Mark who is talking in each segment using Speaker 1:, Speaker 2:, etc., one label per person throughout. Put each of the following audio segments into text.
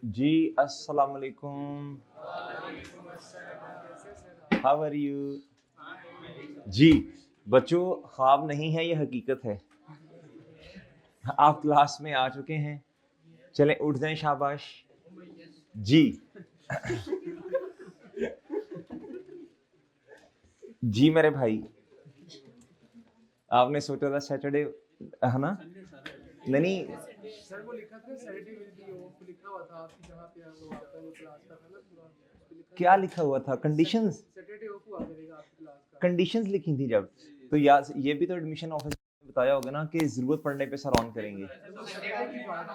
Speaker 1: जी अस्सलाम वालेकुम, how are you. जी बच्चों, ख्वाब नहीं है, ये हकीकत है। आप क्लास में आ चुके हैं, चलें उठ जाएं, शाबाश। जी जी मेरे भाई, आपने सोचा था सैटरडे, है ना? नहीं
Speaker 2: सर वो लिखा था सैटरडे विल बी ऑफ, लिखा हुआ था आपकी जहाँ पे वो आपका वो क्लास का था ना पूरा, उस पे लिखा
Speaker 1: क्या
Speaker 2: था
Speaker 1: लिखा हुआ था? कंडीशंस,
Speaker 2: सैटरडे ऑफ हुआ करेगा आपकी क्लास का।
Speaker 1: कंडीशंस लिखी थी जब, तो यार ये भी तो एडमिशन ऑफिस ने बताया होगा ना कि जरूरत पड़ने पे सर ऑन करेंगे।
Speaker 2: सर वो सैटरडे की बात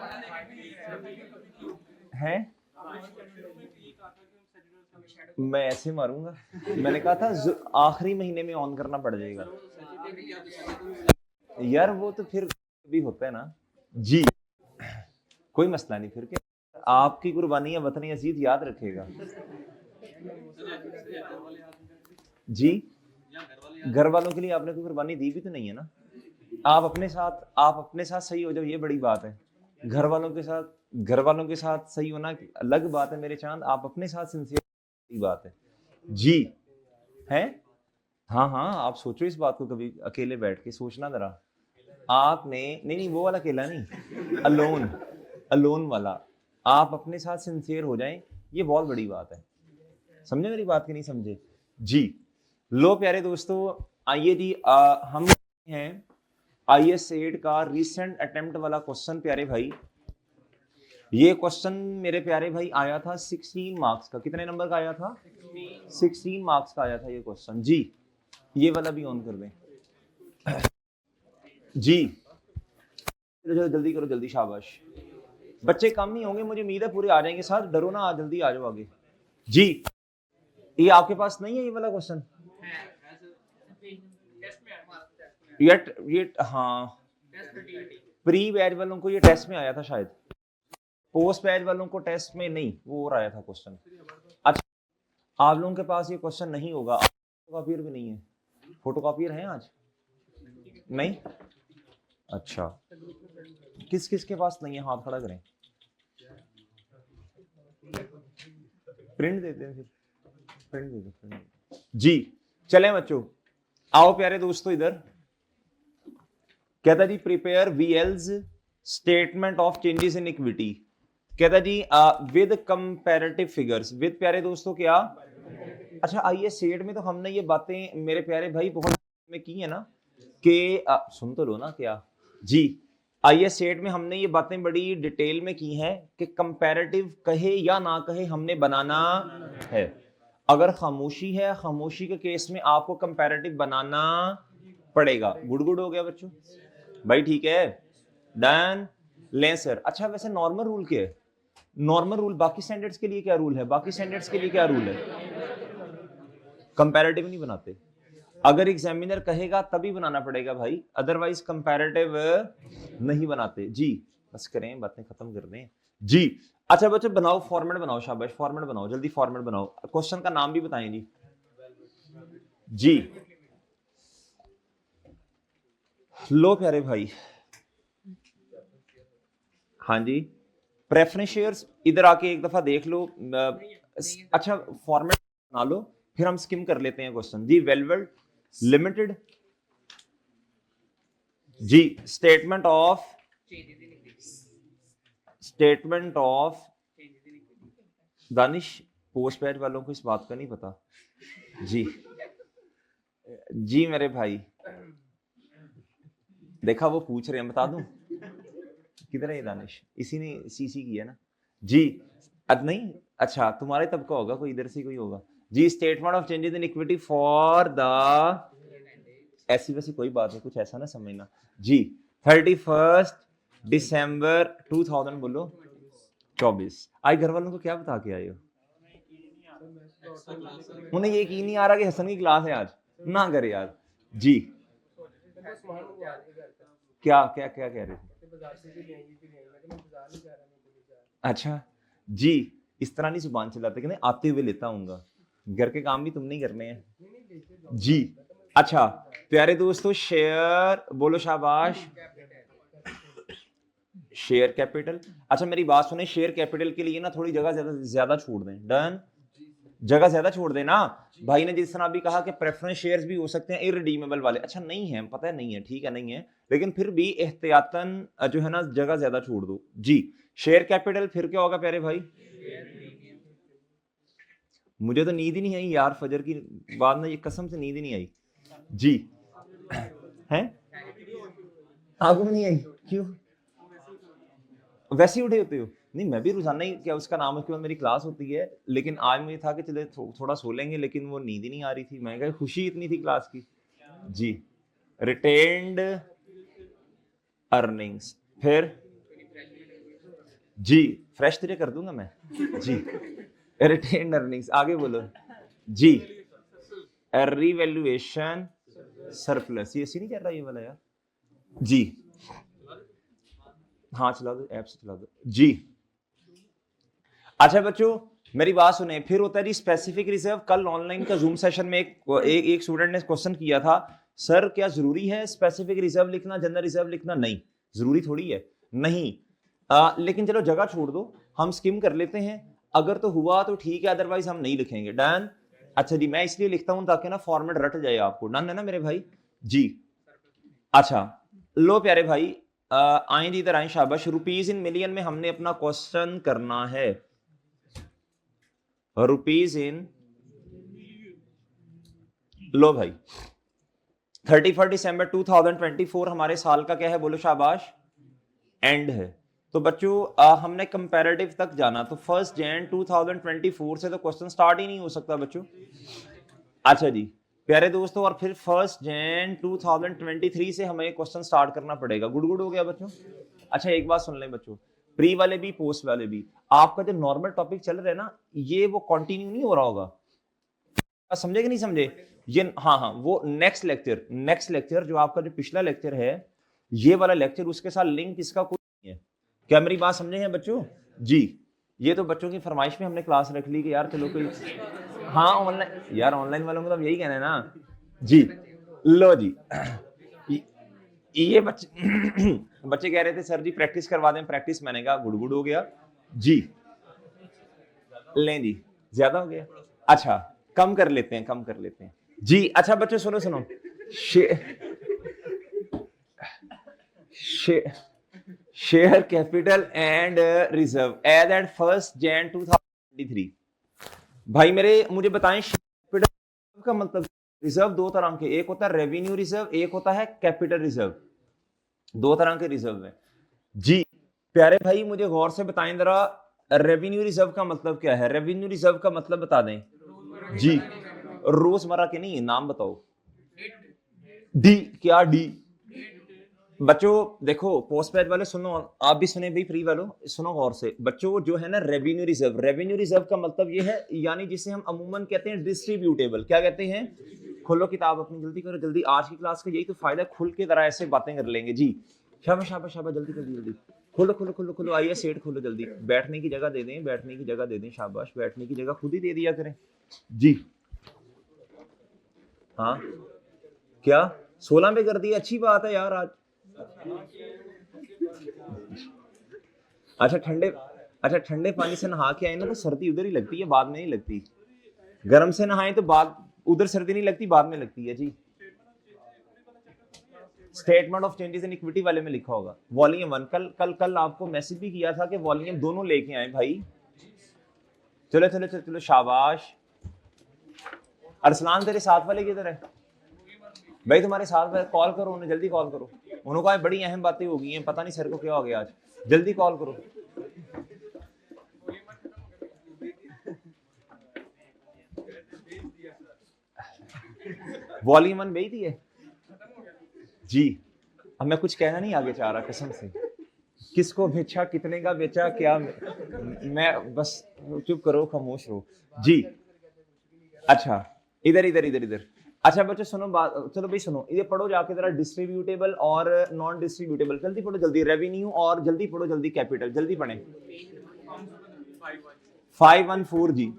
Speaker 1: हैं? मैं ऐसे मारूंगा, मैंने कहा था आखिरी महीने में ऑन करना पड़ जाएगा यार, वो तो फिर भी होता है ना। जी कोई मसला नहीं, फिर क्या, आपकी कुर्बानी है वतन अजीज याद रखेगा। जी घर वालों के लिए आपने कोई कुर्बानी दी भी तो नहीं है ना। आप अपने साथ सही हो जाओ, ये बड़ी बात है। घर वालों के साथ सही होना अलग बात है मेरे चांद, आप अपने साथ सिंसियर बात है। जी है, हाँ हाँ, आप सोचो इस बात को, कभी अकेले बैठ के सोचना जरा। आपने नहीं वो वाला अकेला नहीं, अलोन, अलोन वाला। आप अपने साथ सिंसियर हो जाएं, ये बहुत बड़ी बात है। समझे मेरी बात की नहीं समझे? जी लो प्यारे दोस्तों, आइए जी, हम हैं IS8 का रीसेंट अटेम्प्ट वाला क्वेश्चन। प्यारे भाई, ये क्वेश्चन मेरे प्यारे भाई आया था 16 मार्क्स का। कितने नंबर का आया था? 16 मार्क्स का आया था ये क्वेश्चन। जी ये वाला भी ऑन कर दें। जी जल्दी करो, जल्दी, शाबाश। बच्चे कम ही होंगे, मुझे उम्मीद है पूरे आ जाएंगे साथ, डरो ना, जल्दी आ जाओ आगे। जी ये आपके पास नहीं है ये वाला क्वेश्चन? ये हाँ, प्री बैच वालों को ये टेस्ट में आया था शायद, पोस्ट बैच वालों को टेस्ट में नहीं, वो और आया था क्वेश्चन। अच्छा आप लोगों के पास ये क्वेश्चन नहीं होगा, फोटोकॉपियर भी नहीं है? फोटोकॉपियर है आज? नहीं, अच्छा किस किस के पास नहीं है, हाथ खड़ा करें, प्रिंट देते हैं फिर, प्रिंट दे दो। जी चलें बच्चों, आओ प्यारे दोस्तों इधर। कहता जी prepare VL's statement of changes in equity. कहता जी विद कंपैरेटिव फिगर्स, विद प्यारे दोस्तों क्या? अच्छा IS8 में तो हमने ये बातें मेरे प्यारे भाई बहुत में की है ना, कि सुन तो लो ना क्या। जी IS8 में हमने ये बातें बड़ी डिटेल में की हैं कि कंपैरेटिव कहे या ना कहे हमने बनाना है। अगर खामोशी है, खामोशी के केस में आपको कंपैरेटिव बनाना पड़ेगा। गुड गुड हो गया बच्चों भाई, ठीक है, डन। लें सर, अच्छा वैसे नॉर्मल रूल क्या है? नॉर्मल रूल बाकी स्टैंडर्ड्स के लिए क्या रूल है? बाकी स्टैंडर्ड्स के लिए क्या रूल है? कंपैरेटिव नहीं बनाते, अगर एग्जामिनर कहेगा तभी बनाना पड़ेगा भाई, अदरवाइज कंपैरेटिव नहीं बनाते। जी बस करें, बातें खत्म कर दें। जी अच्छा बच्चों बनाओ, फॉर्मेट बनाओ, शाबाश, फॉर्मेट बनाओ, जल्दी फॉर्मेट बनाओ। क्वेश्चन का नाम भी बताएं जी। जी लो प्यारे भाई, हाँ जी, प्रेफरेंस शेयर्स इधर आके एक दफा देख लो। अच्छा फॉर्मेट बना लो, फिर हम स्किम कर लेते हैं क्वेश्चन। जी वेलवेल लिमिटेड, जी स्टेटमेंट ऑफ दानिश, पोस्ट बैच वालों को इस बात का नहीं पता। जी जी मेरे भाई, देखा वो पूछ रहे हैं, बता दूं किधर है ये दानिश, इसी ने CC की है ना। जी नहीं, अच्छा तुम्हारे तब का होगा, कोई इधर से कोई होगा। जी statement of changes in equity for the, ऐसी वैसी कोई बात नहीं, कुछ ऐसा ना समझना। जी 31 दिसंबर 2000 बोलो 24। आज घर वालों को क्या बता के आए हो? उन्हें ये यकीन नहीं आ रहा कि हसन की क्लास है आज, ना करे यार। जी क्या क्या क्या कह रहे थे? अच्छा जी, इस तरह नहीं जुबान चलाते, कहते आते हुए लेता हूँगा, घर के काम भी तुम नहीं करने हैं। जी अच्छा प्यारे दोस्तों, शेयर बोलो शाबाश। Share capital. अच्छा मेरी बात सुने, शेयर कैपिटल के लिए ना थोड़ी जगह ज्यादा ज्यादा छोड़ दें। डन, जगह ज्यादा छोड़ देना। भाई ने जिस तरह भी कहा कि प्रेफरेंस शेयर्स भी हो सकते हैं इररिडीमेबल वाले, अच्छा नहीं है, पता है नहीं है, ठीक है नहीं है, लेकिन फिर भी एहतियातन जो है ना जगह ज्यादा छोड़ दो जी। शेयर कैपिटल फिर क्या होगा प्यारे भाई? मुझे तो नींद ही नहीं आई यार, फजर की बाद में ये कसम से नींद ही नहीं आई जी। हैं आंखों में नहीं आई क्यों? वैसे ही उठे होते हो? नहीं मैं भी रोजाना ही, क्या उसका नाम है, उसके बाद मेरी क्लास होती है, लेकिन आज मुझे था कि चले थोड़ा सो लेंगे, लेकिन वो नींद ही नहीं आ रही थी। मैं कहा खुशी इतनी थी क्लास की जी। रिटेन्ड अर्निंग्स, फिर जी फ्रेश तुझे कर दूंगा मैं जी। रिटेन्ड अर्निंग्स, आगे बोलो जी। रिवैल्यूएशन सरप्लस, ये ऐसे नहीं कर रहा ये वाला यार जी। हाँ चला दो, ऐप से चला दो जी। अच्छा बच्चों मेरी बात सुने, फिर होता है जी स्पेसिफिक रिजर्व। कल ऑनलाइन का जूम सेशन में एक स्टूडेंट ने क्वेश्चन किया था, सर क्या जरूरी है स्पेसिफिक रिजर्व लिखना, जनरल रिजर्व लिखना? नहीं जरूरी थोड़ी है, नहीं। लेकिन चलो जगह छोड़ दो, हम स्किम कर लेते हैं, अगर तो हुआ तो ठीक है, अदरवाइज हम नहीं लिखेंगे। डन। अच्छा जी, मैं इसलिए लिखता हूं ताकि ना फॉर्मेट रट जाए आपको। डन है ना मेरे भाई जी। अच्छा लो प्यारे भाई, आए जी इधर आए, शाबाश। रुपीज इन मिलियन में हमने अपना क्वेश्चन करना है, रुपीज इन, लो भाई 31 दिसंबर 2024 हमारे साल का क्या है, बोलो शाबाश, एंड है। तो बच्चों हमने कंपैरेटिव तक जाना, तो 1 जनवरी 2024 से तो क्वेश्चन स्टार्ट ही नहीं हो सकता बच्चों। अच्छा जी प्यारे दोस्तों, और फिर 1 जनवरी 2023 से हमें क्वेश्चन स्टार्ट करना पड़ेगा। गुड गुड हो गया बच्चों। अच्छा एक बात सुन लें बच्चों, प्री वाले भी पोस्ट वाले भी, आपका जो नॉर्मल टॉपिक चल रहा है ना, ये वो कंटिन्यू नहीं हो रहा होगा, समझे कि नहीं समझे ये? हाँ हाँ, वो नेक्स्ट लेक्चर जो आपका जो पिछला लेक्चर है, ये वाला लेक्चर, उसके साथ लिंक इसका कोई नहीं है। क्या मेरी बात समझे हैं बच्चों जी? ये तो बच्चों की फरमाइश में हमने क्लास रख ली कि यार चलो कोई, हाँ ऑनलाइन, यार ऑनलाइन वालों को तो यही कहना है ना जी। लो जी ये बच्चे बच्चे कह रहे थे सर जी प्रैक्टिस करवा दें प्रैक्टिस, मैंने कहा गुड़ गुड़ हो गया जी। लें जी, ज्यादा हो गया, अच्छा कम कर लेते हैं, कम कर लेते हैं जी। अच्छा बच्चों सुनो सुनो, share capital and reserve as at 1 January 2023। भाई मेरे मुझे बताएं, कैपिटल का मतलब, रिजर्व दो तरह के, एक होता है रेवेन्यू रिजर्व, एक होता है कैपिटल रिजर्व, दो तरह के रिजर्व है जी। प्यारे भाई मुझे गौर से बताएं जरा, रेवेन्यू रिजर्व का मतलब क्या है? रेवेन्यू रिजर्व का मतलब बता दें जी। रोजमर्रा के नहीं, नाम बताओ। डी, क्या डी? बच्चों देखो पोस्ट पेड वाले सुनो, आप भी सुने भाई, फ्री वालों सुनो गौर से। बच्चों जो है ना रेवेन्यू रिजर्व का मतलब ये है, यानी जिसे हम अमूमन कहते हैं डिस्ट्रीब्यूटेबल। क्या कहते हैं? खोलो किताब अपनी, जल्दी करो जल्दी, आज की क्लास का यही तो फायदा, खुल के तरह ऐसे बातें कर लेंगे जी। शाबाश शाबाश शाबाश, जल्दी जल्दी जल्दी खोलो खोलो खोलो खोलो, आइए सेट खोलो जल्दी, बैठने की जगह दे दें, बैठने की जगह दे दें, शाबाश बैठने की जगह खुद ही दे दिया करें जी। हाँ क्या 16 में कर दिया, अच्छी बात है यार आज। अच्छा ठंडे पानी से नहा के आए ना तो सर्दी उधर ही लगती है, बाद में नहीं लगती। गर्म से नहाए तो बाद, उधर सर्दी नहीं लगती, बाद में लगती है जी। Statement of changes in equity वाले में लिखा होगा वॉल्यूम 1। कल आपको मैसेज भी किया था कि वॉल्यूम दोनों लेके आए भाई। चलो चलो चलो चलो शाबाश। अरसलान तेरे साथ वाले किधर है भाई? तुम्हारे साथ कॉल करो उन्हें, जल्दी कॉल करो। उन्होंने कहा बड़ी अहम बातें हो गई हैं, पता नहीं सर को क्या हो गया आज, जल्दी कॉल करो। वॉल्यूम 1 भेज दिए जी। अब मैं कुछ कहना नहीं आगे चाह रहा कसम से, किसको बेचा, कितने का बेचा, क्या, मैं बस चुप करो, खामोश रहो जी। अच्छा इधर इधर इधर इधर। अच्छा बच्चों सुनो बात, चलो भाई सुनो, ये पढ़ो जाके जरा डिस्ट्रीब्यूटेबल और नॉन डिस्ट्रीब्यूटेबल, जल्दी पढ़ो जल्दी, रेवेन्यू और जल्दी पढ़ो जल्दी कैपिटल, जल्दी पढ़े। 514 जी,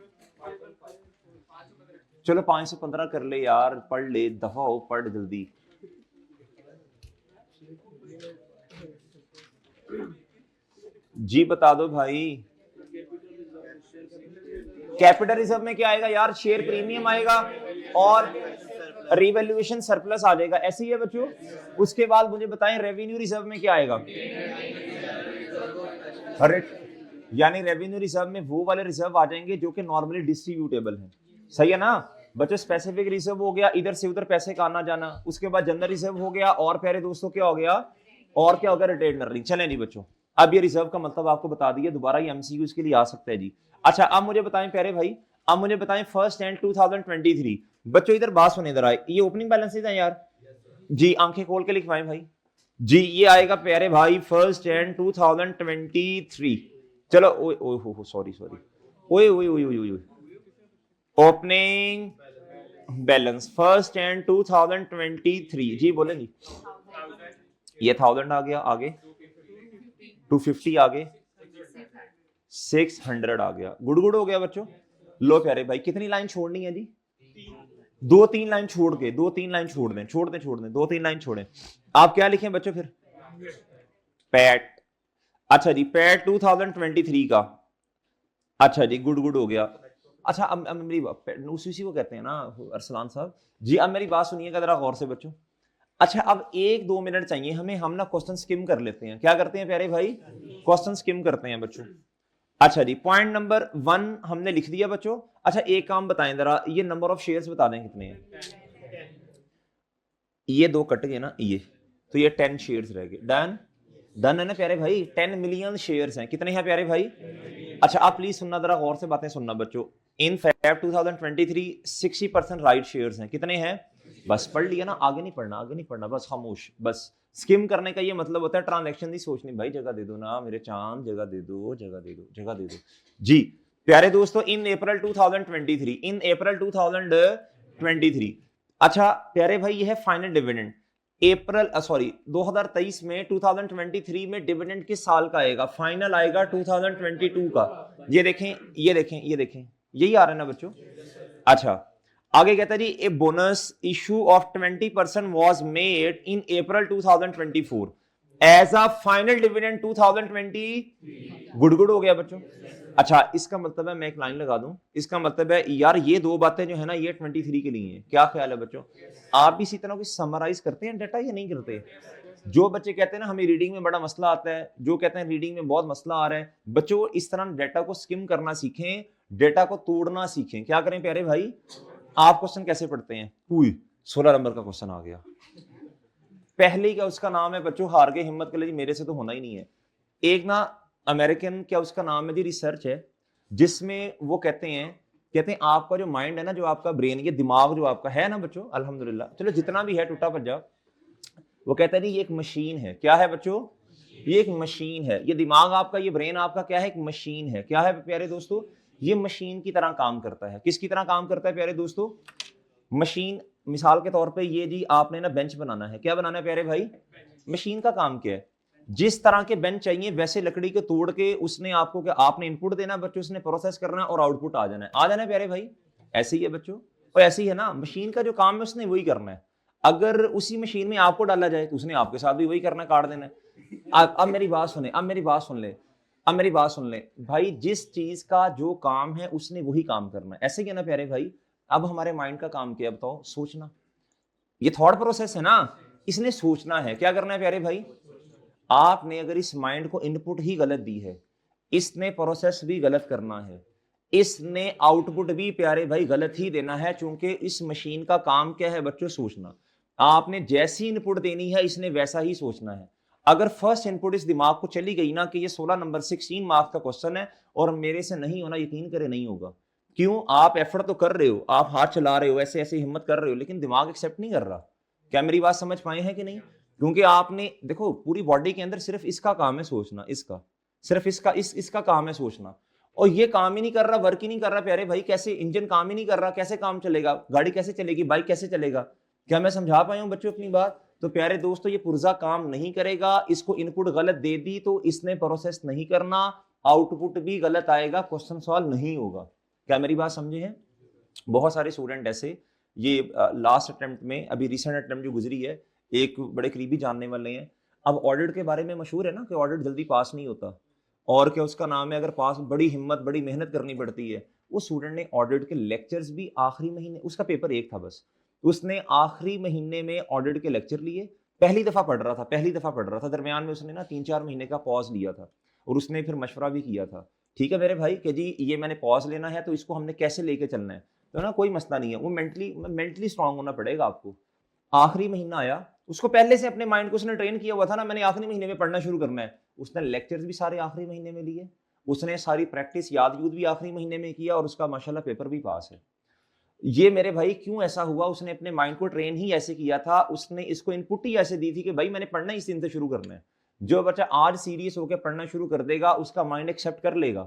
Speaker 1: चलो 515 कर ले यार, पढ़ ले, दफा हो पढ़ जल्दी। जी बता दो भाई। कैपिटल रिजर्व में क्या आएगा यार? शेयर प्रीमियम आएगा और रिवैल्यूएशन सरप्लस आ जाएगा, ऐसे ही है बच्चों। उसके बाद मुझे बताएं रेवेन्यू रिजर्व में क्या आएगा? अरे यानी रेवेन्यू रिजर्व में वो वाले रिजर्व आ जाएंगे जो कि नॉर्मली डिस्ट्रीब्यूटेबल हैं, सही है ना बच्चों? स्पेसिफिक रिजर्व हो गया इधर से उधर पैसे का आना जाना, उसके बाद जनरल रिजर्व हो गया, और प्यारे दोस्तों क्या हो गया? और क्या हो गया? Retained earning. चलें जी बच्चों, अब ये रिजर्व का मतलब आपको बता दिया, दोबारा ये एमसीक्यू इसके लिए आ सकता है जी। अच्छा अब मुझे बताएं प्यारे भाई, अब मुझे बताएं फर्स्ट एंड 2023 बच्चों, इधर बात सुने, इधर आए, ये ओपनिंग बैलेंसेस हैं यार जी, आंखें खोल के लिखवाएं भाई जी। ये आएगा प्यारे भाई फर्स्ट एंड 2023। चलो ओए ओए हो सॉरी सॉरी, ओए ओए ओए ओए ओए, ओपनिंग बैलेंस फर्स्ट एंड 2023 जी, बोले जी। ये 1000 आ गया, आगे 250, आगे 600 आ गया, गुड़ हो गया बच्चों। लो प्यारे भाई, कितनी लाइन छोड़नी है जी? 2-3 लाइन छोड़ के, 2-3 लाइन छोड़ दें, 2-3 लाइन छोड़ें। आप क्या लिखें बच्चों फिर? पैट। अच्छा जी, पैट 2023 का। अच्छा जी, गुड हो गया। अच्छा अब मेरी उसी को कहते हैं ना अरसलान साहब जी। अब मेरी बात सुनिएगा जरा गौर से बच्चों। अच्छा अब 1-2 मिनट चाहिए हमें, हम ना क्वेश्चन स्किम कर लेते हैं। क्या करते हैं प्यारे भाई? क्वेश्चन स्किम करते हैं बच्चों। अच्छा जी, पॉइंट नंबर 1 हमने लिख दिया बच्चों। अच्छा एक काम बताएं जरा, ये नंबर ऑफ शेयर्स बता दें कितने हैं? ये 2 कट गए ना, ये तो ये 10 शेयर्स रह गए। डन डन है ना प्यारे भाई? 10 मिलियन शेयर्स हैं। कितने हैं प्यारे भाई? अच्छा आप प्लीज सुनना, जरा गौर से बातें सुनना बच्चों। इन फैब 2023 60% राइट शेयर्स हैं। कितने हैं? बस पढ़ लिया ना, आगे नहीं पढ़ना, आगे नहीं पढ़ना, बस खामोश। बस स्किम करने का ये मतलब होता है, ट्रांजैक्शन नहीं सोचनी भाई। जगह दे दो ना मेरे चांद, जगह दे दो, जगह दे दो, जगह दे दो जी। प्यारे दोस्तों इन अप्रैल 2023, इन अप्रैल 2023, अच्छा प्यारे भाई ये है फाइनल डिविडेंड। अप्रैल सॉरी 2023 में 2023 में डिविडेंड किस साल का आएगा? फाइनल आएगा 2022 का। ये देखें, ये देखें, ये देखें, यही आ रहा है ना बच्चों? अच्छा आगे कहता है जी, a bonus issue of 20% was made in April 2024 as a final dividend 2020। Good हो गया बच्चों। अच्छा इसका मतलब है, मैं एक लाइन लगा दूं, इसका मतलब है यार ये 2 बातें जो है ना ये 23 के लिए हैं। क्या ख्याल है बच्चों? आप भी इसी तरह को समराइज करते हैं डाटा या नहीं करते? जो बच्चे कहते हैं ना हमें रीडिंग में बड़ा मसला आता है, जो कहते हैं रीडिंग में बहुत मसला आ रहा है, बच्चों इस तरह डाटा को स्किम करना सीखें, डाटा को तोड़ना सीखें। क्या करें प्यारे भाई? आप क्वेश्चन कैसे पढ़ते हैं? 16 नंबर का क्वेश्चन आ गया, पहले क्या उसका नाम है बच्चों? हार के हिम्मत कर लीजिए, मेरे से तो होना ही नहीं है। एक ना अमेरिकन, क्या उसका नाम है जी, रिसर्च है जिसमें वो कहते हैं आपका जो माइंड है ना, जो आपका ब्रेन, ये दिमाग जो आपका है ना बच्चों, अल्हम्दुलिल्लाह चलो जितना भी है टूटा भज्जा, वो कहते हैं ये एक मशीन है। क्या है बच्चों? ये एक मशीन है। ये दिमाग आपका, ये ब्रेन आपका क्या है? एक मशीन है। क्या है प्यारे दोस्तों? ये मशीन की तरह काम करता है। किसकी तरह काम करता है प्यारे दोस्तों? मशीन। मिसाल के तौर पे ये जी आपने ना बेंच बनाना है। क्या बनाना है प्यारे भाई? मशीन का काम क्या है? जिस तरह के बेंच चाहिए वैसे लकड़ी को तोड़ के उसने आपको, क्या आपने इनपुट देना बच्चों, उसने प्रोसेस करना और आउटपुट आ जाना है। आ जाना है प्यारे भाई? ऐसे ही है बच्चों, और ऐसे ही है ना, मशीन का जो काम है उसने वही करना है। अगर उसी मशीन में आपको डाला जाए तो उसने आपके साथ भी वही करना, काट देना है। अब मेरी बात सुने, अब मेरी बात सुन ले, अब मेरी बात सुन ले भाई, जिस चीज का जो काम है उसने वही काम करना है। ऐसे ही है ना प्यारे भाई? अब हमारे माइंड का काम क्या है बताओ? सोचना। ये थॉट प्रोसेस है ना, इसने सोचना है। क्या करना है प्यारे भाई? आपने अगर इस माइंड को इनपुट ही गलत दी है, इसने प्रोसेस भी गलत करना है, इसने आउटपुट भी प्यारे भाई गलत ही देना है, क्योंकि इस मशीन का काम क्या है बच्चों? सोचना। आपने जैसी इनपुट देनी है इसने वैसा ही सोचना है। अगर फर्स्ट इनपुट इस दिमाग को चली गई ना कि ये 16 नंबर 16 मार्क्स का क्वेश्चन है और मेरे से नहीं होना, यकीन करे नहीं होगा। क्यों? आप एफर्ट तो कर रहे हो, आप हाथ चला रहे हो, ऐसे ऐसे हिम्मत कर रहे हो, लेकिन दिमाग एक्सेप्ट नहीं कर रहा। क्या मेरी बात समझ पाए हैं कि नहीं? क्योंकि आपने देखो पूरी बॉडी के अंदर सिर्फ इसका काम है सोचना, इसका सिर्फ इसका काम है सोचना, और ये काम ही नहीं कर रहा, वर्क ही नहीं कर रहा प्यारे भाई। कैसे? इंजन काम ही नहीं कर रहा, कैसे काम चलेगा? गाड़ी कैसे चलेगी? बाइक कैसे चलेगा? क्या मैं समझा पाया हूं बच्चों अपनी बात? तो प्यारे दोस्तों ये पुर्जा काम नहीं करेगा, इसको इनपुट गलत दे दी तो इसने प्रोसेस नहीं करना, आउटपुट भी गलत आएगा, क्वेश्चन सॉल्व नहीं होगा। क्या मेरी बात समझे हैं? बहुत सारे स्टूडेंट ऐसे, ये लास्ट अटेम्प्ट में, अभी रिसेंट अटेम्प्ट जो गुजरी है, एक बड़े करीबी जानने वाले हैं। अब ऑडिट के बारे में मशहूर है ना कि ऑडिट जल्दी पास नहीं होता, और क्या उसका नाम है, अगर पास बड़ी हिम्मत बड़ी मेहनत करनी पड़ती है। वो स्टूडेंट ने ऑडिट के लेक्चर्स भी आखिरी महीने, उसका पेपर एक था बस, उसने आखिरी महीने में ऑडिट के लेक्चर लिए, पहली दफा पढ़ रहा था, दरमियान में उसने ना 3-4 महीने का पॉज लिया था और उसने फिर मशवरा भी किया था, ठीक है मेरे भाई कि जी ये मैंने पॉज लेना है तो इसको हमने कैसे लेके चलना है, तो ना कोई मसला नहीं है। वो मेंटली स्ट्रांग होना पड़ेगा आपको। आखिरी महीना आया, उसको पहले से अपने माइंड को उसने ट्रेन किया हुआ था ना, मैंने आखिरी महीने में पढ़ना शुरू करना है। उसने लेक्चर्स भी सारे आखिरी महीने में लिए, उसने सारी प्रैक्टिस याद भी आखिरी महीने में किया और उसका माशाल्लाह पेपर भी पास है। ये मेरे भाई क्यों ऐसा हुआ, उसने अपने माइंड को ट्रेन ही ऐसे किया था, उसने इसको इनपुट ही ऐसे दी थी कि भाई मैंने पढ़ना इस दिन से शुरू करना है। जो बच्चा आज सीरियस होकर पढ़ना शुरू कर देगा उसका माइंड एक्सेप्ट कर लेगा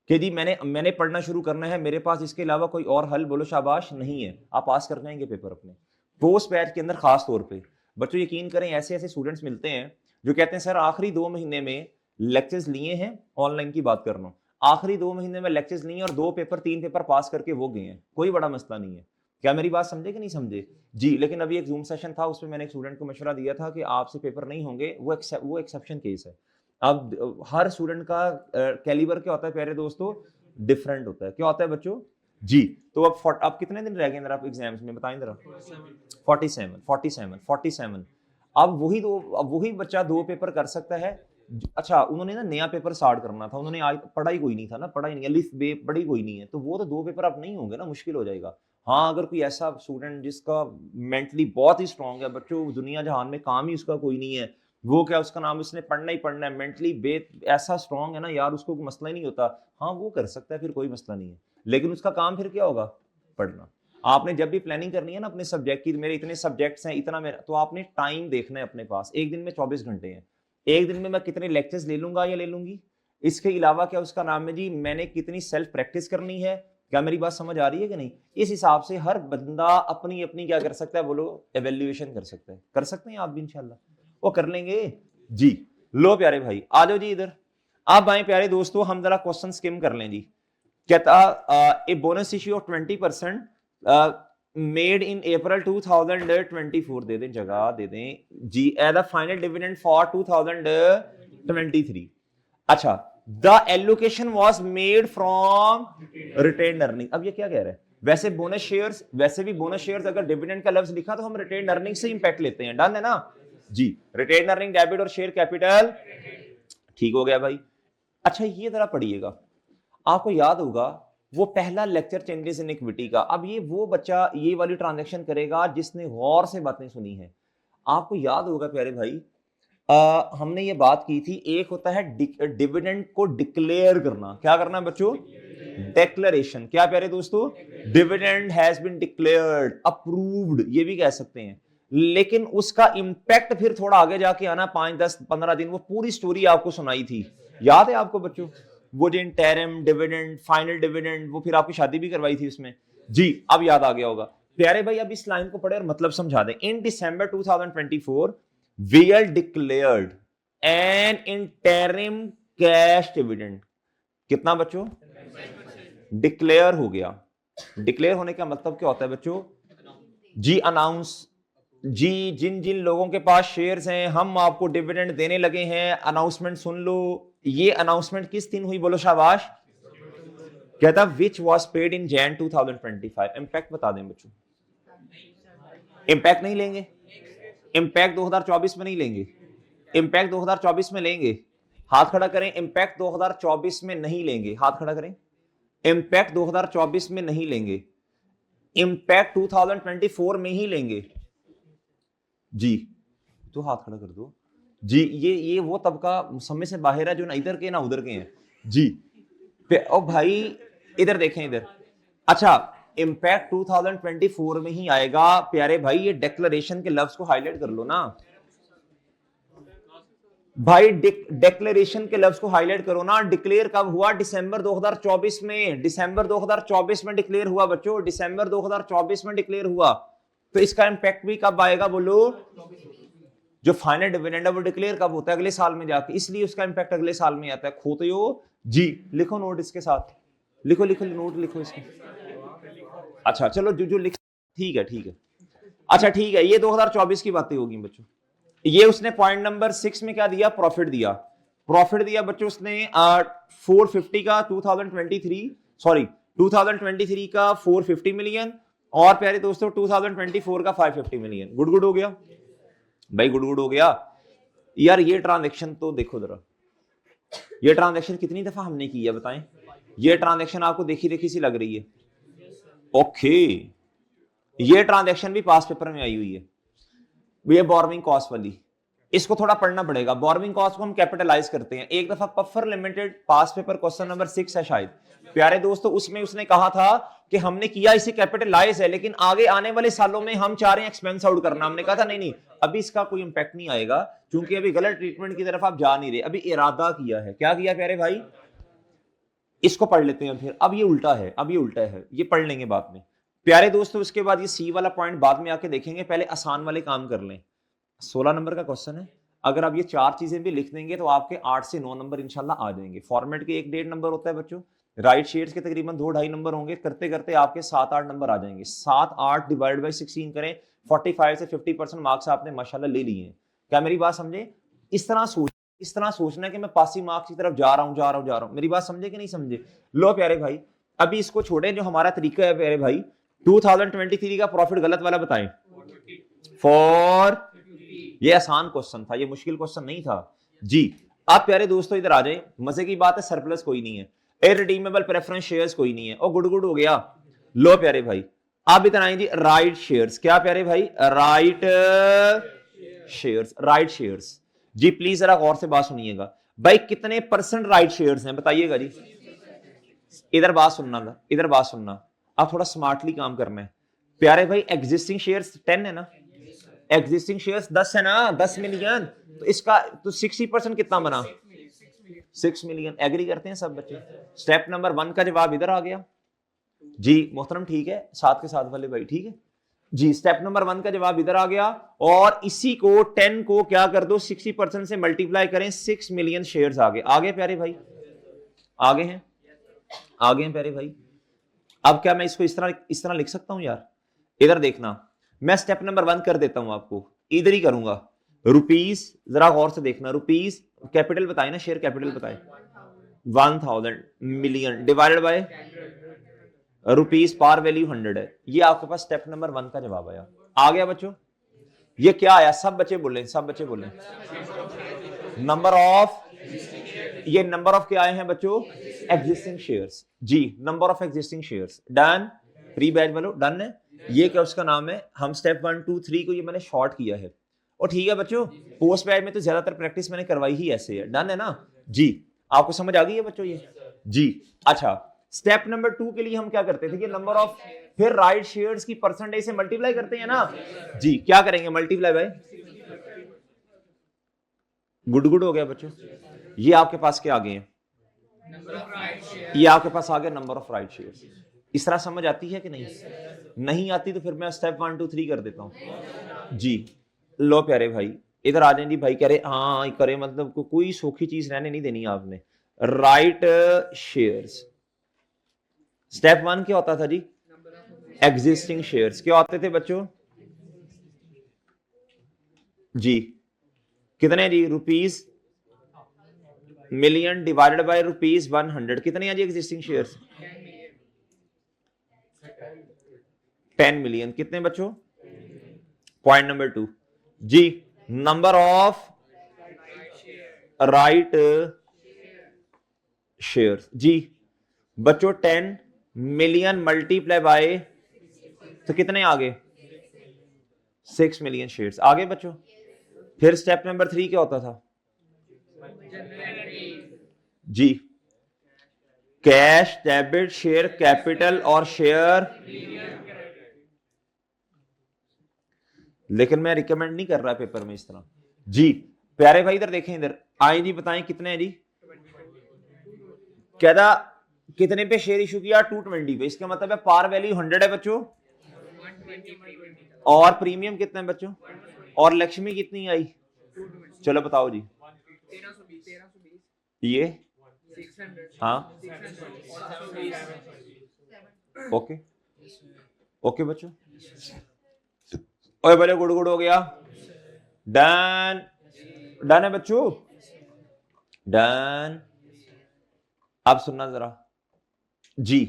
Speaker 1: कि जी मैंने पढ़ना शुरू करना है, मेरे पास इसके अलावा कोई और हल बोलो शाबाश नहीं है, आप पास कर जाएंगे पेपर अपने। पोस्ट बैच के अंदर खास तौर पे बच्चों यकीन करें ऐसे ऐसे स्टूडेंट्स मिलते हैं जो कहते हैं सर आखिरी 2 महीने में लेक्चर्स लिए हैं, ऑनलाइन की बात कर रहा हूँ, आखिरी 2 महीने में लेक्चर्स लिए और 3 पेपर पास करके वो गए हैं, कोई बड़ा मसला नहीं है। क्या मेरी बात समझे कि नहीं समझे जी? लेकिन अभी एक जूम सेशन था, उसमें मैंने एक स्टूडेंट को मशवरा दिया था कि आपसे पेपर नहीं होंगे, वो एक्सेप्शन केस है। अब हर स्टूडेंट का कैलिबर क्या होता है प्यारे दोस्तों, डिफरेंट होता है। क्या होता है बच्चों जी? तो अब कितने दिन रह गए आप एग्जाम्स में बताएं जरा? 47। अब वही बच्चा 2 पेपर कर सकता है। अच्छा उन्होंने ना नया पेपर स्टार्ट करना था, उन्होंने आज पढ़ा ही कोई नहीं था ना, पढ़ा ही नहीं, अलिफ बे पढ़ी कोई नहीं है, तो वो तो 2 पेपर अब नहीं होंगे ना, मुश्किल हो जाएगा। हाँ अगर कोई ऐसा स्टूडेंट जिसका मेंटली बहुत ही स्ट्रांग है बच्चों, दुनिया जहान में काम ही उसका कोई नहीं है, वो क्या उसका नाम उसने पढ़ना ही पढ़ना है, मेंटली ऐसा स्ट्रांग है ना यार, उसको कोई मसला ही नहीं होता, हाँ वो कर सकता है, फिर कोई मसला नहीं है। लेकिन उसका काम फिर क्या होगा, पढ़ना। आपने जब भी प्लानिंग करनी है ना अपने सब्जेक्ट की, मेरे इतने सब्जेक्ट्स हैं इतना मेरा, तो आपने टाइम देखना है अपने पास, एक दिन में 24 घंटे हैं, एक दिन में मैं कितने लेक्चर्स ले लूंगा या ले लूंगी, इसके अलावा क्या उसका नाम है जी मैंने कितनी सेल्फ प्रैक्टिस करनी है। क्या मेरी बात समझ आ रही है कि नहीं? इस हिसाब से हर बंदा अपनी अपनी क्या कर सकता है बोलो, एवेल्युएशन कर सकता है। कर सकते हैं आप भी इंशाल्लाह, वो कर लेंगे जी। लो प्यारे भाई आ जाओ जी इधर, आप आए प्यारे दोस्तों, हम जरा क्वेश्चन स्किम कर लें जी। कहता a bonus issue of 20% made in April 2024, दे दें जगह दे दें जी, as the final dividend for 2023। अच्छा the allocation was made from retained earning. अब ये क्या कह रहा है, वैसे बोनस शेयर्स, वैसे भी बोनस शेयर्स अगर डिविडेंड का लफ्ज लिखा तो हम रिटेन्ड अर्निंग से इंपैक्ट लेते हैं, डन है ना जी। रिटेन्ड अर्निंग डेबिट और शेयर कैपिटल, ठीक हो गया भाई। अच्छा ये जरा पढ़िएगा, आपको याद होगा वो पहला लेक्चर चेंजेस इन इक्विटी का। अब ये वो बच्चा ये वाली ट्रांजैक्शन करेगा जिसने गौर से बातें सुनी है। आपको याद होगा प्यारे भाई हमने ये बात की थी, एक होता है डिविडेंड को डिक्लेयर करना, क्या करना है बच्चों, डिक्लेरेशन। क्या प्यारे दोस्तों, dividend has been declared, approved ये भी कह सकते हैं। लेकिन उसका इंपैक्ट फिर थोड़ा आगे जाके आना, 5, 10, 15 दिन, वो पूरी स्टोरी आपको सुनाई थी, याद है आपको बच्चों? वो जो इंटरिम डिविडेंड, फाइनल डिविडेंड, वो फिर आपकी शादी भी करवाई थी उसमें जी, अब याद आ गया होगा। प्यारे भाई अब इस लाइन को पढ़े और मतलब समझा दें। इन दिसंबर 2024 we are declared an interim cash dividend। कितना बच्चों, डिक्लेयर हो गया। डिक्लेयर होने का मतलब क्या होता है बच्चों जी, अनाउंस जी, जिन जिन लोगों के पास शेयर्स हैं हम आपको डिविडेंड देने लगे हैं, अनाउंसमेंट सुन लो। ये अनाउंसमेंट किस दिन हुई बोलो शाबाश? कहता विच was paid in Jain 2025। Impact बता दें बच्चों, इंपैक्ट नहीं लेंगे, इंपैक्ट 2024 में नहीं लेंगे, इंपैक्ट 2024 में लेंगे, हाथ खड़ा करें। इंपैक्ट 2024 में नहीं लेंगे, हाथ खड़ा करें। इंपैक्ट 2024 में नहीं लेंगे, इंपैक्ट 2024 में ही लेंगे जी। तो हाथ खड़ा कर दो जी। ये वो तबका समझ से बाहर है जो ना इधर के ना उधर के हैं जी। ओ भाई इधर देखें इधर। अच्छा इंपैक्ट 2024 में ही आएगा प्यारे भाई। ये डिक्लेरेशन के लफ्ज को हाईलाइट कर लो ना भाई, डिक्लेरेशन के लफ्ज को हाईलाइट करो ना। डिक्लेयर कब हुआ? दिसंबर 2024 में, दिसंबर 2024 में डिक्लेयर हुआ बच्चों, दिसंबर 2024 में डिक्लेयर हुआ। तो इसका इंपैक्ट भी कब आएगा बोलो? जो फाइनल डिविडेंड है वो डिक्लेयर कब होता है? अगले साल में जाके, इसलिए उसका इंपैक्ट अगले साल में आता है। खोते हो जी, लिखो नोट इसके साथ, लिखो लिखो नोट लिखो इसके। अच्छा चलो जो लिख, ठीक है ठीक है। अच्छा ठीक है, ये 2024 की बातें होगी बच्चों। ये उसने पॉइंट नंबर 6 में क्या दिया? प्रॉफिट दिया। प्रॉफिट दिया बच्चों उसने 450 का 2023 का 450 मिलियन, और प्यारे दोस्तों 2024 का 550 मिलियन। गुड हो गया भाई, गुड हो गया यार। ये ट्रांजेक्शन तो देखो जरा, ये ट्रांजेक्शन कितनी दफा हमने की है बताएं? ये ट्रांजेक्शन आपको देखी देखी सी लग रही है? ओके, ये ट्रांजेक्शन भी पास पेपर में आई हुई है। ये बोरोइंग कॉस्ट वाली, इसको थोड़ा पढ़ना पड़ेगा। बोरोइंग कॉस्ट को हम कैपिटलाइज करते हैं। एक दफा पफर लिमिटेड पास पेपर क्वेश्चन नंबर 6 है शायद प्यारे दोस्तों, उसमें उसने कहा था कि हमने किया इसे कैपिटलाइज है, लेकिन आगे आने वाले सालों में हम चाह रहे हैं एक्सपेंस आउट करना। हमने कहा था नहीं नहीं, अभी इसका कोई इंपैक्ट नहीं आएगा, क्योंकि अभी गलत ट्रीटमेंट की तरफ आप जा नहीं रहे, अभी इरादा किया है। क्या किया प्यारे भाई? इसको पढ़ लेते हैं फिर। अब ये उल्टा है, अब ये उल्टा है, ये पढ़ लेंगे बाद में प्यारे दोस्तों। उसके बाद ये सी वाला पॉइंट बाद में आके देखेंगे, पहले आसान वाले काम कर लें। 16 नंबर का क्वेश्चन है, अगर आप ये 4 चीजें भी लिख देंगे तो आपके 8 से 9 नंबर इंशाल्लाह आ जाएंगे। फॉर्मेट के 1-1.5 नंबर होता है बच्चों, राइट शेड्स के तकरीबन 2-2.5 नंबर होंगे, करते करते आपके 7-8 नंबर आ जाएंगे। 7-8 डिवाइड बाई 16 करें, 45 से 50% मार्क्स आपने माशाल्लाह ले लिए हैं। क्या मेरी बात समझे? इस तरह सोचना कि मैं पासिंग मार्क्स की तरफ जा रहा हूं। मेरी बात समझे कि नहीं समझे? लो प्यारे भाई, अभी इसको छोड़े, जो हमारा तरीका है प्यारे भाई, 2023 का प्रॉफिट गलत वाला बताएं। फॉर, ये आसान क्वेश्चन था, ये मुश्किल क्वेश्चन नहीं था जी। आप प्यारे दोस्तों इधर आ जाए, मजे की बात है, सरप्लस कोई नहीं है, इररिडीमेबल प्रेफरेंस शेयर्स कोई नहीं है, और गुड हो गया। लो प्यारे भाई, आप इधर आए जी, राइट शेयर्स। क्या प्यारे भाई? राइट शेयर्स, राइट शेयर्स जी। प्लीज जरा गौर से बात सुनिएगा भाई, कितने % राइट शेयर्स हैं बताइएगा जी। इधर बात सुनना, इधर बात सुनना, आप थोड़ा स्मार्टली काम करना है प्यारे भाई। एग्जिस्टिंग शेयर्स 10 है ना, एग्जिस्टिंग शेयर्स 10 है ना, 10 मिलियन, तो इसका तो 60% कितना बना? 6 मिलियन। एग्री करते हैं सब बच्चे? स्टेप नंबर 1 का जवाब इधर आ गया जी मोहतरम, ठीक है, साथ के साथ वाले भाई, ठीक है जी। स्टेप नंबर 1 का जवाब इधर आ गया, और इसी को 10 को क्या कर दो, 60% से मल्टीप्लाई करें, 6 मिलियन शेयर्स आगे। आगे प्यारे भाई, आगे हैं, आगे हैं प्यारे भाई। अब क्या मैं इसको इस तरह लिख सकता हूं यार? इधर देखना, मैं स्टेप नंबर 1 कर देता हूं आपको, इधर ही करूंगा। रुपीस, जरा गौर से देखना, रुपीस कैपिटल बताए ना, शेयर कैपिटल बताए, 1000 million divided by rupees, par value 100 है। ये आपके पास स्टेप नंबर 1 का जवाब आया। आ गया बच्चों? ये क्या आया? सब बच्चे बोले, सब बच्चे बोले, नंबर ऑफ, ये नंबर ऑफ क्या आए हैं बच्चों? एग्जिस्टिंग शेयर्स जी, number of existing shares. Done, pre batch वालों डन है। ये क्या उसका नाम है? हम स्टेप 1 2 3 को ये मैंने शॉर्ट किया है, और ठीक है बच्चों, पोस्ट बैच में तो ज्यादातर प्रैक्टिस मैंने करवाई ही ऐसे है। डन है ना जी? आपको समझ आ गई है बच्चों ये जी? अच्छा, स्टेप नंबर 2 के लिए हम क्या करते थे कि नंबर ऑफ, फिर राइट शेयर्स की परसेंटेज से मल्टीप्लाई करते हैं ना जी। क्या करेंगे? मल्टीप्लाई बाय, गुड हो गया बच्चों। ये आपके पास क्या आ गए हैं? ये आपके पास आ गया नंबर ऑफ राइट शेयर्स। इस तरह समझ आती है कि नहीं? नहीं आती तो फिर मैं स्टेप 1 2 3 कर देता हूं जी। लो प्यारे भाई, इधर आ जाए जी। भाई कह रहे हाँ करे, मतलब कोई सूखी चीज रहने नहीं देनी आपने। राइट शेयर्स, स्टेप 1 क्या होता था जी? Existing shares. क्या होते थे बच्चों जी? कितने जी? Rupees million divided by rupees 100, कितने हैं जी एग्जिस्टिंग शेयर्स? 10 मिलियन। कितने बच्चों? पॉइंट नंबर 2 जी, नंबर ऑफ राइट शेयर्स जी बच्चों, 10 मिलियन मल्टीप्लाई बाय, तो कितने आगे? 6 मिलियन शेयर्स आगे बच्चों। फिर स्टेप नंबर 3 क्या होता था जी? कैश, डेबिट, शेयर कैपिटल और शेयर, लेकिन मैं रिकमेंड नहीं कर रहा पेपर में इस तरह जी। प्यारे भाई इधर देखें, इधर आए जी, बताएं कितने हैं जी? कहता कितने पे शेयर इशू किया? 220 पे। इसका मतलब है पार वैल्यू 100 है बच्चों, और प्रीमियम कितना है बच्चों? और लक्ष्मी कितनी आई? चलो बताओ जी। ये हाँ, ओके ओके बच्चों, ओए बड़े गुड़ हो गया। डन, डन है बच्चों, डन। अब सुनना जरा जी,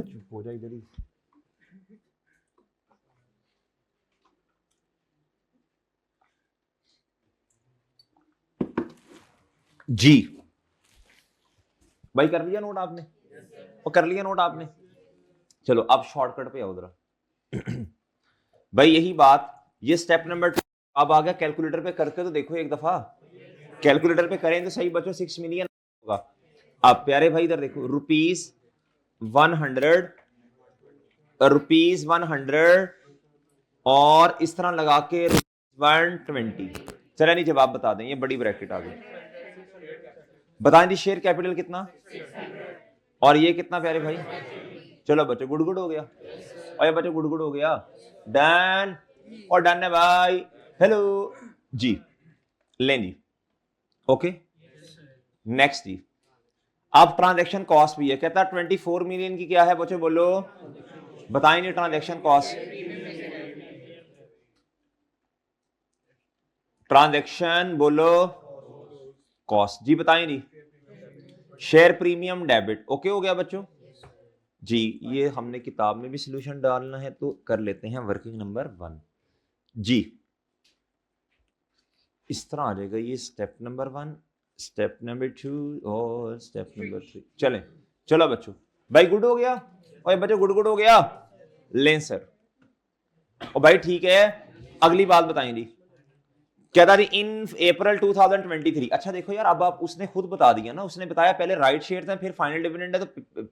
Speaker 1: चुप हो जाए इधर ही। जी भाई कर लिया नोट आपने? और कर लिया नोट आपने? चलो अब शॉर्टकट पे आओ जरा। भाई यही बात, ये स्टेप नंबर 2 अब आ गया। कैलकुलेटर पे करके तो देखो एक दफा, कैलकुलेटर पे करें तो सही बच्चों 6 मिलियन होगा। अब प्यारे भाई इधर देखो, ₹100 ₹100 और इस तरह लगा के 120। चले नहीं जवाब बता दें, ये बड़ी ब्रैकेट आ गई। बताएं जी शेयर कैपिटल कितना और ये कितना प्यारे भाई? चलो बच्चों गुड़गुड़ हो गया, और ये बच्चों गुड़गुड़ हो गया। डन और डन है भाई। हेलो जी, लें जी। ओके नेक्स्ट जी, अब ट्रांजैक्शन कॉस्ट भी है। कहता 24 मिलियन की क्या है बच्चों बोलो, बताएं जी ट्रांजैक्शन कॉस्ट। ट्रांजैक्शन बोलो कॉस्ट जी, बताएं जी। Share premium debit. ओके हो गया बच्चों जी। ये हमने किताब में भी सॉल्यूशन डालना है तो कर लेते हैं वर्किंग नंबर 1 जी। इस तरह आ जाएगा ये स्टेप नंबर 1, स्टेप नंबर 2 और स्टेप नंबर 3। चलें चलो बच्चों, भाई गुड हो गया और बच्चों गुड हो गया। लें सर और भाई ठीक है, अगली बात बताएं जी। क्या था जी इन अप्रैल 2023। अच्छा देखो यार, अब आप उसने खुद बता दिया ना, उसने बताया पहले राइट शेयर था फिर फाइनल डिविडेंड है, तो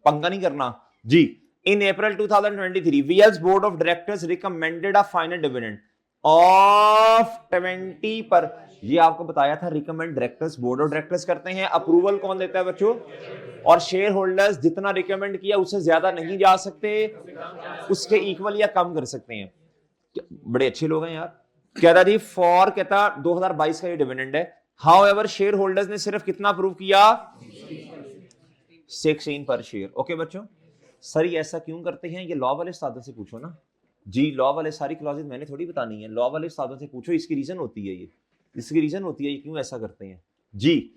Speaker 1: पंगा नहीं करना जी। In April 2023 VL's board of directors recommended a final dividend of 20 per. ये आपको बताया था, recommend directors, board of directors करते हैं, अप्रूवल कौन देता है बच्चों? और शेयर होल्डर्स जितना रिकमेंड किया उससे ज्यादा नहीं जा सकते, उसके इक्वल या कम कर सकते हैं। बड़े अच्छे लोग हैं यार। कहता जी फॉर, कहता 2022 का ये डिविडेंड है। हाउ एवर शेयर होल्डर्स ने सिर्फ कितना अप्रूव किया? 16 पर शेयर। ओके बच्चों, सर ये ऐसा क्यों करते हैं? ये लॉ वाले उस्तादों से पूछो ना जी। लॉ वाले सारी क्लॉजेज मैंने थोड़ी बतानी है, लॉ वाले उस्तादों से पूछो, इसकी रीजन होती है ये, इसकी रीजन होती है ये क्यों ऐसा करते हैं जी।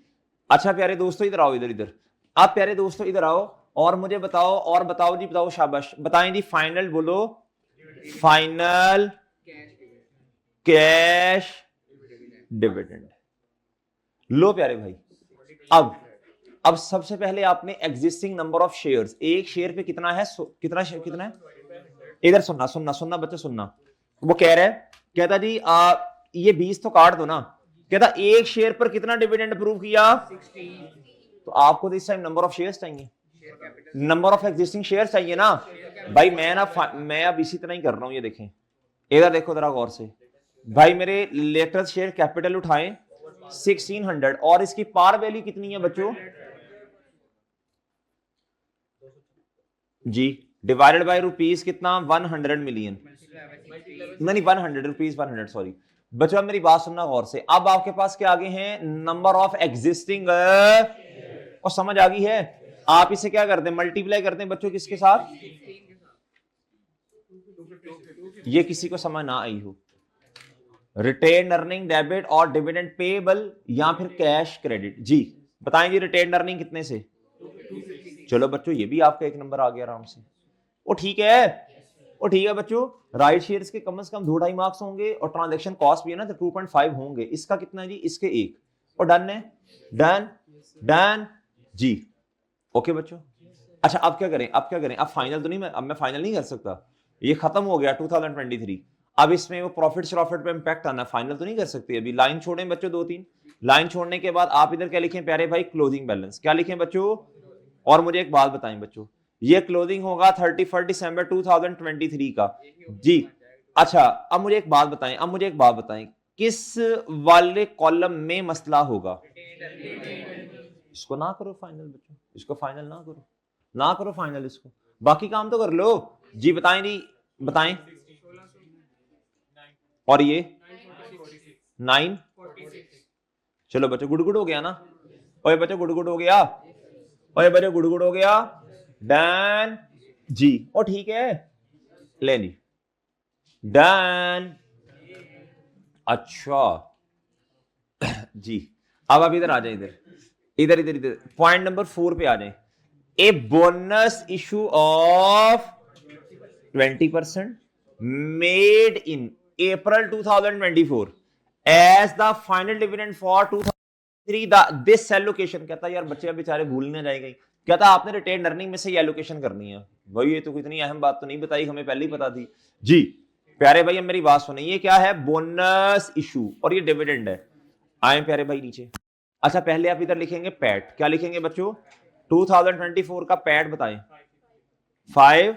Speaker 1: अच्छा प्यारे दोस्तों इधर आओ, इधर इधर आप प्यारे दोस्तों इधर आओ और मुझे बताओ, और बताओ जी, बताओ शाबाश, बताएं जी फाइनल बोलो, फाइनल कैश डिविडेंड। लो प्यारे भाई, अब सबसे पहले आपने एग्जिस्टिंग नंबर ऑफ शेयर्स, एक शेयर पे कितना है, कितना शेयर कितना है? इधर सुनना सुनना सुनना बच्चे सुनना, वो कह रहा है, कहता जी ये 20 तो काट दो ना। कहता एक शेयर पर कितना डिविडेंड अप्रूव किया? 16। तो आपको तो इस टाइम नंबर ऑफ शेयर्स चाहिए, नंबर ऑफ एग्जिस्टिंग शेयर्स चाहिए ना भाई। मैं अब इसी तरह ही कर रहा हूं, ये देखें इधर देखो जरा गौर से भाई, मेरे लेटेस्ट शेयर कैपिटल उठाएं 1600 और इसकी पार वैल्यू कितनी है बच्चों जी? डिवाइडेड बाय रुपीस कितना? 100 मिलियन, नहीं 100 रुपीस 100 सॉरी बच्चों। अब मेरी बात सुनना गौर से, अब आपके पास क्या आगे हैं? नंबर ऑफ एग्जिस्टिंग, और समझ आ गई है? आप इसे क्या करते हैं? मल्टीप्लाई करते हैं बच्चों किसके साथ? ये किसी को समझ ना आई हो, रिटेन अर्निंग डेबिट और डिविडेंड पेएबल या फिर कैश क्रेडिट जी। बताएं जी रिटेन अर्निंग कितने से? चलो बच्चों ये भी आपका एक नंबर आ गया आराम से। वो ठीक है, वो ठीक है बच्चों। राइट शेयर्स के कम से कम 2-2.5 मार्क्स होंगे और ट्रांजैक्शन कॉस्ट भी है ना तो 2.5 होंगे। इसका कितना है जी? इसके 1। और डन है, डन डन जी। ओके बच्चों, अच्छा अब क्या करें? अब क्या करें? अब फाइनल तो नहीं, अब मैं फाइनल नहीं कर सकता, ये खत्म हो गया 2023। अब इसमें वो प्रॉफिट पे इंपैक्ट आना, फाइनल तो नहीं कर सकते अभी। लाइन छोड़ें बच्चों 2-3 लाइन छोड़ने के बाद आप इधर क्या लिखें प्यारे भाई? Closing balance. क्या लिखें बच्चों? और मुझे एक बात बताएं बच्चों, ये क्लोजिंग होगा 31 दिसंबर 2023 का जी। अच्छा अब मुझे एक बात बताएं, अब मुझे एक बात बताएं, किस वाले कॉलम में मसला होगा? इसको ना करो फाइनल बच्चों, इसको फाइनल ना करो, ना करो फाइनल इसको, बाकी काम तो कर लो जी। बताएं जी, बताएं। और ये 9, चलो बच्चों गुड़ हो गया ना। ओए बच्चों गुड़ हो गया, ओए बच्चों गुड़ हो गया, डन जी। ओ ठीक है, ले ली, डन। अच्छा जी, अब आप इधर आ जाए, इधर इधर इधर इधर पॉइंट नंबर 4 पे आ जाए। ए bonus issue of 20% made in April 2024 as the final dividend for 2003 this allocation। कहता है यार बच्चे बेचारे भूल ना जाएंगे, कहता आपने रिटेन अर्निंग में से ये एलोकेशन करनी है। भाई ये तो इतनी अहम बात तो नहीं बताई, हमें पहले ही पता थी जी। प्यारे भाई अब मेरी बात सुनिए, ये क्या है, बोनस इशू और ये डिविडेंड है। आए प्यारे भाई नीचे। अच्छा पहले आप इधर लिखेंगे पैट, क्या लिखेंगे बच्चों, 2024 का पैट बताएं, 5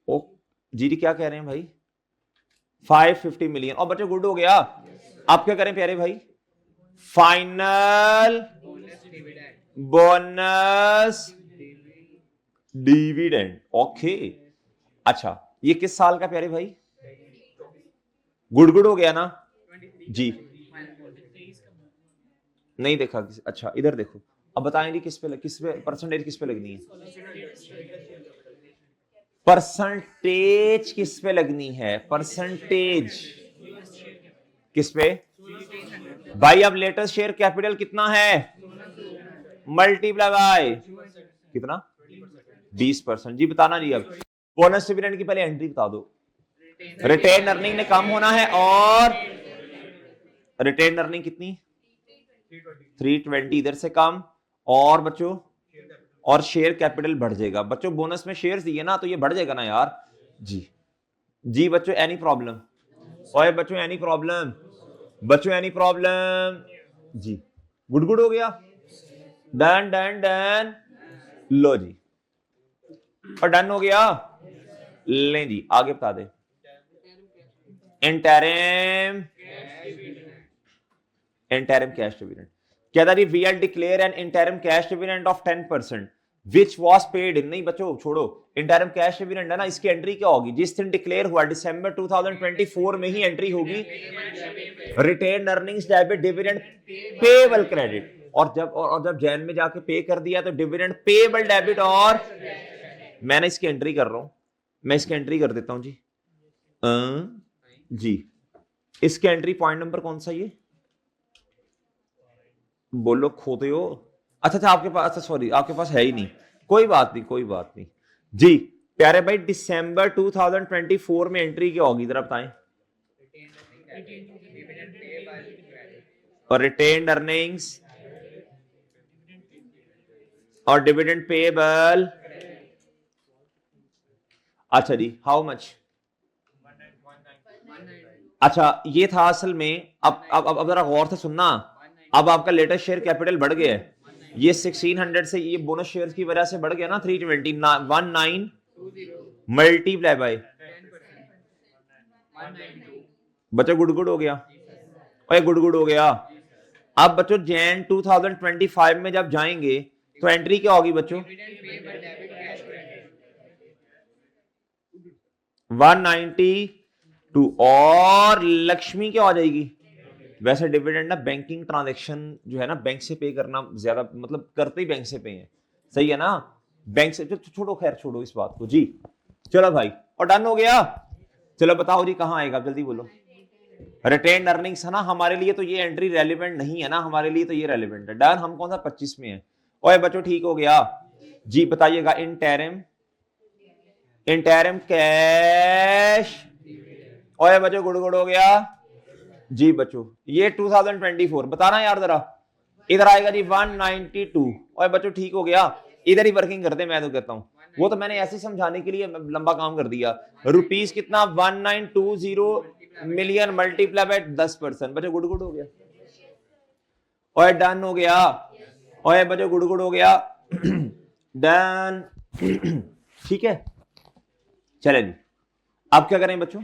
Speaker 1: ओ जी क्या कह रहे हैं भाई, 550 मिलियन। और बच्चों गुड हो गया। आप क्या करें प्यारे भाई, फाइनल बोनस डिविडेंड। ओके अच्छा ये किस साल का प्यारे भाई, गुड हो गया ना जी, नहीं देखा अच्छा इधर देखो। अब बताएं जी किस पे परसेंटेज किस पे लगनी है, परसेंटेज किस पे लगनी है, परसेंटेज किस पे भाई। अब लेटेस्ट शेयर कैपिटल कितना है, मल्टीप्लाई बाय कितना, 20% जी। बताना जी। अब बोनस डिविडेंड की पहले एंट्री बता दो। रिटेन अर्निंग ने कम होना है और रिटेन अर्निंग कितनी, 320 इधर से कम, और बच्चों और शेयर कैपिटल बढ़ जाएगा। बच्चों बोनस में शेयर्स दिए ना तो ये बढ़ जाएगा ना यार जी। जी बच्चों एनी प्रॉब्लम, ओए बच्चों एनी प्रॉब्लम, बच्चों एनी प्रॉब्लम जी। गुड हो गया, डन डन डन, लो जी और डन हो गया। ले जी आगे बता दे, इंटरिम कैश डिविडेंड। कहता जी we are declare an interim cash dividend of 10% which was paid in. नहीं बच्चों छोड़ो, इंटरिम कैश डिविडेंड है ना, इसकी एंट्री क्या होगी, जिस दिन डिक्लेयर हुआ दिसंबर 2024 में ही एंट्री होगी, retain earnings debit dividend payable credit. और जब जैन में जाके पे कर दिया तो डिविडेंड पेएबल डेबिट। और मैंने इसकी एंट्री कर रहा हूं, मैं इसकी एंट्री कर देता हूं जी। जी इसके एंट्री पॉइंट नंबर कौन सा, ये बोलो खोते हो। अच्छा आपके पास, अच्छा सॉरी आपके पास है ही नहीं, कोई बात नहीं कोई बात नहीं जी। प्यारे भाई दिसंबर 2024 में एंट्री क्या होगी जरा बताएं, और रिटेन्ड अर्निंग्स और डिविडेंड पेएबल। अच्छा जी हाउ मच, अच्छा ये था असल में। अब जरा गौर से सुनना, अब आपका लेटेस्ट शेयर कैपिटल बढ़ गया है, ये 1600 से ये बोनस शेयर्स की वजह से बढ़ गया ना 320 मल्टीप्लाई बाय बच्चों गुड हो गया, और गुड हो गया। अब बच्चों जैन 2025 में जब जाएंगे तो एंट्री क्या होगी बच्चों, 192 और लक्ष्मी क्या हो जाएगी। वैसे डिविडेंड ना बैंकिंग ट्रांजैक्शन जो है ना, बैंक से पे करना ज्यादा, मतलब करते ही बैंक से पे है, सही है ना, बैंक से छोड़ो, खैर छोड़ो इस बात को जी। चलो भाई और डन हो गया। चलो बताओ जी कहां आएगा, जल्दी बोलो। रिटेन अर्निंग्स है ना हमारे लिए, तो ये एंट्री रेलिवेंट नहीं है ना हमारे लिए, तो ये रेलिवेंट है। डन, हम कौन सा 25 में है। ओए बच्चों ठीक हो गया जी, बताइएगा इंटरिम कैश। ओए बच्चों गुड़ हो गया जी। बच्चों ये 2024 बताना यार जरा, इधर आएगा जी 192। और बच्चों ठीक हो गया, इधर ही वर्किंग करते, मैं तो कहता हूं वो तो मैंने ऐसे समझाने के लिए लंबा काम कर दिया। रुपीस कितना, 1920 मिलियन मल्टीप्लाई बाय 10%। बच्चों गुड हो गया, और डन हो गया। और बच्चों गुड हो गया, डन ठीक है। चले जी अब क्या करें बच्चों,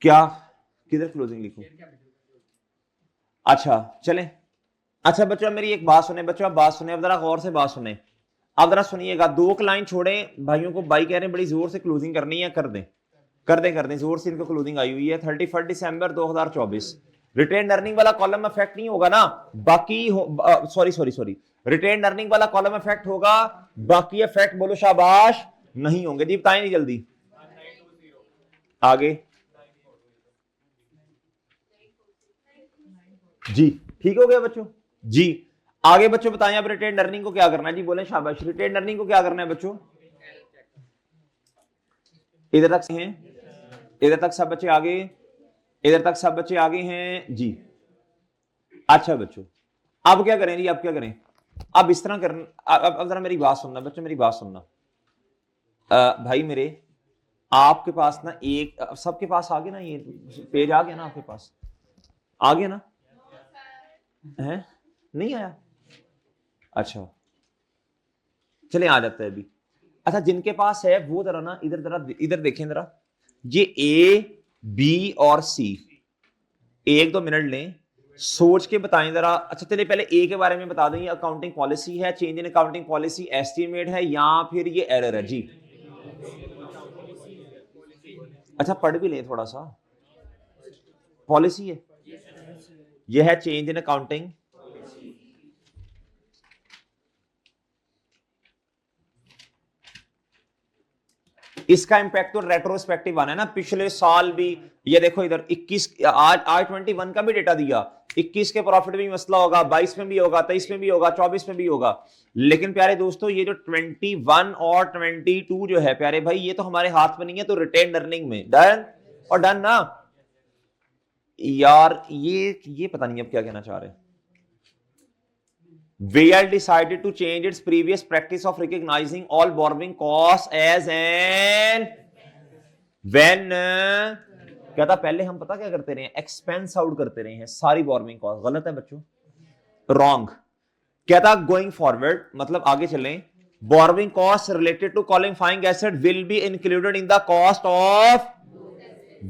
Speaker 1: क्या किधर क्लोजिंग लिखूं, अच्छा चलें। अच्छा बच्चों मेरी एक बात सुने, बच्चों आप बात सुने, अब जरा गौर से बात सुने, अब जरा सुनिएगा। 2 लाइन छोड़ें भाइयों को, भाई कह रहे हैं बड़ी जोर से क्लोजिंग करनी है, कर दें जोर से, इनको क्लोजिंग आई हुई है 31 दिसंबर 2024। रिटेन अर्निंग वाला कॉलम इफेक्ट नहीं होगा ना, बाकी सॉरी रिटेन अर्निंग वाला कॉलम इफेक्ट होगा, बाकी इफेक्ट बोलो शाबाश नहीं होंगे। जी बताएं नहीं जल्दी, आगे जी ठीक हो गया बच्चों जी। आगे बच्चों बताएं अब रिटेन अर्निंग को क्या करना है जी, बोले शाबाश। रिटेन अर्निंग को क्या करना है बच्चों, इधर तक हैं, इधर तक सब बच्चे आगे, इधर तक सब बच्चे आगे हैं जी। अच्छा बच्चों अब क्या करें जी, अब क्या करें, अब इस तरह करना, अब जरा मेरी बात सुनना बच्चों, मेरी बात सुनना। भाई मेरे, आपके पास ना एक, सबके पास आ गया ना, ये पेज आ गया ना आपके पास, आ गया ना, है नहीं आया, अच्छा चले आ जाता है अभी। अच्छा जिनके पास है वो जरा ना जरा इधर देखें जरा, ये ए बी और सी, 1-2 मिनट लें, सोच के बताएं जरा। अच्छा चलिए पहले ए के बारे में बता दें, ये अकाउंटिंग पॉलिसी है, change in accounting policy estimate है या फिर ये एरर है जी। अच्छा पढ़ भी लें थोड़ा सा, पॉलिसी है, यह है चेंज इन अकाउंटिंग, इसका इंपैक्ट तो रेट्रोस्पेक्टिव आना है ना, पिछले साल भी ये देखो इधर 21, आज 21 का भी डेटा दिया, 21 के प्रॉफिट में भी मसला होगा, 22 में भी होगा, 23 में भी होगा, 24 में भी होगा। लेकिन प्यारे दोस्तों ये जो 21 और 22 जो है प्यारे भाई, ये तो हमारे हाथ में नहीं है, तो रिटेन अर्निंग में डन और डन ना यार। ये पता नहीं अब क्या कहना चाह रहे हैं। VL decided to change its previous practice of recognizing all borrowing costs as an when कहता पहले हम पता क्या करते रहे, एक्सपेंस आउट करते रहे हैं सारी बोर्विंग कॉस्ट। गलत है बच्चों, रॉन्ग। कहता गोइंग फॉरवर्ड मतलब आगे चलें, borrowing cost related to qualifying asset will be included in the cost of,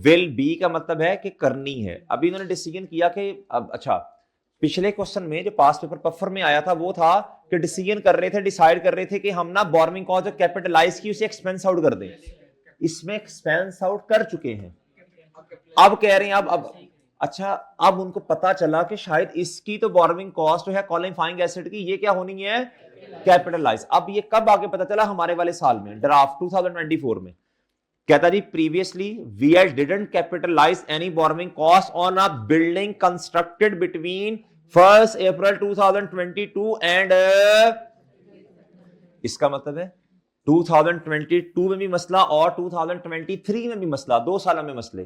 Speaker 1: will be का मतलब है कि करनी है। अभी इन्होंने डिसीजन किया कि अब अच्छा पिछले क्वेश्चन में जो पास पेपर पफर में आया था वो था कि डिसीजन कर रहे थे, डिसाइड कर रहे थे कि हम ना बोर्विंग कॉस्ट जो कैपिटलाइज की उसे एक्सपेंस आउट कर दें, इसमें एक्सपेंस आउट कर चुके हैं, अब कह रहे हैं अब अच्छा अब उनको पता चला कि शायद इसकी तो बोर्विंग कॉस्ट जो है क्वालिफाइंग एसेट की ये क्या होनी है, कैपिटलाइज। अब ये कब आगे पता चला, हमारे वाले साल में, ड्राफ्ट 2024 में। कहता जी previously VL didn't capitalize any borrowing cost on a building constructed between 1st April 2022 and इसका मतलब है 2022 में भी मसला और 2023 में भी मसला, 2 सालों में मसले।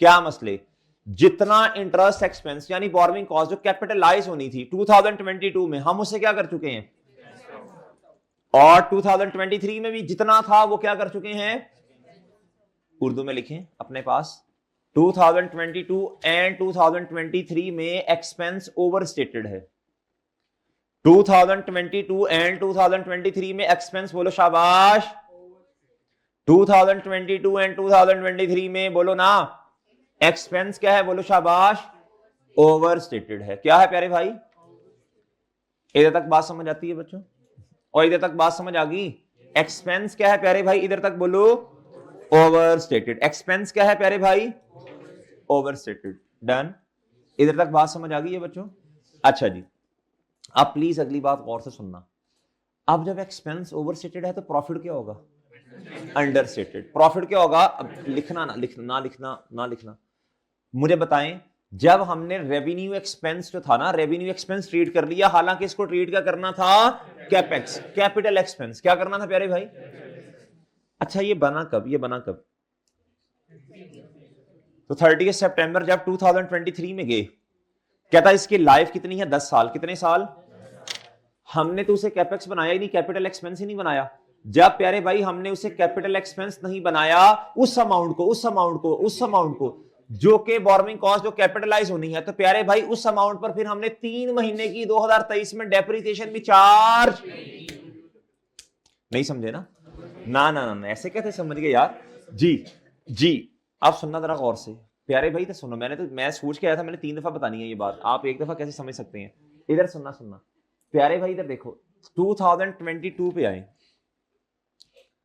Speaker 1: क्या मसले, जितना इंटरेस्ट एक्सपेंस यानी बोर्विंग कॉस्ट जो कैपिटलाइज होनी थी 2022 में, हम उसे क्या कर चुके हैं, और 2023 में भी जितना था वो क्या कर चुके हैं, उर्दू में लिखें अपने पास, 2022 एंड 2023 में एक्सपेंस ओवरस्टेटेड है। 2022 एंड 2023 में एक्सपेंस बोलो शाबाश, 2022 एंड 2023 में बोलो ना एक्सपेंस क्या है, बोलो शाबाश, ओवरस्टेटेड है। क्या है प्यारे भाई, इधर तक बात समझ आती है बच्चों, और इधर तक बात समझ आ गई। एक्सपेंस क्या है प्यारे भाई, इधर तक बोलो ओवरस्टेटेड। एक्सपेंस क्या है प्यारे भाई, ओवरस्टेटेड। डन, इधर तक बात समझ आ गई है बच्चों। अच्छा जी अब प्लीज अगली बात गौर से सुनना, अब जब एक्सपेंस ओवरस्टेटेड है तो प्रॉफिट क्या होगा, अंडरस्टेटेड। प्रॉफिट क्या होगा, अब लिखना ना लिखना ना लिखना ना लिखना, मुझे बताएं जब हमने रेवेन्यू एक्सपेंस जो था ना, रेवेन्यू एक्सपेंस ट्रीट कर लिया, हालांकि इसको ट्रीट क्या करना था, कैपेक्स, कैपिटल एक्सपेंस। क्या करना था प्यारे भाई, अच्छा ये बना कब, ये बना कब, तो 30 सितंबर जब 2023 में गए। कहता इसकी लाइफ कितनी है, 10 साल। कितने साल, हमने तो उसे कैपेक्स बनाया ही नहीं, कैपिटल एक्सपेंस ही नहीं बनाया। जब प्यारे भाई हमने उसे कैपिटल एक्सपेंस नहीं बनाया, उस अमाउंट को जो के बोर्विंग कॉस्ट जो कैपिटलाइज होनी है, तो प्यारे भाई उस अमाउंट पर फिर हमने 3 महीने की 2023 में डेप्रिसिएशन भी चार्ज नहीं, समझे ना, ना ना ना, ना ऐसे कैसे समझ गए यार। जी जी आप सुनना जरा गौर से प्यारे भाई, तो सुनो, मैं सोच के आया था, मैंने 3 दफा बतानी है ये बात, आप एक दफा कैसे समझ सकते हैं। इधर सुनना प्यारे भाई, इधर देखो 2022 पे आए,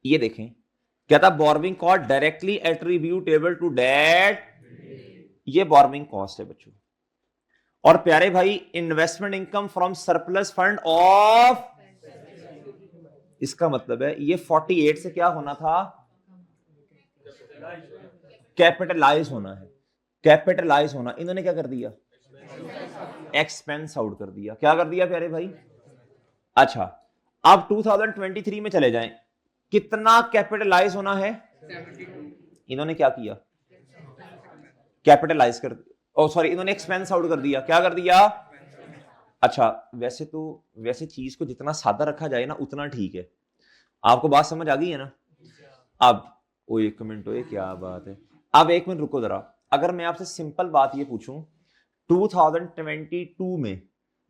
Speaker 1: ये देखें, कहता borrowing cost directly attributable to date, ये बोर्विंग कॉस्ट है बच्चों, और प्यारे भाई investment income from surplus fund of, इसका मतलब है ये 48 से क्या होना था, कैपिटलाइज होना है, कैपिटलाइज होना। इन्होंने क्या कर दिया, एक्सपेंस आउट कर दिया। क्या कर दिया प्यारे भाई? अच्छा, अब 2023 में चले जाएं, कितना कैपिटलाइज होना है?
Speaker 2: 72।
Speaker 1: इन्होंने क्या किया, कैपिटलाइज कर, ओ सॉरी, इन्होंने एक्सपेंस आउट कर दिया। क्या कर दिया? अच्छा, वैसे तो वैसे चीज को जितना सादा रखा जाए ना उतना ठीक है। आपको बात समझ आ गई है ना? अब ओ एक मिनट, ओ क्या बात है, अब एक मिनट रुको जरा। अगर मैं आपसे सिंपल बात ये पूछूं, 2022 में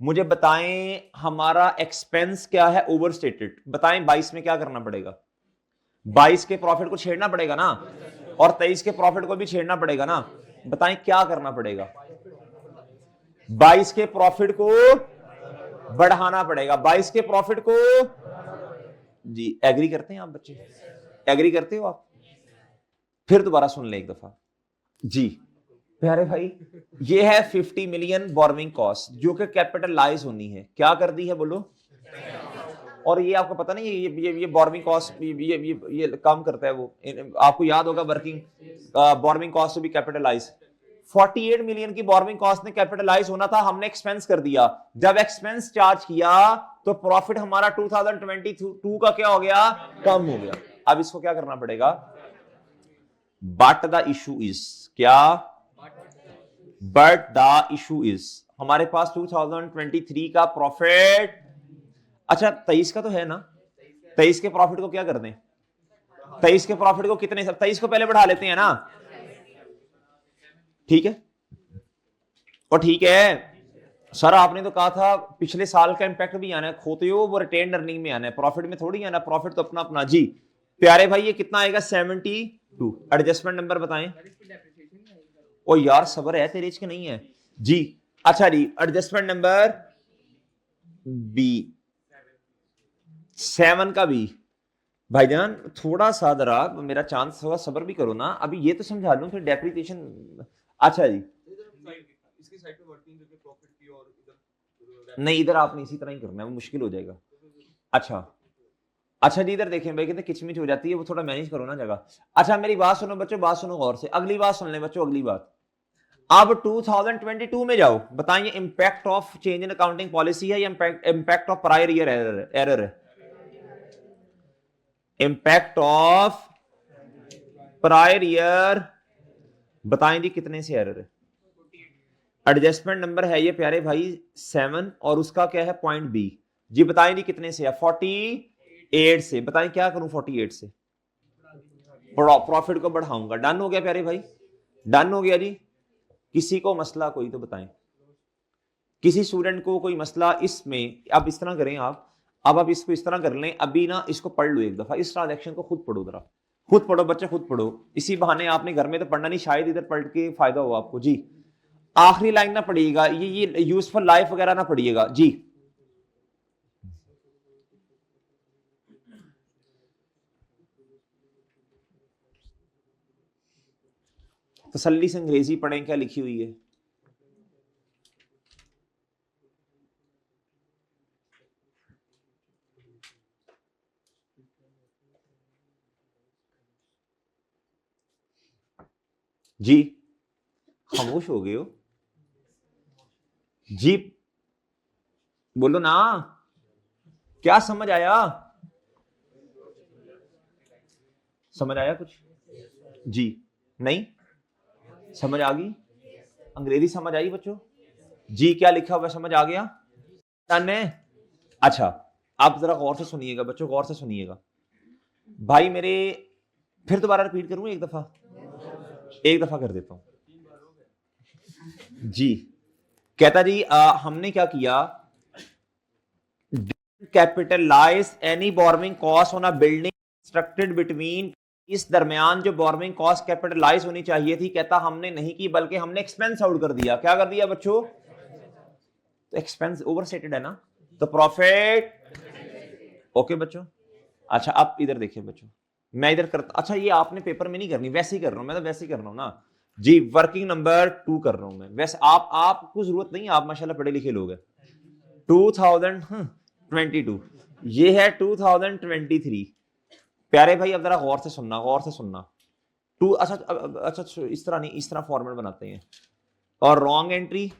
Speaker 1: मुझे बताएं हमारा एक्सपेंस क्या है ओवरस्टेटेड, बताएं 22 में क्या करना पड़ेगा? 22 के प्रॉफिट को छेड़ना पड़ेगा ना, और 23 के प्रॉफिट को भी छेड़ना पड़ेगा ना। बताएं क्या करना पड़ेगा? 22 के प्रॉफिट को बढ़ाना पड़ेगा, 22 के प्रॉफिट को। जी एग्री करते हैं आप बच्चे? एग्री करते हो आप? फिर दोबारा सुन ले एक दफा जी प्यारे भाई। ये है 50 मिलियन बोरोइंग कॉस्ट जो कि कैपिटलाइज होनी है। क्या कर दी है बोलो? और ये आपको पता नहीं, ये बोरोइंग कॉस्ट ये काम करता है वो, आपको याद होगा working borrowing cost to be capitalise. 48 million की बोरोइंग कॉस्ट ने कैपिटलाइज होना था, हमने एक्सपेंस कर दिया। जब एक्सपेंस चार्ज किया तो प्रॉफिट हमारा 2022 का क्या हो गया? कम हो गया। अब इसको क्या करना पड़ेगा? बट द इशू इज क्या? बट द इशू इज हमारे पास 2023 का प्रॉफिट, अच्छा 23 का तो है ना, 23 के प्रॉफिट को क्या कर दें? 23 के प्रॉफिट को कितने, 23 को पहले बढ़ा लेते हैं ना, ठीक है? और ठीक है सर, आपने तो कहा था पिछले साल का इंपैक्ट भी आना है, खोते हो वो रिटेन अर्निंग में आना है, प्रॉफिट में थोड़ी आना। प्रॉफिट तो अपना अपना। जी प्यारे भाई ये कितना आएगा? 72। एडजस्टमेंट नंबर बताएं। ओ यार सबर है तेरे के नहीं है जी। अच्छा जी, एडजस्टमेंट नंबर बी, 7 का बी। भाईजान थोड़ा सा जरा मेरा चांस, थोड़ा सबर भी करो ना, अभी ये तो समझा लूं फिर डेप्रिसिएशन। अच्छा जी,
Speaker 3: इसकी साइड पे वर्किंग करके प्रॉफिट की, और इधर
Speaker 1: नहीं इधर आपने इसी तरह ही करना है, वो मुश्किल हो जाएगा। अच्छा अच्छा जी, इधर देखें भाई, कहते किचमिच हो जाती है, वो थोड़ा मैनेज करो ना जगह। अच्छा मेरी बात सुनो बच्चों, बात सुनो गौर से, अगली बात सुन ले बच्चों, अगली बात। अब 2022 में जाओ, बताइए impact of change in accounting policy है या impact of prior year error है? इंपैक्ट ऑफ प्रायर ईयर, बताएं जी कितने से एरर है? एडजस्टमेंट नंबर है ये प्यारे भाई 7, और उसका क्या है? Point B. जी बताएं जी कितने से है? 48 से। बताएं क्या करूं 48 से? प्रॉफिट को बढ़ाऊंगा। डन हो गया प्यारे भाई? डन हो गया जी। किसी को मसला कोई तो बताएं, किसी स्टूडेंट को कोई मसला इसमें? अब इस तरह करें अब आप इसको इस तरह कर लें, अभी ना इसको पढ़ लो एक दफा, इस ट्रांजैक्शन को खुद पढ़ो जरा, खुद पढ़ो बच्चे, खुद पढ़ो। इसी बहाने आपने घर में तो पढ़ना नहीं, शायद इधर पढ़ के फायदा हो आपको। जी आखिरी लाइन ना पढ़िएगा, ये यूजफुल लाइफ वगैरह ना पढ़िएगा जी। तसल्ली से अंग्रेजी पढ़ें क्या लिखी हुई है। जी खामोश हो गए हो जी, बोलो ना, क्या समझ आया? समझ आया कुछ? जी नहीं समझ आ गई? अंग्रेजी समझ आई बच्चों? जी क्या लिखा हुआ समझ आ गया? डन है? अच्छा आप जरा गौर से सुनिएगा बच्चों, गौर से सुनिएगा भाई मेरे। फिर दोबारा रिपीट करूं एक दफा? एक दफा कर देता हूं जी। कहता जी हमने क्या किया? Capitalise any borrowing cost on a building constructed between, इस दरमियान जो बोरोइंग कॉस्ट कैपिटलाइज होनी चाहिए थी, कहता हमने नहीं की, बल्कि हमने एक्सपेंस आउट कर दिया। क्या कर दिया बच्चों? तो एक्सपेंस ओवरस्टेटेड है ना, तो प्रॉफिट ओके बच्चों। अच्छा अब इधर देखिए बच्चों, मैं इधर करता, अच्छा ये आपने पेपर में नहीं करनी, वैसे ही कर रहा हूं मैं, तो वैसे ही कर रहा हूं ना। जी वर्किंग नंबर 2 कर रहा हूं मैं। वैसे आपको जरूरत नहीं, आप माशाल्लाह पढ़े लिखे लोग हैं। 2022, ये है 2023। प्यारे भाई अब जरा गौर से सुनना, गौर से सुनना। अच्छा इस तरह नहीं, इस तरह फॉर्मेट बनाते हैं। और रॉन्ग एंट्री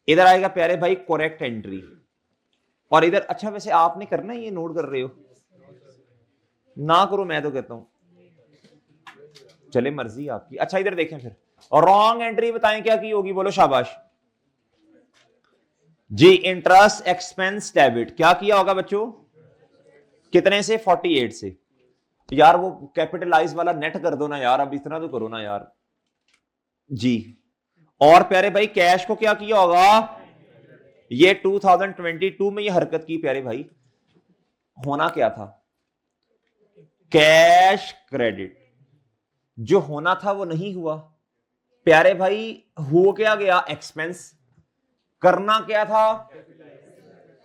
Speaker 1: इधर आएगा प्यारे भाई, करेक्ट एंट्री। और इधर अच्छा वैसे आपने करना है, ये नोट कर रहे हो ना करो, मैं तो कहता हूं चले मर्जी आपकी। अच्छा इधर देखें फिर, और रॉन्ग एंट्री बताएं क्या की होगी, बोलो शाबाश जी। इंटरेस्ट एक्सपेंस डेबिट क्या किया होगा बच्चों, कितने से, 48 से। यार वो कैपिटलाइज वाला नेट कर दो ना यार, अब इतना तो करो ना यार जी। और प्यारे भाई कैश को क्या किया होगा, ये 2022 में ये हरकत की प्यारे भाई। होना क्या था, कैश क्रेडिट। जो होना था वो नहीं हुआ प्यारे भाई। हो क्या गया, एक्सपेंस। करना क्या था,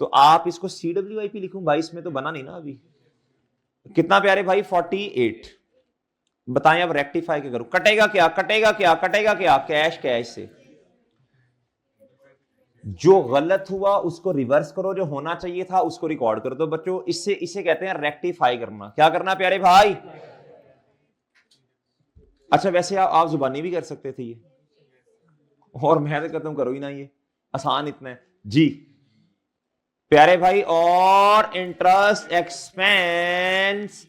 Speaker 1: तो आप इसको CWIP लिखूं भाई, इसमें तो बना नहीं ना अभी। कितना प्यारे भाई, 48। बताएं अब रेक्टिफाई क्या करूं, कटेगा क्या, कटेगा क्या, कटेगा क्या, कैश कैश से। जो गलत हुआ उसको रिवर्स करो, जो होना चाहिए था उसको रिकॉर्ड कर दो बच्चों। इससे इसे कहते हैं रेक्टिफाई करना। क्या करना प्यारे भाई। अच्छा वैसे आप जुबानी भी कर सकते थे ये, और मैं तो कहता हूं करो ही ना, ये आसान इतना है जी प्यारे भाई। और इंटरेस्ट एक्सपेंस,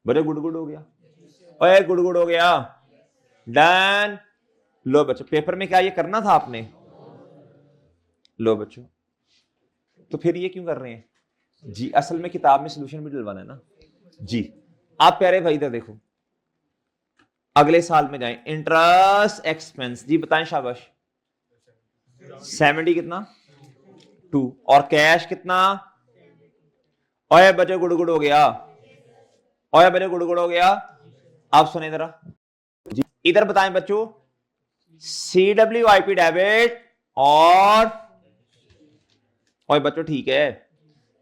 Speaker 1: बड़े गुड़गुड़ हो गया, ओए गुड़गुड़ हो गया, डन। लो बच्चों पेपर में क्या ये करना था आपने, लो बच्चों तो फिर ये क्यों कर रहे हैं जी। असल में किताब में सॉल्यूशन भी डलवाना है ना जी। आप प्यारे भाई इधर देखो, अगले साल में जाएं, इंटरेस्ट एक्सपेंस जी बताएं शाबाश। 70 कितना, 2। और कैश कितना, ओए बच्चे गुड़गुड़ हो गया, ओए बच्चे गुड़गुड़ हो गया। आप सुने जरा जी, इधर बताएं बच्चों, CWIP डेबिट और ओए बच्चों ठीक है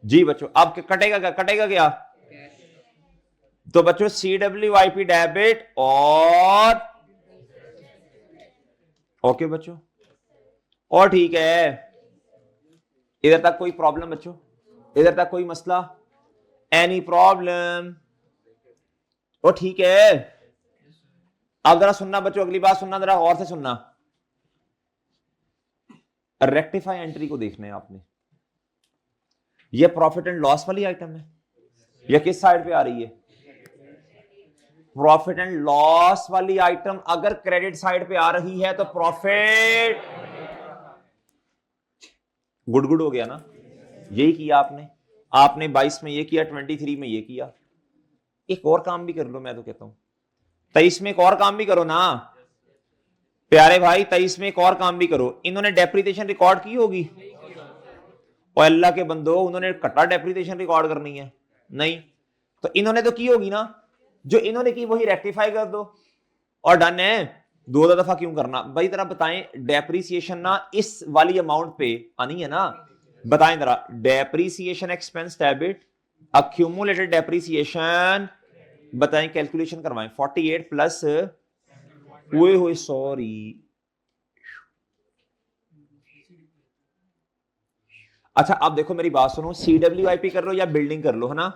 Speaker 1: जी बच्चों। अब कटेगा क्या, कटेगा क्या, तो बच्चों CWIP डेबिट और ओके बच्चों, और ठीक है। इधर तक कोई प्रॉब्लम बच्चों, इधर तक कोई मसला, एनी प्रॉब्लम, ओ ठीक है। अब जरा सुनना बच्चों, अगली बात सुनना जरा और से सुनना। रेक्टिफाई एंट्री को देखना है आपने, ये प्रॉफिट एंड लॉस वाली आइटम है, ये किस साइड पे आ रही है, प्रॉफिट एंड लॉस वाली आइटम अगर क्रेडिट साइड पे आ रही है तो प्रॉफिट। गुडगुड हो गया ना, यही किया आपने 22 में ये किया, 23 में ये किया। एक और काम भी कर लो, मैं तो कहता हूं 23 में एक और काम भी करो ना प्यारे भाई, 23 में एक और काम भी करो। इन्होंने डेप्रिसिएशन रिकॉर्ड की होगी, और अल्लाह के बंदो उन्होंने कटा डेप्रिसिएशन रिकॉर्ड करनी है नहीं, तो इन्होंने तो की होगी ना, जो इन्होंने की वही रेक्टिफाई कर दो और डन है। दो दफा क्यों करना भाई, जरा बताएं। डेप्रिसिएशन ना इस वाली अमाउंट पे आनी है ना, बताएं जरा। Depreciation expense debit, accumulated depreciation, बताएं कैलकुलेशन करवाएं। 48 प्लस, ओए होए सॉरी, अच्छा अब देखो मेरी बात सुनो, CWIP कर लो या बिल्डिंग कर लो, है ना।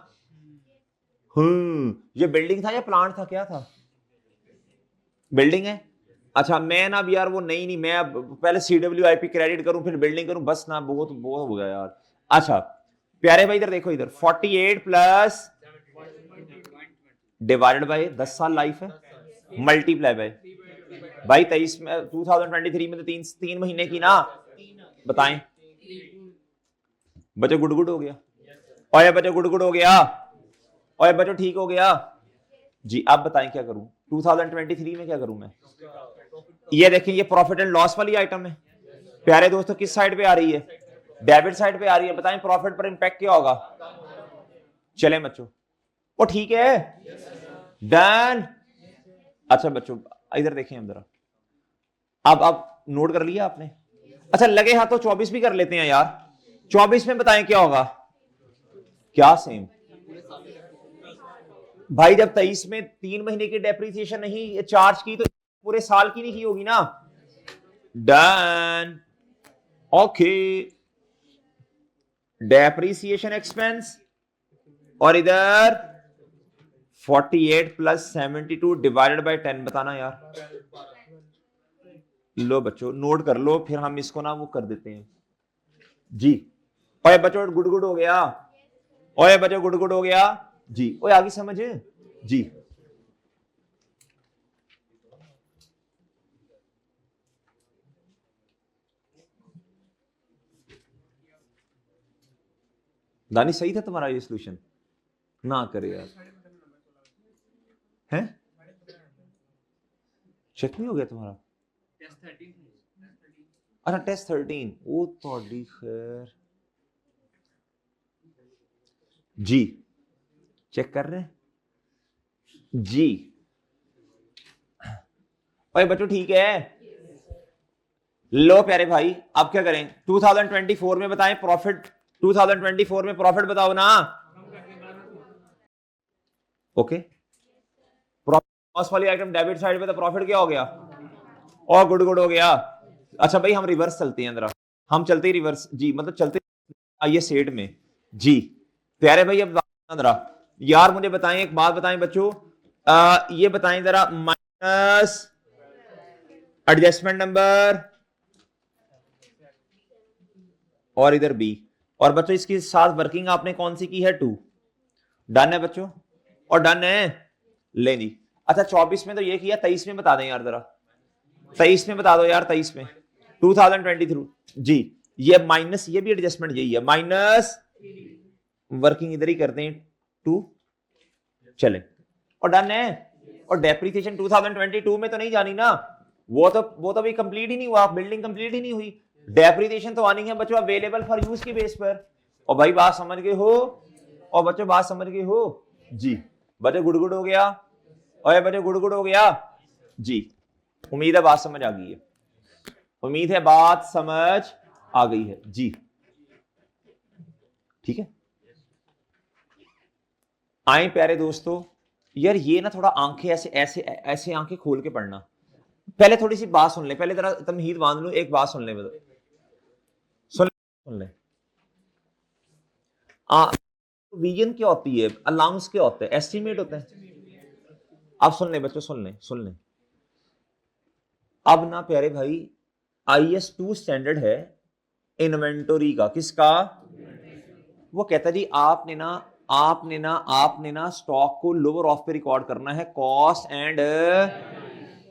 Speaker 1: ये बिल्डिंग था या प्लांट था, क्या था, बिल्डिंग है। अच्छा मैं ना यार वो नहीं मैं अब पहले CWIP क्रेडिट करूं फिर बिल्डिंग करूं, बस ना बहुत हो गया यार। अच्छा प्यारे भाई इधर देखो, इधर 48 प्लस डिवाइडेड बाय 10 साल लाइफ है, मल्टीप्लाई बाय भाई 23 में 2023 में तो तीन महीने की ना, बताएं। बच्चे गुड़गुड़ हो गया, और बच्चे गुड़गुड़ हो गया, और बच्चों ठीक हो गया जी। अब बताएं क्या करूं 2023 में, क्या करूं मैं। ये देखिए ये प्रॉफिट एंड लॉस वाली आइटम है प्यारे दोस्तों, किस साइड पे आ रही है, डेबिट साइड पे आ रही है। बताएं प्रॉफिट पर इंपैक्ट क्या होगा, चले बच्चों, ओ ठीक है डन। अच्छा बच्चों इधर देखें हम जरा, अब नोट कर लिया आपने। अच्छा लगे हाथों 24 भी कर लेते हैं यार, 24 में बताएं क्या होगा, क्या सेम भाई जब 23 में 3 महीने की डेप्रिसिएशन नहीं चार्ज की तो पूरे साल की नहीं की होगी ना। डन। ओके, डेप्रिसिएशन एक्सपेंस और इधर 48 प्लस 72 डिवाइडेड बाय 10 बताना यार। लो बच्चों नोट कर लो, फिर हम इसको ना वो कर देते हैं जी। ओए बच्चों गुड हो गया, ओए बच्चों गुड हो गया जी। ओए आगे समझ जी। दानी सही था तुम्हारा ये सोल्यूशन ना करे यार, हैं चेक नहीं हो गया तुम्हारा? अच्छा टेस्ट 13 वो थोड़ी खैर जी। चेक कर रहे हैं जी। ओए बच्चों ठीक है। लो प्यारे भाई अब क्या करें, 2024 में बताएं प्रॉफिट, 2024 में प्रॉफिट बताओ ना। ओके, लॉस वाली आइटम डेबिट साइड पे तो प्रॉफिट क्या हो गया, और गुड हो गया। अच्छा भाई हम रिवर्स चलते हैं जरा, हम चलते ही रिवर्स जी, मतलब चलते आइए सेट में जी। प्यारे भाई अब जरा यार मुझे बताएं, एक बात बताएं बच्चों, ये बताएं जरा माइनस एडजस्टमेंट नंबर और इधर बी, और बच्चों इसके साथ वर्किंग आपने कौन सी की है 2। डन है बच्चों, और डन है ले जी। अच्छा 24 में तो ये किया, 23 में बता दें यार जरा, 23 में बता दो यार, 23 में 2023 जी। ये माइनस, ये भी एडजस्टमेंट यही है, माइनस वर्किंग इधर ही करते हैं 2 चले, और डन है। और डेप्रिसिएशन 2022 में तो नहीं जानी ना, वो तो अभी कंप्लीट ही नहीं हुआ, बिल्डिंग कंप्लीट ही नहीं हुई। डेप्रिसिएशन तो आनी है बच्चों अवेलेबल फॉर यूज के बेस पर। और भाई बात समझ गए हो, और बच्चों बात समझ गए हो जी। बच्चों गुड हो गया, और बच्चों गुड हो गया जी। उम्मीद है बात समझ आ गई है, उम्मीद है बात समझ आ गई है जी। ठीक है आए प्यारे दोस्तों, यार ये ना थोड़ा आंखें ऐसे ऐसे ऐसे आंखें खोल के पढ़ना। पहले थोड़ी सी बात सुन ले, पहले जरा तमहीद बांध लो, एक बात सुन ले, सुन ले। विजन क्या होती है, अलाउंस क्या होता है, एस्टिमेट होता है। अब सुन ले बच्चों, सुन ले। अब ना प्यारे भाई IS 2 स्टैंडर्ड है इन्वेंटरी का, किसका? वो कहता है जी आपने ना स्टॉक को लोअर ऑफ पे रिकॉर्ड करना है, cost and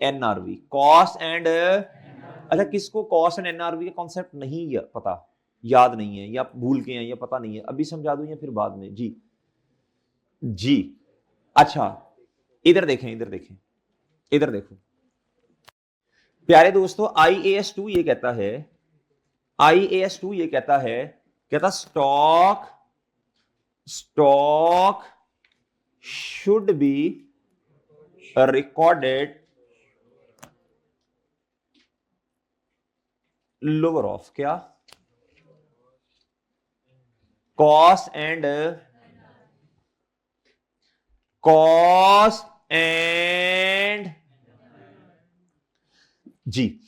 Speaker 1: NRV, cost and अच्छा किसको कॉस्ट एंड NRV का कॉन्सेप्ट नहीं है पता, याद नहीं है, या भूल के हैं, या पता नहीं है, अभी समझा दूं या फिर बाद में जी जी। अच्छा इधर देखें इधर देखो प्यारे दोस्तों, IAS 2 ये कहता है, IAS 2 ये कहता stock should be recorded lower of क्या, कॉस्ट एंड जी।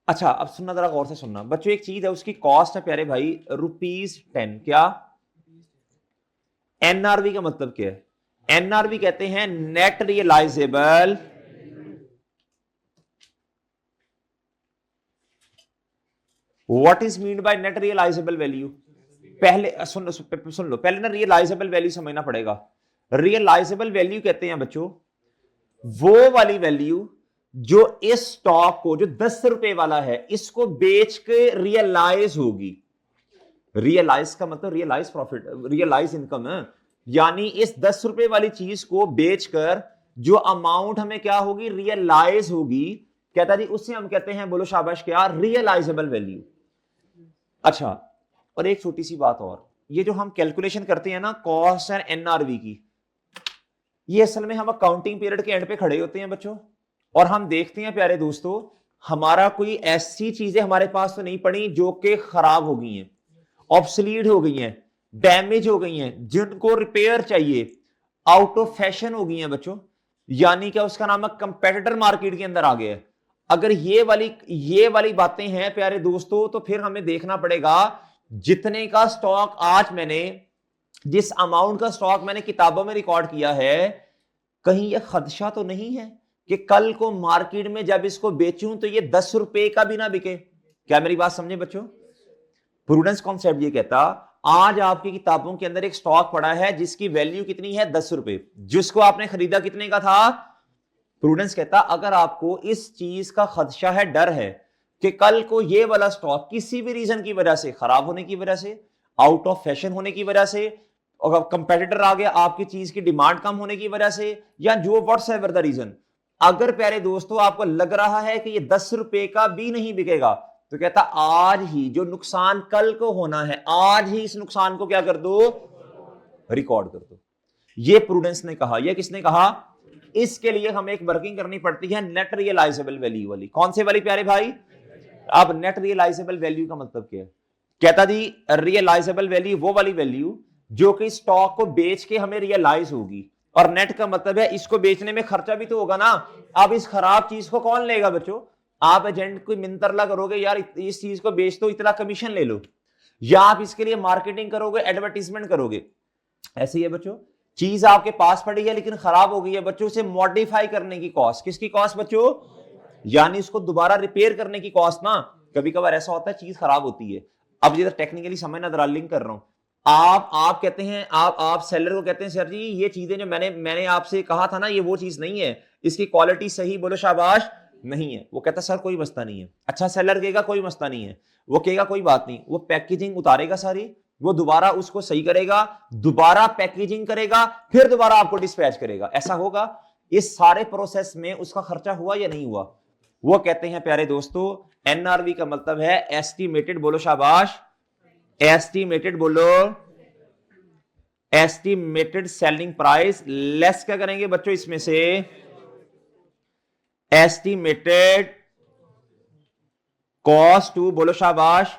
Speaker 1: अच्छा अब सुनना जरा गौर से सुनना बच्चों, एक चीज है उसकी कॉस्ट है प्यारे भाई ₹10, क्या? NRV का मतलब क्या है? NRV कहते हैं net realisable what is mean by net realisable value. पहले सुन लो पहले ना रियलाइजेबल वैल्यू समझना पड़ेगा। रियलाइजेबल वैल्यू कहते हैं बच्चों वो वाली वैल्यू जो इस स्टॉक को, जो 10 रुपए वाला है, इसको बेच के रियलाइज होगी। रियलाइज का मतलब रियलाइज प्रॉफिट, रियलाइज इनकम है, यानी इस 10 रुपए वाली चीज को बेचकर जो अमाउंट हमें क्या होगी, रियलाइज होगी, कहता जी उससे हम कहते हैं, बोलो शाबाश, क्या? Realisable value. अच्छा और एक छोटी सी बात और, ये जो हम कैलकुलेशन करते हैं ना कॉस्ट एंड NRV की, ये असल में हम अकाउंटिंग पीरियड के एंड पे खड़े होते हैं बच्चों, और हम देखते हैं प्यारे दोस्तों हमारा कोई ऐसी चीजें हमारे पास तो नहीं पड़ी जो कि खराब हो गई हैं, ऑब्सोलीट हो गई हैं, डैमेज हो गई हैं, जिनको रिपेयर चाहिए। आउट ऑफ फैशन हो गई हैं बच्चों, यानी क्या उसका नाम है कंपेटिटर मार्केट के अंदर आ गया है। अगर ये वाली बातें हैं प्यारे दोस्तों, तो फिर हमें देखना पड़ेगा जितने का स्टॉक आज मैंने, जिस अमाउंट का स्टॉक मैंने किताबों में रिकॉर्ड किया है, कहीं यह खदशा तो नहीं है कि कल को मार्केट में जब इसको बेचूं तो ये 10 रुपए का भी ना बिके। क्या मेरी बात समझे बच्चों? प्रूडेंस कॉन्सेप्ट ये कहता, आज आपकी किताबों के अंदर एक स्टॉक पड़ा है जिसकी वैल्यू कितनी है 10 रुपए, जिसको आपने खरीदा कितने का था। प्रूडेंस कहता अगर आपको इस चीज का खदशा है, डर है कि कल को ये वाला स्टॉक किसी भी रीजन की वजह से, खराब होने की वजह से, आउट ऑफ फैशन होने की वजह से, और कंपेटिटर आ गया, आपकी चीज की डिमांड कम होने की वजह से, या जो व्हाट्सएवर द रीजन, अगर प्यारे दोस्तों आपको लग रहा है कि ये 10 रुपए का भी नहीं बिकेगा, तो कहता आज ही जो नुकसान कल को होना है, आज ही इस नुकसान को क्या कर दो, रिकॉर्ड कर दो। ये प्रूडेंस ने कहा। ये किसने कहा? इसके लिए हमें एक वर्किंग करनी पड़ती है नेट रियलाइजेबल वैल्यू वाली। कौन से वाली प्यारे भाई? अब नेट रियलाइजेबल वैल्यू का मतलब क्या है? कहता जी रियलाइजेबल वैल्यू वो वाली वैल्यू जो कि स्टॉक को बेच के हमें रियलाइज होगी, और नेट का मतलब है इसको बेचने में खर्चा भी तो होगा ना। अब इस खराब चीज को कौन लेगा बच्चों? आप एजेंट कोई मिंतरला करोगे, यार इस चीज को बेच दो, इतना कमीशन ले लो, या आप इसके लिए मार्केटिंग करोगे, एडवर्टीजमेंट करोगे। ऐसे ही है बच्चों, चीज आपके पास पड़ी है लेकिन खराब हो गई है बच्चों, उसे मॉडिफाई करने की कॉस्ट, किसकी कॉस्ट बच्चों? यानी उसको दोबारा रिपेयर करने की कॉस्ट ना। कभी कभार ऐसा होता है चीज खराब होती है, अब ये टेक्निकली समझना, दरालिंग कर रहा हूं, आप कहते हैं, आप सेलर को कहते हैं सर जी ये चीजें जो मैंने आपसे कहा था ना, ये वो चीज नहीं है, इसकी क्वालिटी सही, बोलो शाबाश, नहीं है। वो कहता सर कोई मसला नहीं है। अच्छा सेलर कहेगा कोई मसला नहीं है, वो कहेगा कोई बात नहीं, वो पैकेजिंग उतारेगा सारी, वो दोबारा उसको सही करेगा, दोबारा पैकेजिंग करेगा, फिर दोबारा आपको डिस्पैच करेगा। ऐसा होगा? इस सारे प्रोसेस में उसका खर्चा हुआ या नहीं हुआ? वो कहते हैं प्यारे दोस्तों एनआरवी का मतलब है एस्टिमेटेड, बोलो शाबाश, एस्टिमेटेड बोलो, एस्टिमेटेड सेलिंग प्राइस लेस क्या करेंगे बच्चों इसमें से? एस्टिमेटेड कॉस्ट टू, बोलो शाबाश।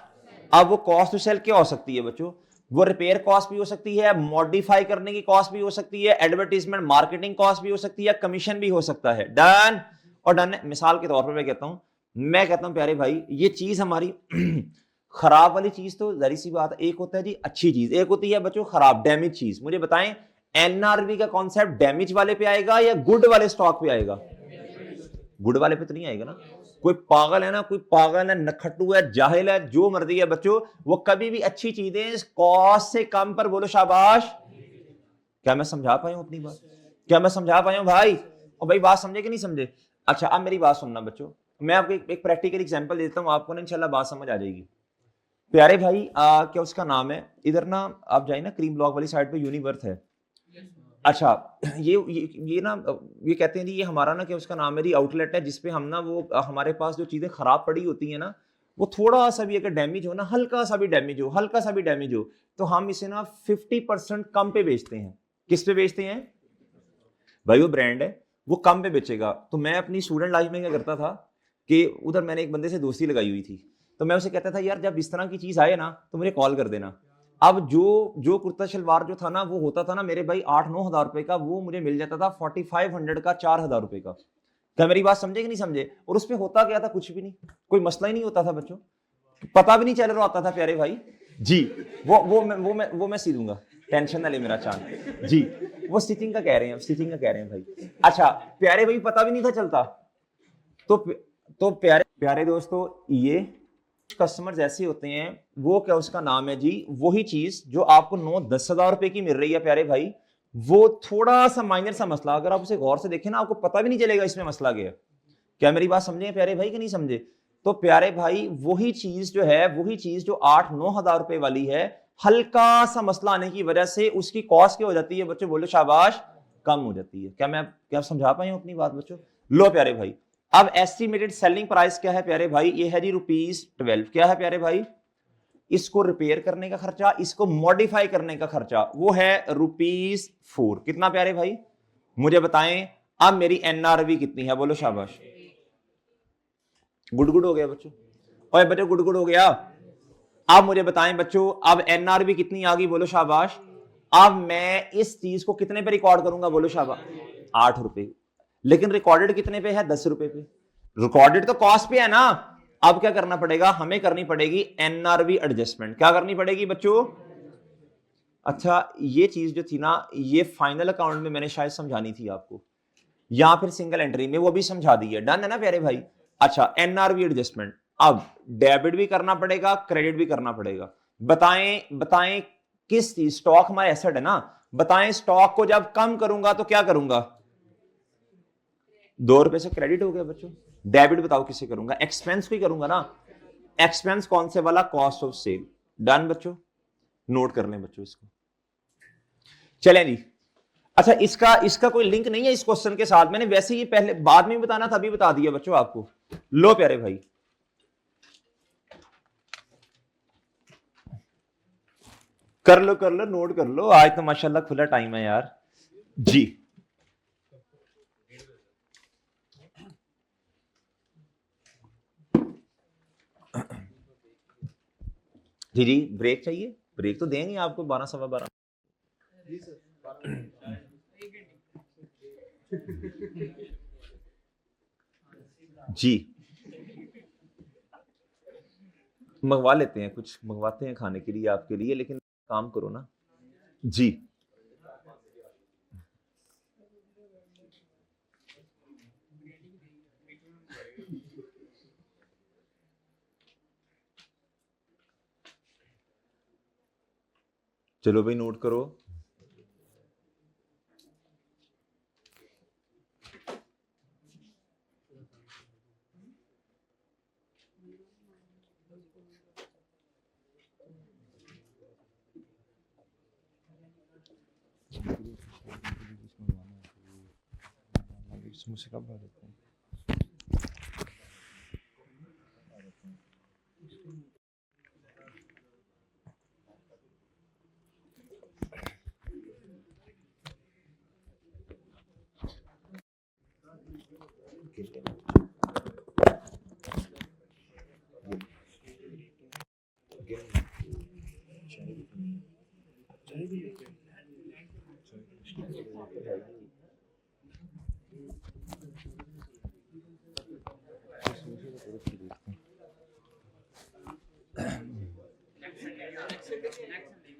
Speaker 1: अब वो कॉस्ट टू सेल क्या हो सकती है बच्चों? वो रिपेयर कॉस्ट भी हो सकती है, मॉडिफाई करने की कॉस्ट भी हो सकती है, एडवर्टीजमेंट मार्केटिंग कॉस्ट भी हो सकती है, कमीशन भी हो सकता है। डन और डन। मिसाल के तौर पर मैं कहता हूं प्यारे भाई, ये चीज हमारी खराब वाली चीज तो जरी सी बात है, एक होता है जी अच्छी चीज, एक होती है बच्चों खराब डैमेज चीज। मुझे बताएं एनआरवी का कॉन्सेप्ट डैमेज वाले पे आएगा या गुड वाले स्टॉक पे आएगा? गुड वाले पे तो नहीं आएगा ना। कोई पागल है ना, कोई पागल है, नखट्टू है, जाहिल है, जो मर्जी है बच्चों, वो कभी भी अच्छी चीजें कॉस्ट से कम पर, बोलो शाबाश। क्या मैं समझा पाया हूं अपनी बात? क्या मैं समझा पाया हूं भाई? और भाई बात समझे कि नहीं समझे? अच्छा अब मेरी बात सुनना बच्चों, मैं आपको एक प्रैक्टिकल एग्जांपल देता हूं, आपको ना इंशाल्लाह बात समझ आ जाएगी। प्यारे भाई क्या उसका नाम है, इधर ना आप जाए ना क्रीम ब्लॉक वाली साइड पे यूनिवर्थ है। अच्छा ये ना ये कहते हैं जी ये हमारा ना क्या उसका नाम है जी आउटलेट है, जिसपे हम ना वो हमारे पास जो चीजें खराब पड़ी होती है ना, वो थोड़ा सा भी अगर डैमेज हो ना, हल्का सा भी डैमेज हो, हल्का सा भी डैमेज हो, तो हम इसे ना 50% कम पे बेचते हैं। किस पे बेचते हैं भाई? वो ब्रांड है, वो कम पे बेचेगा। तो मैं अपनी स्टूडेंट लाइफ में क्या करता था कि उधर मैंने एक बंदे से दोस्ती लगाई हुई थी, तो मैं उसे कहता था यार जब इस तरह की चीज आए ना तो मुझे कॉल कर देना। अब जो कुर्ता शलवार जो था ना, वो होता था ना मेरे भाई 8-9 हजार रुपए का, वो मुझे मिल जाता था 4500 का, 4000 रुपए का। क्या मेरी बात समझे कि नहीं समझे? और उसपे होता क्या था? कुछ भी नहीं, कोई मसला ही नहीं होता था बच्चों, पता भी नहीं चल रहा आता था प्यारे भाई जी। वो मैं सी दूंगा, टेंशन ना ले मेरा चांद जी। वो स्टिचिंग का कह रहे हैं, स्टिचिंग का कह रहे हैं भाई। अच्छा प्यारे भाई पता भी नहीं था चलता। तो प्यारे दोस्तों ये कस्टमर्स ऐसे होते हैं, वो क्या उसका नाम है जी, वही चीज जो आपको 9-10 हजार रुपए की मिल रही है प्यारे भाई, वो थोड़ा सा माइनर सा मसला, अगर आप उसे गौर से देखें ना, आपको पता भी नहीं चलेगा इसमें मसला क्या है। क्या मेरी बात समझे प्यारे भाई कि नहीं समझे? तो प्यारे भाई वही चीज जो है, वही चीज जो 8-9 हजार रुपए वाली है, हल्का सा मसला आने की वजह से उसकी कॉस्ट क्या हो जाती है बच्चों? बोलो शाबाश, कम हो जाती है। क्या समझा पाए हूं अपनी बात बच्चों? लो प्यारे भाई, अब एस्टिमेटेड सेलिंग प्राइस क्या है प्यारे भाई? ये है जी ₹12। क्या है प्यारे भाई? इसको रिपेयर करने का खर्चा, इसको मॉडिफाई करने का खर्चा, वो है ₹4। कितना प्यारे भाई? मुझे बताएं अब मेरी एनआरवी कितनी है? बोलो शाबाश। गुड हो गया बच्चों, ओए बच्चों गुड हो गया। अब मुझे बताएं बच्चों, अब एनआरवी कितनी आ गई? बोलो शाबाश। अब मैं इस चीज को कितने पे रिकॉर्ड करूंगा, बोलो शाबाश, 8 रुपए। लेकिन रिकॉर्डेड कितने पे है, 10 रुपए पे। रिकॉर्डेड तो कॉस्ट पे है ना। अब क्या करना पड़ेगा, हमें करनी पड़ेगी एनआरवी एडजस्टमेंट। क्या करनी पड़ेगी बच्चों? अच्छा, ये चीज जो थी ना, ये फाइनल अकाउंट में मैंने शायद समझानी थी आपको, या फिर सिंगल एंट्री में, वो भी समझा दी है। डन है ना प्यारे भाई? अच्छा, एनआरवी एडजस्टमेंट। अब डेबिट भी करना पड़ेगा, क्रेडिट भी करना पड़ेगा। बताएं बताएं किस चीज, स्टॉक हमारा एसेट है ना, बताएं स्टॉक को जब कम करूंगा तो क्या करूंगा? 2 रुपए से क्रेडिट हो गया बच्चों। डेबिट बताओ किसे करूंगा? एक्सपेंस भी करूंगा ना। एक्सपेंस कौन से वाला? Cost of sale. डन बच्चों, नोट कर लें बच्चों इसको। चलें जी। अच्छा, इसका कोई लिंक नहीं है इस क्वेश्चन के साथ, मैंने वैसे ही पहले बाद में बताना था, अभी बता दिया बच्चों आपको। लो प्यारे भाई, कर लो, नोट कर लो। आज तो माशाल्लाह खुला टाइम है यार जी। जी जी, ब्रेक चाहिए? ब्रेक तो देंगे आपको 12 सवा 12।
Speaker 2: जी सर।
Speaker 1: जी, मंगवा लेते हैं, कुछ मंगवाते हैं खाने के लिए आपके लिए, लेकिन काम करो ना जी। चलो भाई, नोट करो। समोसे कब आ जाते हैं?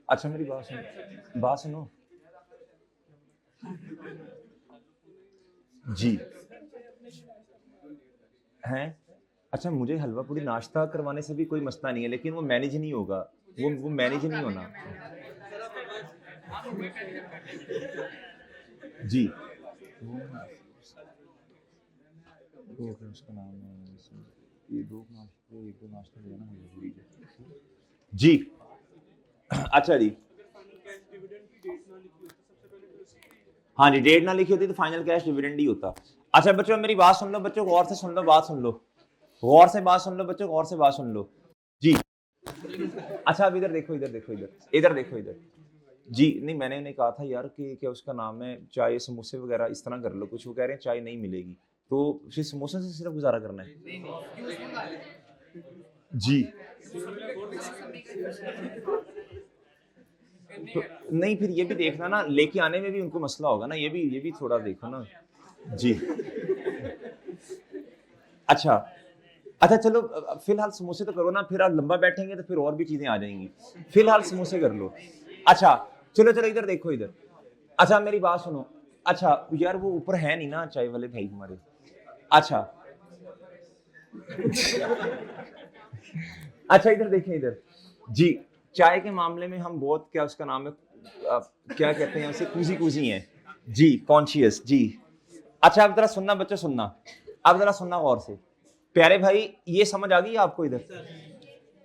Speaker 1: अच्छा, मेरी बात सुनो जी। हैं? अच्छा, मुझे हलवा पूरी नाश्ता करवाने से भी कोई मसला नहीं है, लेकिन वो मैनेज नहीं होगा, वो मैनेज नहीं होना जी। उसका नाम है, ये दो नाश्ता लेना है जी। अच्छा जी, हाँ जी, डेट ना लिखी होती तो फाइनल कैश डिविडेंड ही होता। अच्छा बच्चों, मेरी बात सुन लो बच्चों, गौर से सुन लो, बात सुन लो, गौर से बात सुन लो बच्चों, गौर से बात सुन लो जी। अच्छा, अब इधर देखो, इधर देखो, इधर देखो, इधर जी। नहीं, मैंने उन्हें कहा था यार कि क्या उसका नाम है, चाय समोसे वगैरह इस तरह कर लो कुछ। वो कह रहे हैं चाय नहीं मिलेगी, तो फिर समोसे से सिर्फ गुजारा करना है जी। तो नहीं, फिर ये भी देखना ना, लेके आने में भी उनको मसला होगा ना, ये भी थोड़ा देखो ना जी। अच्छा चलो, फिलहाल समोसे तो करो ना, फिर आप लंबा बैठेंगे तो फिर और भी चीजें आ जाएंगी। फिलहाल समोसे कर लो। अच्छा चलो इधर देखो, इधर। अच्छा, मेरी बात सुनो। अच्छा यार, वो ऊपर है नहीं ना चाय वाले भाई हमारे। अच्छा अच्छा, इधर देखिए, इधर जी। चाय के मामले में हम बहुत, क्या उसका नाम है, क्या कहते हैं उसे, कूजी हैं जी, कॉन्शियस जी। अच्छा, अब जरा सुनना बच्चों, सुनना, अब जरा सुनना गौर से प्यारे भाई। ये समझ आ गई आपको? इधर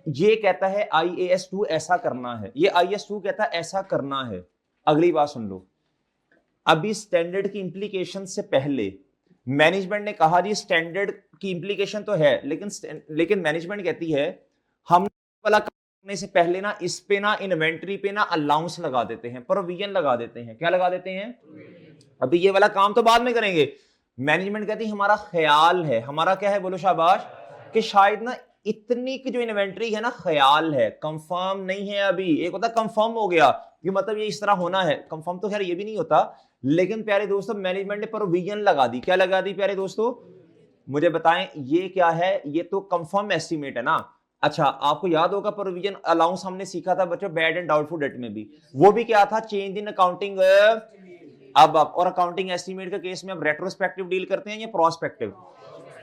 Speaker 1: ये कहता है IAS2 ऐसा करना है, ये IAS2 कहता है ऐसा करना है। अगली बात सुन लो। अभी स्टैंडर्ड की इंप्लीकेशन से पहले मैनेजमेंट ने कहा जी स्टैंडर्ड की इंप्लीकेशन तो है, लेकिन मैनेजमेंट कहती है हम वाला करने से पहले ना इस पे ना इन्वेंट्री पे ना अलाउंस लगा देते हैं, प्रोविजन लगा देते हैं। क्या लगा देते हैं? अभी ये वाला काम तो बाद में करेंगे। मैनेजमेंट कहती है हमारा ख्याल है, हमारा क्या है, बोलो शाबाश, कि शायद ना इतनी की जो इन्वेंट्री है ना, ख्याल है, कंफर्म नहीं है अभी। एक होता कंफर्म हो गया, कि मतलब ये इस तरह होना है, कंफर्म तो खैर ये भी नहीं होता, लेकिन प्यारे दोस्तों मैनेजमेंट ने प्रोविजन लगा दी। क्या लगा दी प्यारे दोस्तों, मुझे बताएं ये क्या है, ये तो कंफर्म एस्टीमेट है ना। अच्छा आपको याद होगा प्रोविजन अलाउंस हमने सीखा था बच्चों बैड एंड डाउटफुल डेट में भी, वो भी क्या था, चेंज इन अकाउंटिंग। अब और अकाउंटिंग एस्टीमेट के केस में अब रेट्रोस्पेक्टिव डील करते हैं या प्रोस्पेक्टिव।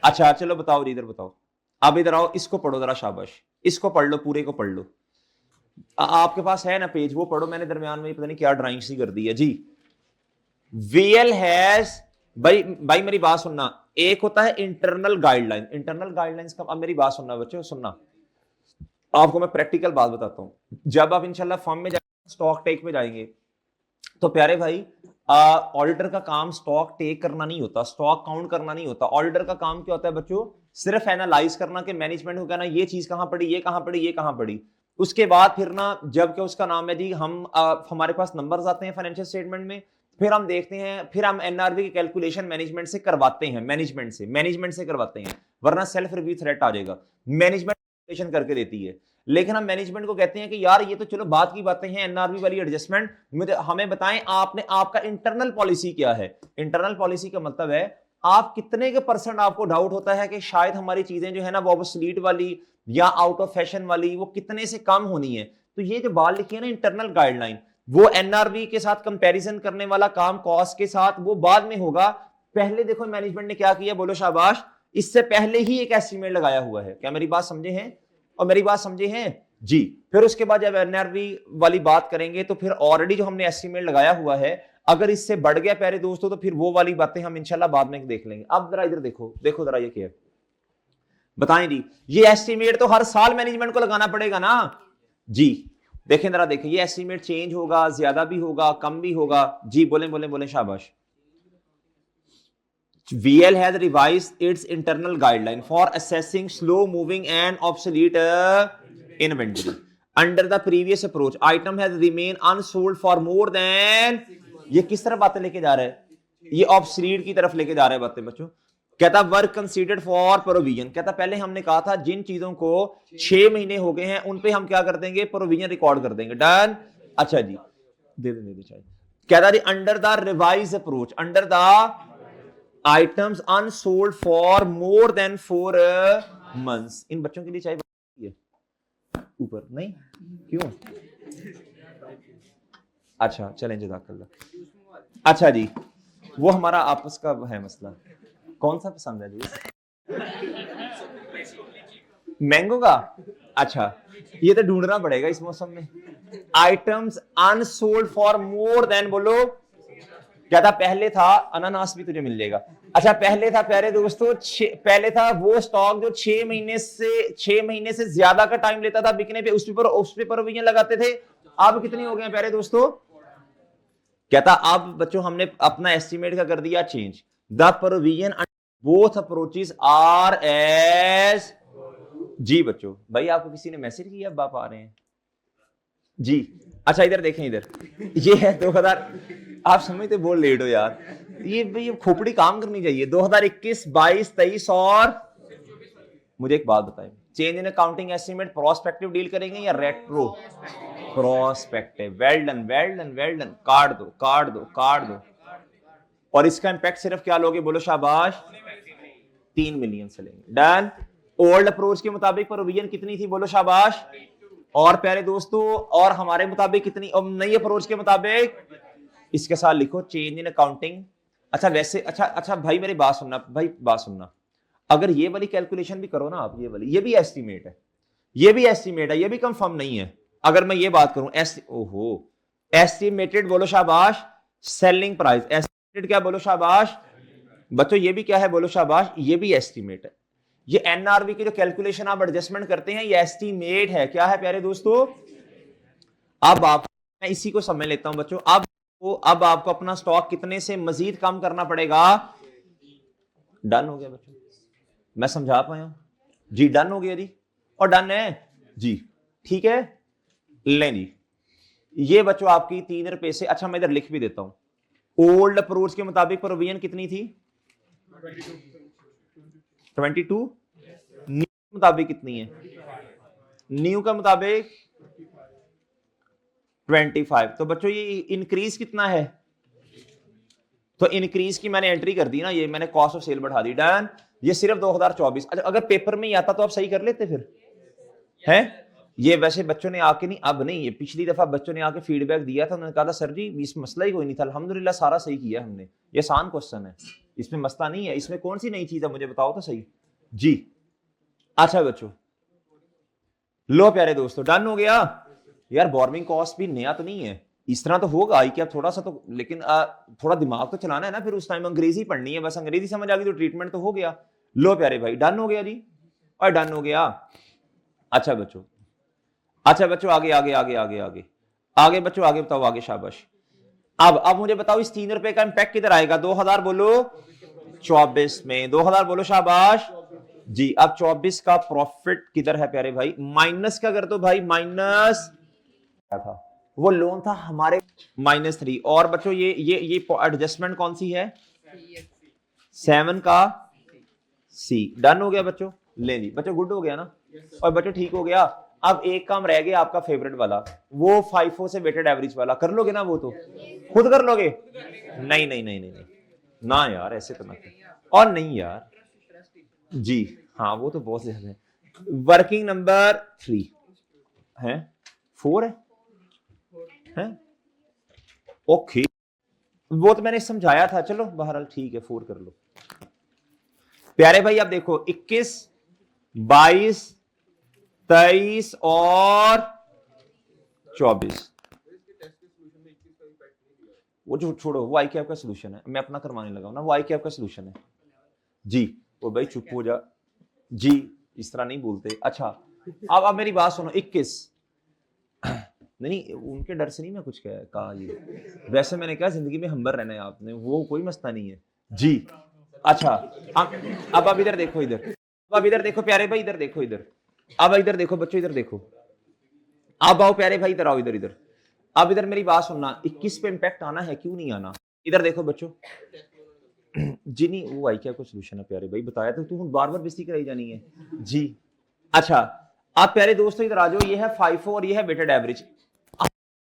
Speaker 1: अच्छा चलो बताओ इधर बताओ, अब इधर आओ, इसको पढ़ो जरा, शाबाश, इसको पढ़ लो, पूरे को पढ़ लो। आपके पास है ना पेज, वो पढ़ो, मैंने दरमियान में पता नहीं क्या ड्राइंग सी कर दी है जी। वीएल हैज, भाई मेरी बात सुनना, एक होता है इंटरनल गाइडलाइन, इंटरनल गाइडलाइंस का, अब मेरी बात सुनना बच्चों, सुनना, आपको मैं प्रैक्टिकल बात बताता हूं। जब आप इंशाल्लाह फर्म में जाएंगे, स्टॉक टेक पे जाएंगे, तो प्यारे भाई ऑडिटर का काम स्टॉक टेक करना नहीं होता, स्टॉक काउंट करना नहीं होता। ऑडिटर का काम क्या होता है बच्चों, सिर्फ एनालाइज करना कि मैनेजमेंट को कहना ये चीज कहां पड़ी, ये कहां पड़ी, ये कहां पड़ी। उसके बाद फिर ना, जब क्या उसका नाम है जी, हम हमारे पास नंबर्स आते हैं फाइनेंशियल स्टेटमेंट में, फिर हम देखते हैं, फिर हम एनआरबी की कैलकुलेशन मैनेजमेंट से करवाते हैं, मैनेजमेंट से करवाते हैं, वरना सेल्फ रिव्यू थ्रेट आ जाएगा। मैनेजमेंट कैलकुलेशन करके देती है, लेकिन हम मैनेजमेंट को कहते हैं कि यार ये तो चलो बात की बातें हैं, एनआरबी वाली एडजस्टमेंट, हमें बताएं आपने, आपका इंटरनल पॉलिसी क्या है। इंटरनल पॉलिसी का मतलब है आप कितने के परसेंट आपको डाउट होता है कि शायद हमारी चीजें जो है ना वो ऑब्सोलीट वाली या आउट ऑफ फैशन वाली, वो कितने से कम होनी है। तो ये जो बात लिखी है ना इंटरनल गाइडलाइन, वो एनआरबी के साथ कंपैरिजन करने वाला काम कॉस्ट के साथ, वो बाद में होगा। पहले देखो मैनेजमेंट ने क्या किया, बोलो शाबाश, इससे पहले ही एक एस्टीमेट लगाया हुआ है। क्या मेरी बात समझे हैं, और मेरी बात समझे हैं जी। फिर उसके बाद जब एनआरबी वाली बात करेंगे तो फिर ऑलरेडी जो हमने एस्टीमेट लगाया हुआ है, अगर इससे बढ़ गया प्यारे दोस्तों, तो फिर वो वाली बातें हम इंशाल्लाह बाद में देख लेंगे। अब जरा इधर देखो, देखो जरा ये क्या है, बताएं जी। ये एस्टीमेट तो हर साल मैनेजमेंट को लगाना पड़ेगा ना जी। देखें जरा, देखें ये एस्टीमेट चेंज होगा, ज्यादा भी होगा, कम भी होगा जी। बोले बोले बोले शाबाश। VL has revised its internal guideline for assessing slow moving and obsolete inventory. Under the previous approach, item has remained unsold for more than, ये किस तरह बातें लेके जा रहा है, ये ऑब्सोलीट की तरफ लेके जा रहा है बातें बच्चों। कहता वर्क कंसीडर्ड फॉर प्रोविजन, कहता पहले हमने कहा था जिन चीजों को 6 महीने हो गए हैं उन पे हम क्या कर देंगे, प्रोविजन रिकॉर्ड कर देंगे। डन, अच्छा जी, दे दे चाहिए। कहता जी under the revise approach, under the items unsold for more than 4 months, इन बच्चों के लिए चाहिए ऊपर नहीं, क्यों, अच्छा चलें जज़ाकल्लाह। अच्छा जी, वो हमारा आपस का है मसला, कौन सा पसंद है जी, मैंगो का, अच्छा ये तो ढूंढना पड़ेगा इस मौसम में। Items unsold for more then, बोलो क्या था, पहले था, अनानास भी तुझे मिल जाएगा। अच्छा पहले था प्यारे दोस्तों, पहले था वो स्टॉक जो 6 महीने से ज्यादा का टाइम लेता था बिकने पे, उस पे प्रोविजन लगाते थे। अब कितनी हो गए प्यारे दोस्तों, कहता अब बच्चों हमने अपना एस्टीमेट का कर दिया change. The provision both approaches are as, जी बच्चों, भाई आपको किसी ने मैसेज किया, अब आप आ रहे हैं जी। अच्छा इधर देखें, इधर ये है 2000, आप समझते बहुत लेट हो यार, ये खोपड़ी काम करनी चाहिए। 2021, 22, 23 और, मुझे एक बात बताएं, change in accounting estimate prospective deal करेंगे या retro prospective. Well done well done well done, काट दो काट दो काट दो। और इसका इंपैक्ट सिर्फ क्या लोगे, बोलो शाबाश, 3 मिलियन से लेंगे। डन। ओल्ड अप्रोच के मुताबिक प्रोविजन कितनी थी, बोलो शाबाश, और प्यारे दोस्तों और हमारे मुताबिक कितनी, और नई अप्रोच के मुताबिक, इसके साथ लिखो चेंज इन अकाउंटिंग। अच्छा वैसे, अच्छा भाई मेरी बात सुनना, भाई बात सुनना, अगर ये वाली कैलकुलेशन भी करो ना आप, ये वाली, ये भी एस्टीमेट है, ये भी एस्टीमेट है, ये भी कंफर्म नहीं है। अगर मैं ये बात करूं ओहो, एस्टिमेटेड बोलो शाबाश, सेलिंग प्राइस, एस्टिमेटेड क्या बोलो शाबाश बच्चों, ये भी क्या है बोलो शाबाश, ये भी एस्टीमेट है। ये एनआरबी की जो कैलकुलेशन आप एडजस्टमेंट करते हैं, ये एस्टीमेट है। क्या है प्यारे दोस्तों, अब आप, मैं इसी को समझ लेता हूं बच्चों। अब आपको अपना स्टॉक कितने से मजीद कम करना पड़ेगा। डन हो गया बच्चों, मैं समझा पाया जी, डन हो गया जी, और डन है जी, ठीक है। लें जी, ये बच्चों आपकी 3 रुपए से, अच्छा मैं इधर लिख भी देता हूं। ओल्ड अप्रोच के मुताबिक प्रोविजन कितनी थी, 22। न्यू के मुताबिक कितनी है, न्यू के मुताबिक 25। तो बच्चों ये इंक्रीज कितना है, तो इंक्रीज की मैंने एंट्री कर दी ना, ये मैंने कॉस्ट ऑफ सेल बढ़ा दी, डन। ये सिर्फ 2024। अच्छा, अगर पेपर में ही आता तो आप सही कर लेते फिर, है ये वैसे बच्चों ने आके नहीं, अब नहीं, ये पिछली दफा बच्चों ने आके फीडबैक दिया था, उन्होंने कहा था सर जी इस मसला ही कोई नहीं था, अल्हम्दुलिल्लाह सारा सही किया हमने, ये आसान क्वेश्चन है, इसमें मसला नहीं है, इसमें कौन सी नई चीज है मुझे बताओ तो सही जी। अच्छा बच्चों, लो प्यारे दोस्तों, डन हो गया यार। बोर्मिंग कॉस्ट भी नया तो नहीं है, इस तरह तो होगा ही कि आप थोड़ा सा तो, लेकिन थोड़ा दिमाग तो चलाना है ना, फिर उस टाइम अंग्रेजी पढ़नी है, बस अंग्रेजी समझ आ गई तो ट्रीटमेंट तो हो गया। लो प्यारे भाई, डन हो गया जी, और डन हो गया। अच्छा बच्चों, अच्छा बच्चों, आगे आगे आगे आगे आगे आगे बच्चों, आगे बताओ, आगे शाबाश। अब मुझे बताओ इस 3 रुपए का इंपैक्ट किधर आएगा, 2000 बोलो 24 में, 2000 बोलो शाबाश जी। अब 24 का प्रॉफिट किधर है प्यारे भाई, माइनस का कर दो भाई, माइनस क्या था, वो लोन था हमारे -3। और बच्चों ये एडजस्टमेंट कौन सी है, 7 का सी। डन हो गया बच्चों, ले ली बच्चों, गुड हो गया ना, और बच्चों ठीक हो गया। अब एक काम रह गया आपका फेवरेट वाला, वो FIFO से वेटेड एवरेज वाला, कर लोगे ना वो, तो खुद कर लोगे, नहीं नहीं नहीं नहीं नहीं ना यार, ऐसे तो ना कर। और नहीं यार जी, हाँ वो तो बहुत ज्यादा है। वर्किंग नंबर 3 है, 4 है ओके, वो तो मैंने समझाया था, चलो बहरहाल ठीक है, 4 कर लो प्यारे भाई। अब देखो 21, 22, 23 और 24, वो जो छोड़ो, वो आई कैप का सोल्यूशन है, मैं अपना करवाने लगा हूं ना, वो आई कैप का सोल्यूशन है जी। वो भाई चुप हो जा जी, इस तरह नहीं बोलते। अच्छा अब मेरी बात सुनो, 21 नहीं, उनके डर से नहीं मैं कुछ कहा, ये वैसे मैंने कहा जिंदगी में हम्बर रहना है आपने, वो कोई मसला नहीं है जी। अच्छा अब इधर देखो, इधर अब इधर देखो प्यारे भाई, इधर देखो, इधर अब इधर देखो बच्चों, इधर देखो, अब आओ प्यारे भाई, इधर आओ, इधर इधर। अब इधर मेरी बात सुनना, 21 पे इंपैक्ट आना है, क्यों नहीं आना, इधर देखो बच्चों जी। नहीं वो आई क्या कुछ सोल्यूशन है प्यारे भाई, बताया तो तू बार बार बेइज्जती कराई जानी है जी। अच्छा आप प्यारे दोस्तों इधर आ जाओ, ये है FIFO और ये है वेटेड एवरेज।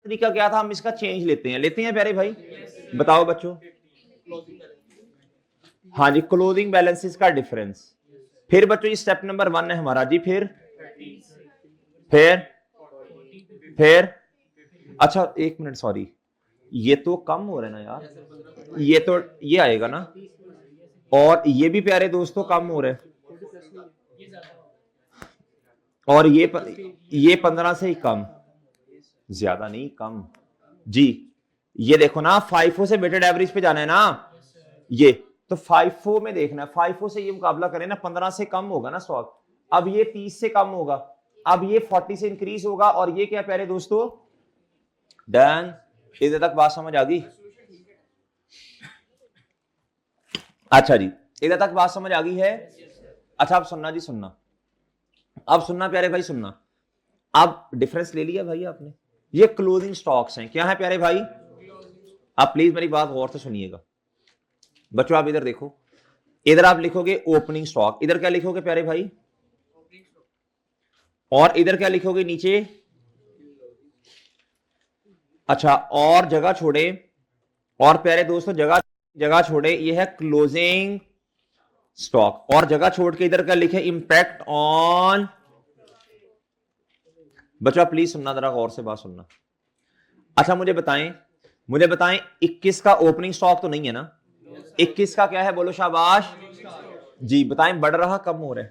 Speaker 1: तरीका क्या था, हम इसका चेंज लेते हैं प्यारे भाई, बताओ बच्चों। हाँ जी, क्लोजिंग बैलेंसेस का डिफरेंस। फिर बच्चों ये स्टेप नंबर 1 है हमारा जी, फिर अच्छा एक मिनट, सॉरी ये तो कम हो रहा है ना यार, ये तो ये आएगा ना, और ये भी प्यारे दोस्तों कम हो रहा है, और ये 15 से ही कम, ज्यादा नहीं कम जी। ये देखो ना, FIFO से वेटेड एवरेज पे जाना है ना, ये तो FIFO में देखना है, FIFO से ये मुकाबला करें ना, 15 से कम होगा ना स्टॉक, अब ये 30 से कम होगा, अब ये 40 से इंक्रीज होगा, और ये क्या प्यारे दोस्तों, डन। इधर तक बात समझ आ गई, अच्छा जी इधर तक बात समझ आ गई है। अच्छा अब सुनना जी, सुनना, अब सुनना प्यारे भाई, सुनना, अब डिफरेंस ले लिया भाई आपने, ये क्लोजिंग स्टॉक्स हैं, क्या है प्यारे भाई, आप प्लीज मेरी बात गौर से सुनिएगा बच्चों। आप इधर देखो, इधर आप लिखोगे ओपनिंग स्टॉक, इधर क्या लिखोगे प्यारे भाई, और इधर क्या लिखोगे नीचे, अच्छा और जगह छोड़े, और प्यारे दोस्तों जगह छोड़े, ये है क्लोजिंग स्टॉक, और जगह छोड़ के इधर क्या लिखे, इंपैक्ट ऑन। बच्चों प्लीज सुनना, जरा गौर से बात सुनना। अच्छा मुझे बताएं 21 का ओपनिंग स्टॉक तो नहीं है ना, 21 का क्या है बोलो शाबाश जी, बताएं बढ़ रहा कम हो रहा है,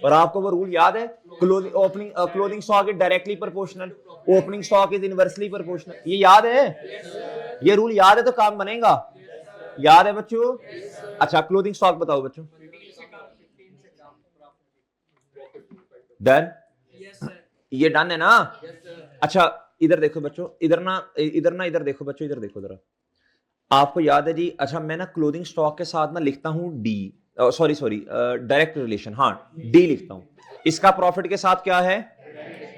Speaker 1: और आपको वो रूल याद है, closing stock is directly proportional, opening stock is inversely proportional, ये याद है, ये रूल याद है तो काम बनेगा, याद है बच्चों। अच्छा क्लोजिंग स्टॉक बताओ बच्चों, डन, ये डन है ना। अच्छा इधर देखो बच्चों, इधर देखो बच्चों, इधर देखो जरा, आपको याद है जी। अच्छा मैं ना क्लोजिंग स्टॉक के साथ ना लिखता हूं डी, सॉरी डायरेक्ट रिलेशन, हाँ डी लिखता हूं, इसका प्रॉफिट के साथ क्या है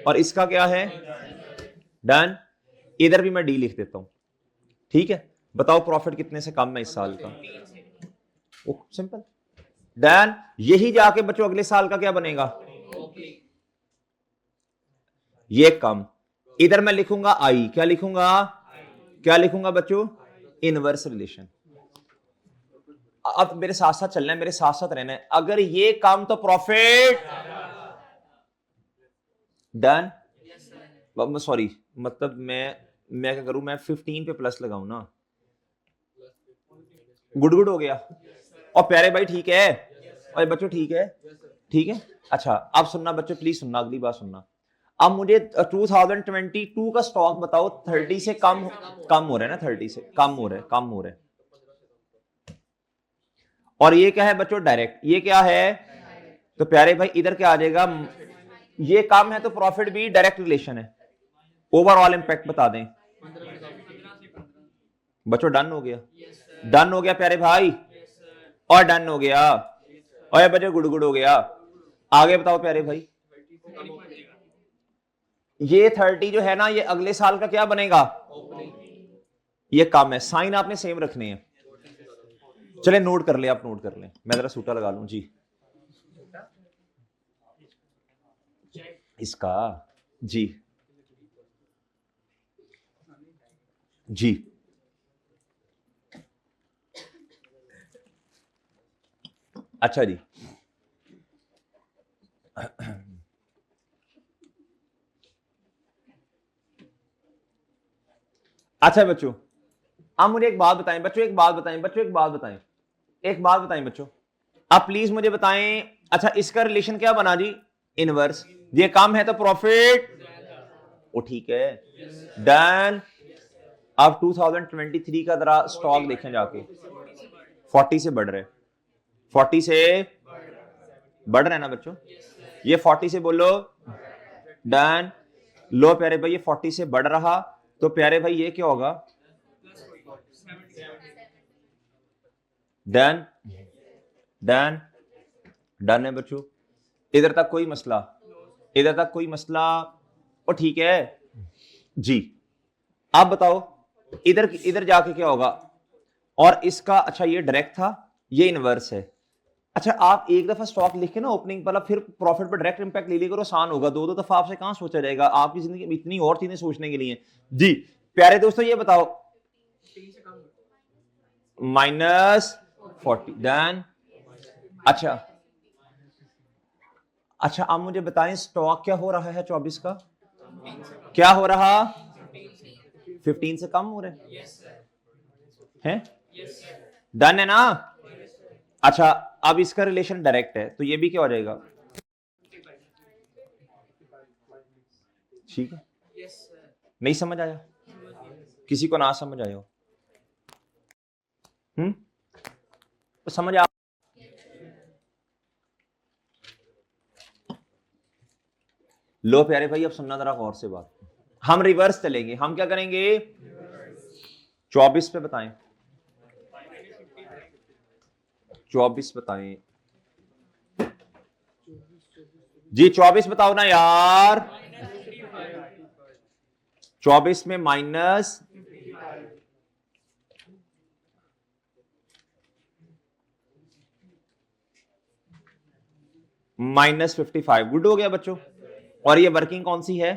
Speaker 1: और इसका क्या है, डन। इधर भी मैं डी लिख देता हूं, ठीक है। बताओ प्रॉफिट कितने से कम है इस साल का, सिंपल, डन। यही जाके बच्चों अगले साल का क्या बनेगा, ये कम, इधर मैं लिखूंगा आई, क्या लिखूंगा, क्या लिखूंगा बच्चों, इनवर्स रिलेशन। अब मेरे साथ साथ चलना है, मेरे साथ साथ रहना है। अगर ये काम तो प्रॉफिट डन, सॉरी मतलब मैं क्या करूं, मैं 15 पे प्लस लगाऊं ना, गुड हो गया। और प्यारे भाई ठीक है, और बच्चों ठीक है, ठीक है। अच्छा अब सुनना बच्चों, प्लीज सुनना, अगली बात सुनना। अब मुझे 2022 का स्टॉक बताओ, 30 से कम हो रहा है ना, 30 से कम हो रहा है, कम हो रहा है। और ये क्या है बच्चों, डायरेक्ट, ये क्या है, तो प्यारे भाई इधर क्या आ जाएगा, ये कम है तो प्रॉफिट भी डायरेक्ट रिलेशन है। ओवरऑल इंपैक्ट बता दें बच्चों, डन हो गया, डन हो गया प्यारे भाई, और डन हो गया, और ये बच्चों गुड़ हो गया। आगे बताओ प्यारे भाई, ये 30 जो है ना, ये अगले साल का क्या बनेगा, ये कम है। साइन आपने सेम रखने हैं। चले नोट कर ले, आप नोट कर ले, मैं जरा सूटा लगा लूं जी, इसका जी जी। अच्छा जी, अच्छा बच्चों, अब मुझे एक बात बताएं बच्चों, एक बात बताएं बच्चों, एक बात बताएं, एक बात बताएं बच्चों, आप प्लीज मुझे बताएं। अच्छा इसका रिलेशन क्या बना जी, इनवर्स। ये कम है तो प्रॉफिट, वो ठीक है, डन। अब 2023 का जरा स्टॉक देखें जाके, 40 से बढ़ रहे, 40 से बढ़ रहे हैं ना बच्चों, ये 40 से बोलो डन। लो प्यारे भाई, ये 40 से बढ़ रहा, तो प्यारे भाई ये क्या होगा, डन, डन, डन है बच्चों। इधर तक कोई मसला, इधर तक कोई मसला, और ठीक है जी। आप बताओ इधर इधर जाके क्या होगा, और इसका, अच्छा ये डायरेक्ट था, ये इनवर्स है। अच्छा आप एक दफा स्टॉक लिख के ना ओपनिंग वाला, फिर प्रॉफिट पर डायरेक्ट इंपैक्ट ले लेकर आसान होगा। दो दफा आपसे कहां सोचा जाएगा, आपकी जिंदगी में इतनी और चीजें सोचने के लिए जी। प्यारे दोस्तों ये बताओ, -40 डन। अच्छा अच्छा आप मुझे बताएं स्टॉक क्या हो रहा है 24 का, क्या हो रहा, 15 से कम हो रहे हैं, डन है ना। अच्छा अब इसका रिलेशन डायरेक्ट है, तो ये भी क्या हो जाएगा, ठीक है। नहीं समझ आया, किसी को ना समझ आया हो, तो समझ आ, लो प्यारे भाई अब सुनना जरा गौर से बात, हम रिवर्स चलेंगे, हम क्या करेंगे, 24 पे बताएं, 24 बताएं जी, 24 बताओ ना यार, 24 में माइनस, -55, गुड हो गया बच्चों। और ये वर्किंग कौन सी है,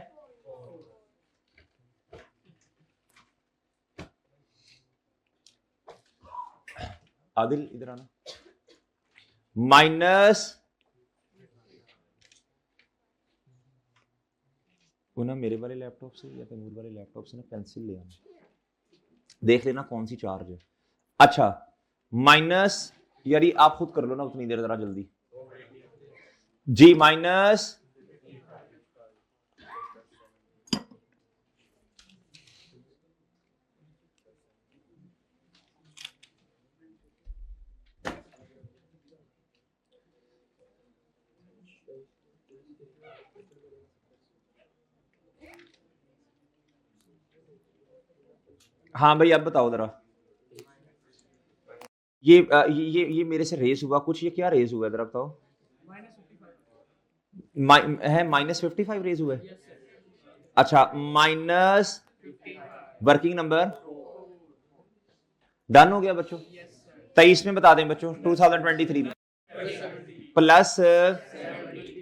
Speaker 1: आदिल इधर आना, माइनस, वो ना मेरे वाले लैपटॉप से या तैमूर वाले लैपटॉप से ना पेंसिल ले आना, देख लेना कौन सी चार्ज है। अच्छा माइनस, यारी आप खुद कर लो ना उतनी देर, जरा जल्दी जी, माइनस, हाँ भाई अब बताओ जरा, ये मेरे से रेस हुआ कुछ, ये क्या रेस हुआ जरा बताओ, है -55 रेज हुआ है। अच्छा माइनस वर्किंग नंबर, डन हो गया बच्चों। 23 में बता दें बच्चों, 2023 में प्लस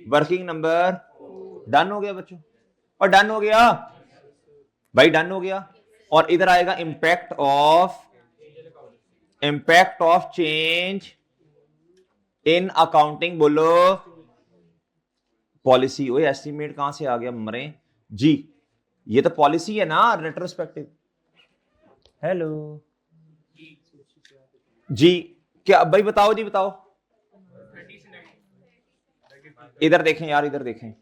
Speaker 1: वर्किंग नंबर, डन हो गया बच्चों, और डन हो गया। भाई डन हो गया। और इधर आएगा impact of change in accounting, बोलो पॉलिसी। ओए एस्टिमेट कहां से आ गया मरे जी, ये तो पॉलिसी है ना रेट्रोस्पेक्टिव। हेलो जी, क्या भाई बताओ जी बताओ। इधर देखें यार, इधर देखें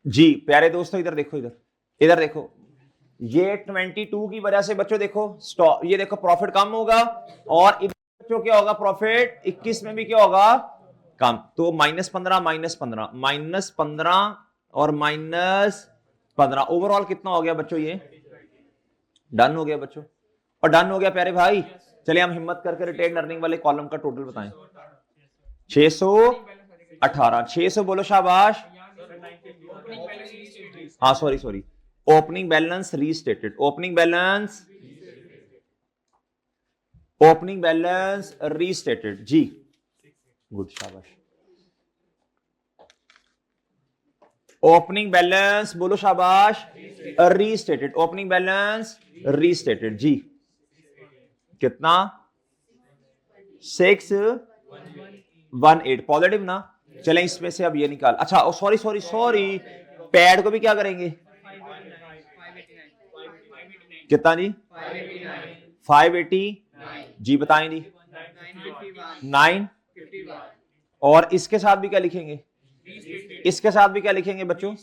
Speaker 1: जी प्यारे दोस्तों, इधर देखो, इधर देखो, ये 22 की वजह से बच्चों देखो स्टॉक, ये देखो प्रॉफिट कम होगा, और इधर बच्चों क्या होगा, प्रॉफिट 21 में भी क्या होगा, कम। तो -15 -15 और -15 ओवरऑल कितना हो गया बच्चों, ये डन हो गया बच्चों। और डन हो गया प्यारे भाई। चलिए हम हिम्मत करके रिटेन अर्निंग वाले कॉलम का टोटल बताएं। 618, 600 बोलो शाबाश। हाँ sorry, opening balance restated, opening balance restated जी, गुड शाबाश। ओपनिंग बैलेंस बोलो शाबाश, रीस्टेटेड, ओपनिंग बैलेंस रीस्टेटेड जी। कितना, 618 पॉजिटिव ना। चलें इसमें से अब ये निकाल, अच्छा सॉरी पैड को भी क्या करेंगे, कितना जी, 580 जी, बताएं जी 9, और इसके साथ भी क्या लिखेंगे, इसके साथ भी क्या लिखेंगे बच्चों,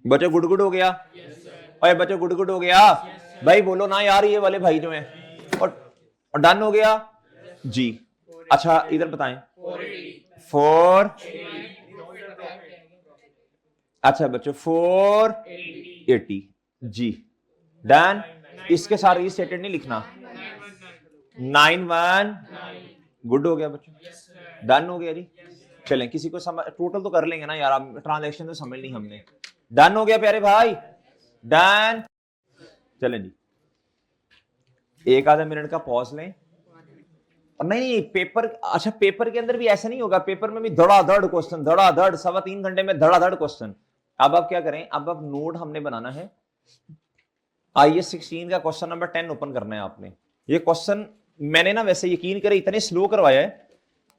Speaker 1: गुड हो गया। अरे बच्चों गुड हो गया भाई, बोलो ना यार ये वाले भाई जो हैं। और डन हो गया जी। अच्छा इधर बताएं 4, अच्छा बच्चों 480 जी, डन। इसके साथ रीस्टेटेड नहीं लिखना, 91 गुड हो गया बच्चों, डन हो गया जी। चलें किसी को समझ, टोटल तो कर लेंगे ना यार, अब ट्रांजैक्शन तो समझ ली हमने। डन हो गया प्यारे भाई, डन। चलें जी, एक आधा मिनट का पॉज लें। और नहीं पेपर, अच्छा पेपर के अंदर भी ऐसा नहीं होगा, पेपर में भी धड़ाधड़ क्वेश्चन, धड़ाधड़ 3.25 घंटे में धड़ाधड़ क्वेश्चन। अब आप क्या करें, अब नोट हमने बनाना है। IAS 16 का क्वेश्चन नंबर 10 ओपन करना है आपने। ये क्वेश्चन मैंने ना वैसे यकीन करे इतने स्लो करवाया है,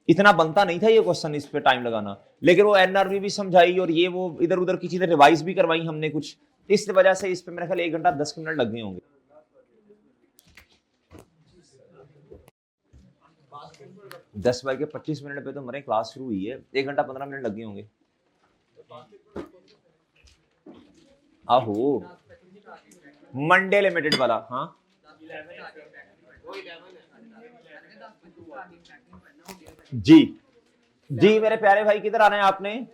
Speaker 1: इतना बनता नहीं था ये क्वेश्चन, इस पे टाइम लगाना, लेकिन वो NRV भी समझाई और ये वो इधर उधर की चीजें रिवाइज भी करवाई हमने कुछ, इस वजह से इस पे मेरे ख्याल 1 घंटा 10 मिनट लग गए होंगे। 10:25 पे तो हमारे क्लास शुरू हुई है, 1 घंटा 15 मिनट लग गए होंगे। आहो मंडे लिमिटेड वाला, हाँ जी जी मेरे प्यारे भाई, किधर आना है आपने,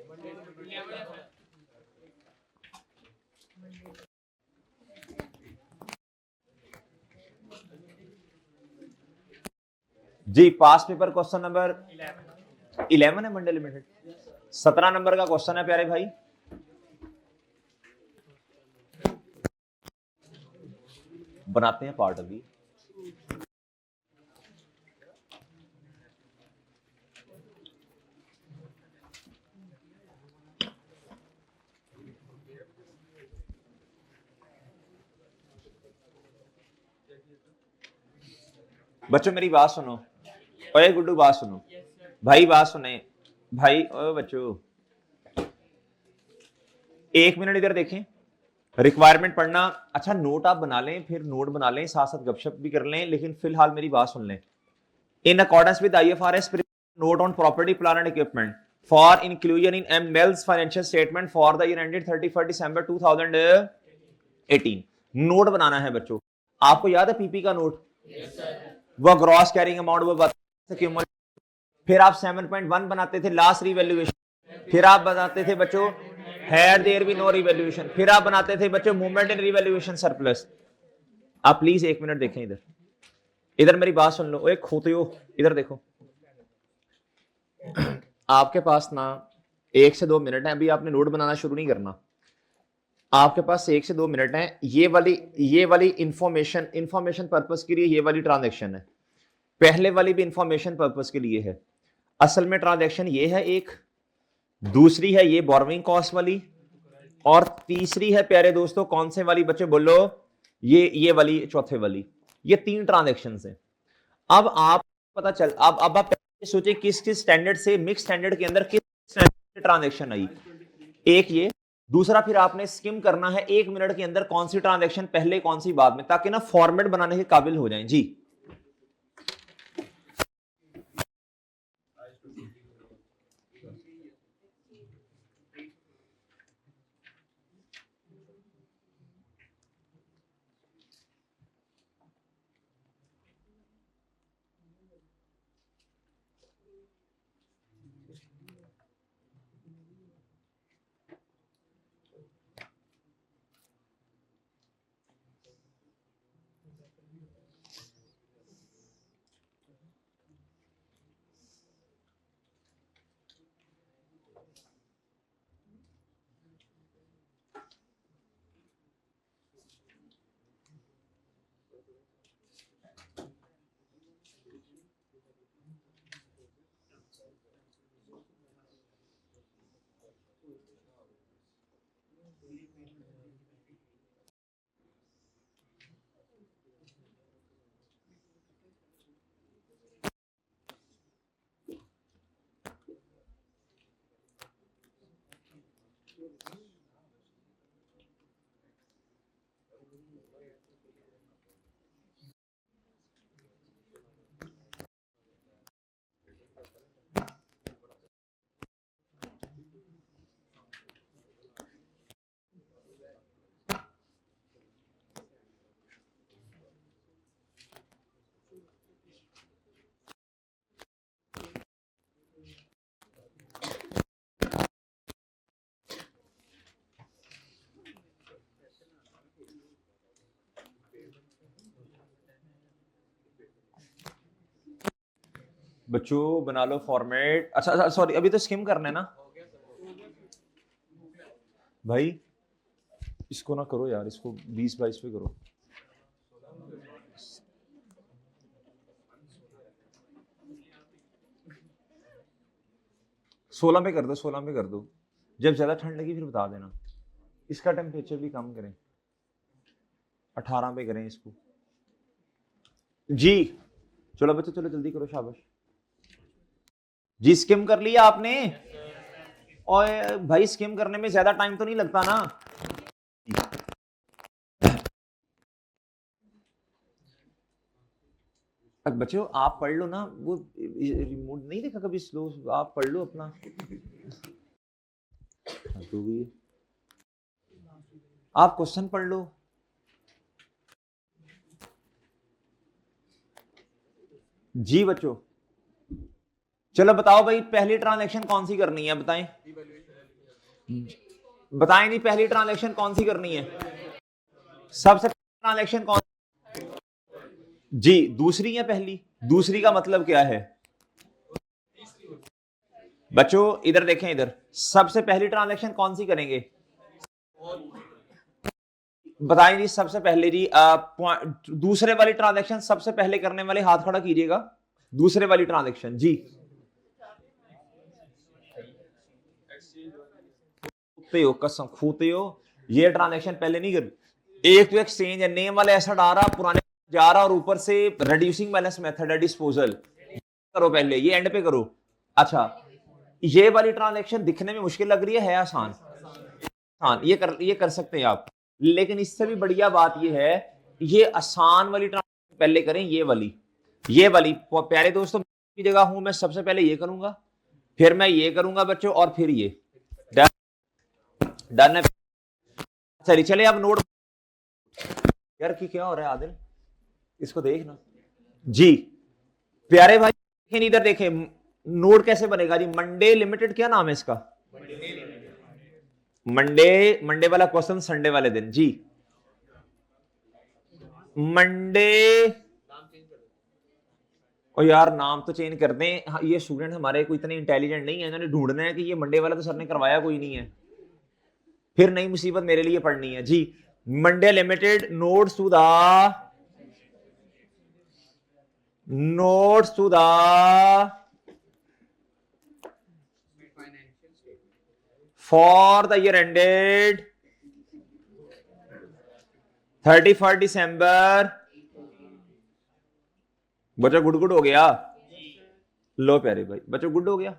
Speaker 1: जी पास पेपर क्वेश्चन नंबर 11 है मंडे लिमिटेड। 17 नंबर का क्वेश्चन है प्यारे भाई। बनाते हैं पार्ट अभी। बच्चों मेरी बात सुनो, ओए गुड्डू बात सुनो भाई, बात सुने भाई, ओए बच्चों 1 मिनट इधर देखें। रिक्वायरमेंट पढ़ना, अच्छा नोट आप बना लें, फिर नोट बना लें, साथ साथ गपशप भी कर लें, लेकिन फिलहाल मेरी बात सुन लें। In accordance with IFRS note on property plan and equipment for inclusion in MNEL's financial statement for the year ended 31 December 2018। Note बनाना है बच्चों। आपको याद है पीपी का नोट, वो ग्रॉस कैरिंग अमाउंट, वो फिर आप 7.1 बनाते थे लास्ट रिवैल्यूएशन, फिर आप बनाते थे बच्चों had there be no revaluation, फिर आप बनाते थे बच्चों मूवमेंट इन रिवैल्यूएशन सरप्लस। आप प्लीज 1 मिनट देखें इधर, इधर मेरी बात सुन लो, एक खोते हो इधर देखो। आपके पास ना 1 से 2 मिनट है, अभी आपने नोट बनाना शुरू नहीं करना, आपके पास 1 से 2 मिनट है। ये वाली इंफॉर्मेशन पर्पस के लिए ये वाली ट्रांजैक्शन है, पहले वाली भी इंफॉर्मेशन पर्पस के लिए है। असल में ट्रांजैक्शन ये है एक, दूसरी है ये बोरोइंग कॉस्ट वाली, और तीसरी है प्यारे दोस्तों कौन से वाली बच्चे बोलो, ये वाली, चौथे वाली। ये 3 ट्रांजैक्शन है। अब आप पता चल, अब आप सोचे किस किस स्टैंडर्ड से, मिक्स स्टैंडर्ड के अंदर किस ट्रांजैक्शन आई। एक ये, दूसरा फिर आपने स्किम करना है 1 मिनट के अंदर कौन सी ट्रांजैक्शन पहले कौन सी बाद में, ताकि ना फॉर्मेट बनाने के काबिल हो जाएं। जी बच्चों बना लो फॉर्मेट। अच्छा सॉरी, अभी तो स्किम करना है ना भाई। इसको ना करो यार, इसको 20-22 पे करो। सोलह पे कर दो, 16 पे कर दो। जब ज्यादा ठंड लगी फिर बता देना। इसका टेम्परेचर भी कम करें, 18 पे करें इसको। जी चलो बच्चों, चलो जल्दी करो, शाबाश जी। स्किम कर लिया आपने? और भाई स्किम करने में ज्यादा टाइम तो नहीं लगता ना। अब बच्चों आप पढ़ लो ना, वो रिमोट नहीं देखा कभी स्लो, आप पढ़ लो अपना। आप क्वेश्चन पढ़ लो। जी बच्चों चलो बताओ भाई, पहली ट्रांजैक्शन कौन सी करनी है बताएं। बताएं नहीं, पहली ट्रांजैक्शन कौन सी करनी है? सबसे पहली ट्रांजैक्शन कौन? जी दूसरी या पहली? दूसरी का मतलब क्या है बच्चों? इधर देखें, इधर सबसे पहली ट्रांजैक्शन कौन सी करेंगे? बताएं जी सबसे पहले जी। दूसरे वाली ट्रांजैक्शन सबसे पहले करने वाले हाथ खड़ा कीजिएगा। दूसरे वाली ट्रांजैक्शन जी। खूते हो, कसम खूते हो, ये ट्रांजैक्शन पहले नहीं कर। एक तो एक्सचेंज है, नेम वाला ऐसा डाल रहा, पुराने जा रहा, और ऊपर से रिड्यूसिंग बैलेंस मेथड है, डिस्पोजल करो पहले, ये एंड पे करो। अच्छा ये वाली ट्रांजैक्शन दिखने में मुश्किल लग रही है आसान? हाँ ये कर सकते हैं आप, लेकिन इससे भी बढ़िया बात ये है, ये आसान वाली ट्रांजैक्शन पहले करें। ये वाली प्यारे दोस्तों की जगह हूं मैं, सबसे पहले ये करूंगा, फिर मैं ये करूंगा बच्चों, और फिर ये। डन है? चलिए चले अब नोट। यार कि क्या हो रहा है आदिल, इसको देखना जी। प्यारे भाई देखें, इधर देखें, नोड कैसे बनेगा जी। मंडे लिमिटेड, क्या नाम है इसका? मंडे वाला क्वेश्चन संडे वाले दिन जी। मंडे, और यार नाम तो चेंज कर दें। हाँ, ये स्टूडेंट हमारे कोई इतने इंटेलिजेंट नहीं है, इन्होंने ढूंढना है कि ये मंडे वाला तो सर ने करवाया कोई नहीं है, फिर नई मुसीबत मेरे लिए पड़नी है जी। Monday limited notes to the for the year ended 31 December. बच्चों गुड गुड हो गया? लो प्यारे भाई, बच्चों गुड हो गया?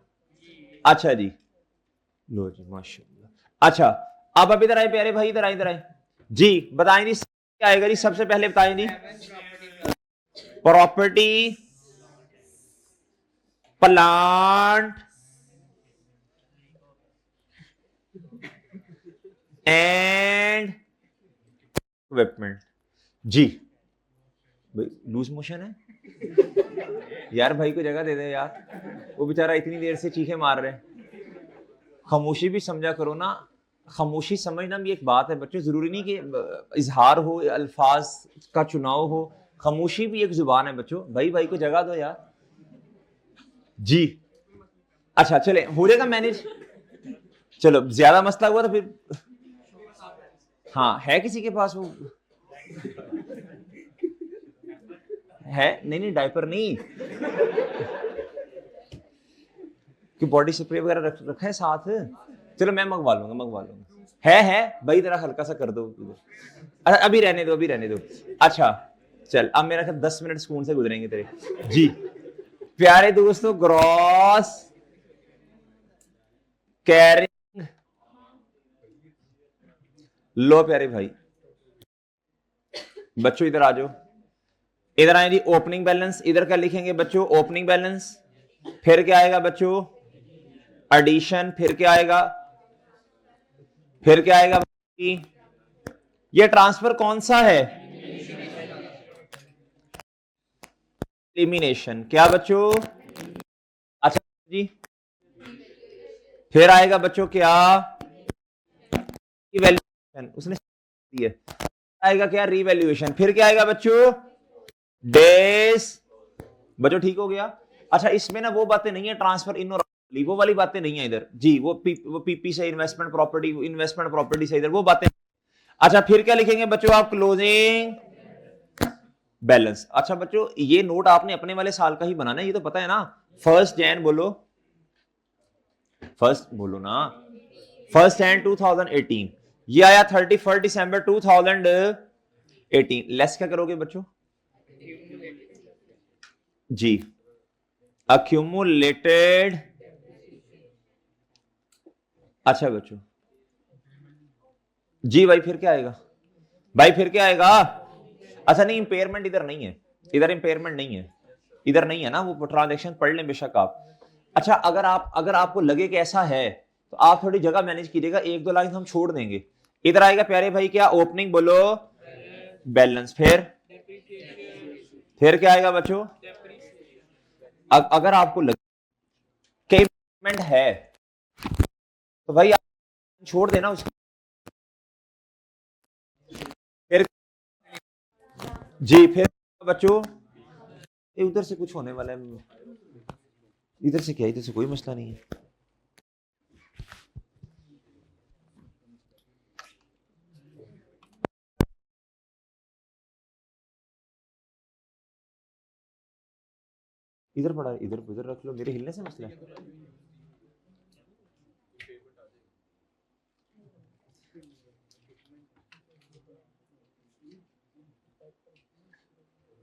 Speaker 1: अच्छा जी, लो जी माशाल्लाह। अच्छा अब इधर आए प्यारे भाई, इधर आए, इधर आए जी। बताएं जी क्या आएगा जी, सबसे पहले बताएं जी। Property, plant and equipment. जी भाई लूज मोशन है यार, भाई को जगह दे दे यार, वो बेचारा इतनी देर से चीखे मार रहे हैं। खामोशी भी समझा करो ना, खामोशी समझना भी एक बात है बच्चों, जरूरी नहीं कि इजहार हो, अल्फाज का चुनाव हो, खामोशी भी एक जुबान है बच्चों। भाई भाई को जगह दो यार जी। अच्छा चले, हो जाएगा मैनेज। चलो ज्यादा मसला हुआ तो फिर हाँ, है किसी के पास वो है? नहीं नहीं डायपर नहीं, कि बॉडी स्प्रे वगैरह रखा है साथ? चलो मैं मंगवा लूंगा, मंगवा लूंगा। है भाई, जरा हल्का सा कर दो। अच्छा अभी रहने दो, अभी रहने दो। अच्छा चल, अब मेरा ख्याल 10 मिनट सुकून से गुजरेंगे तेरे जी। प्यारे दोस्तों, ग्रॉस कैरिंग, लो प्यारे भाई बच्चों इधर आ जाओ, इधर आए जी। ओपनिंग बैलेंस, इधर क्या लिखेंगे बच्चों? Opening balance. फिर क्या आएगा बच्चों? एडिशन। फिर क्या आएगा? फिर क्या आएगा? ये ट्रांसफर कौन सा है? एलिमिनेशन। क्या बच्चों? अच्छा जी। फिर आएगा बच्चों क्या? रिवैल्यूएशन। उसने दिया आएगा क्या? रिवैल्यूएशन। फिर क्या आएगा बच्चों? डेज। बच्चों ठीक हो गया? अच्छा इसमें ना वो बातें नहीं है ट्रांसफर इन और वो वाली बातें नहीं है इधर जी। वो पीपी से इन्वेस्टमेंट प्रॉपर्टी, इन्वेस्टमेंट प्रॉपर्टी से इधर वो बातें। अच्छा फिर क्या लिखेंगे बच्चों आप? Closing balance. अच्छा बच्चों ये नोट आपने अपने वाले साल का ही बनाना है, ये तो पता है ना। 1 जैन बोलो, 1 बोलो ना, 1 जैन 2018। ये आया 31 दिसंबर 2018। लेस क्या करोगे बच्चों जी? अक्यूमुलेटेड। अच्छा बच्चों जी भाई फिर क्या आएगा? भाई फिर क्या आएगा? अच्छा नहीं, इंपेयरमेंट इधर नहीं है, इधर इंपेयरमेंट नहीं है, इधर नहीं है ना। वो ट्रांजैक्शन पढ़ लें बेशक आप। अच्छा अगर आपको लगे कि ऐसा है तो आप थोड़ी जगह मैनेज कीजिएगा, 1-2 लाइन हम छोड़ देंगे। इधर आएगा प्यारे भाई क्या? ओपनिंग बोलो, बैलेंस। फिर क्या आएगा बच्चों? अगर आपको लगे कि इंपेयरमेंट है तो भाई आप छोड़ देना उसको। फिर जी, फिर बच्चों उधर से कुछ होने वाला है, इधर से क्या? इधर से कोई मसला नहीं है। इधर पड़ा है, इधर उधर रख लो, मेरे हिलने से मसला है।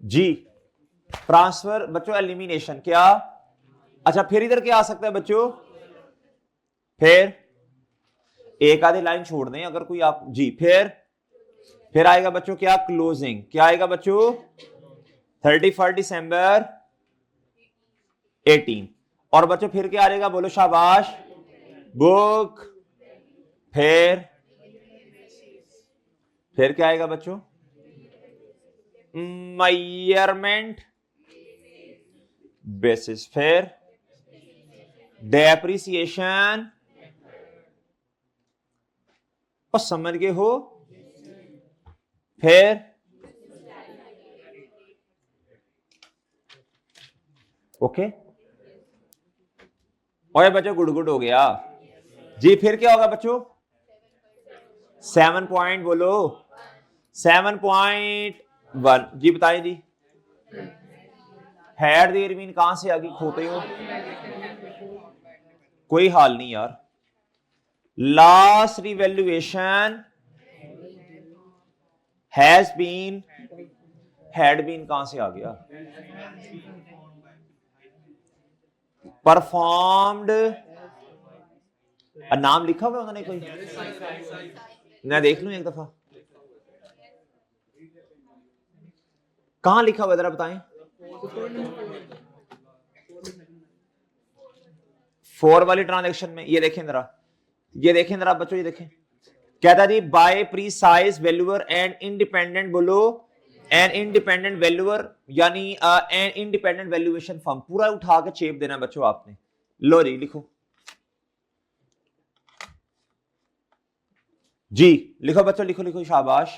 Speaker 1: जी ट्रांसफर बच्चों, एलिमिनेशन क्या? अच्छा फिर इधर क्या आ सकता है बच्चों? फिर एक आधी लाइन छोड़ दें अगर कोई आप जी। फिर आएगा बच्चों क्या? क्लोजिंग। क्या आएगा बच्चों? 31 दिसंबर 18। और बच्चों फिर क्या आएगा? बोलो शाबाश। बुक। फिर क्या आएगा बच्चों? Measurement basis. फिर डेप्रिसिएशन। और समझ गए हो? फिर ओके ओए बच्चों गुड गुड हो गया जी। फिर क्या होगा बच्चों? 7 पॉइंट बोलो, 7.1 जी। बताइए जी। हैड देयर मीन कहां से आगे खोते हो? कोई हाल नहीं यार। Last revaluation has been, had been कहां से आ गया? परफॉर्म्ड, नाम लिखा हुआ है उन्होंने कोई? मैं देख लूं एक दफा, कहां लिखा हुआ जरा बताएं। 4 वाली ट्रांजैक्शन में, ये देखें जरा, ये देखें जरा बच्चों, ये देखें, कहता जी by precise valuer and independent, बोलो एन इंडिपेंडेंट वैल्यूअर, यानी एन इंडिपेंडेंट वैल्यूएशन फर्म। पूरा उठा के चेप देना बच्चों आपने। लो जी लिखो जी, लिखो बच्चों, लिखो लिखो, शाबाश।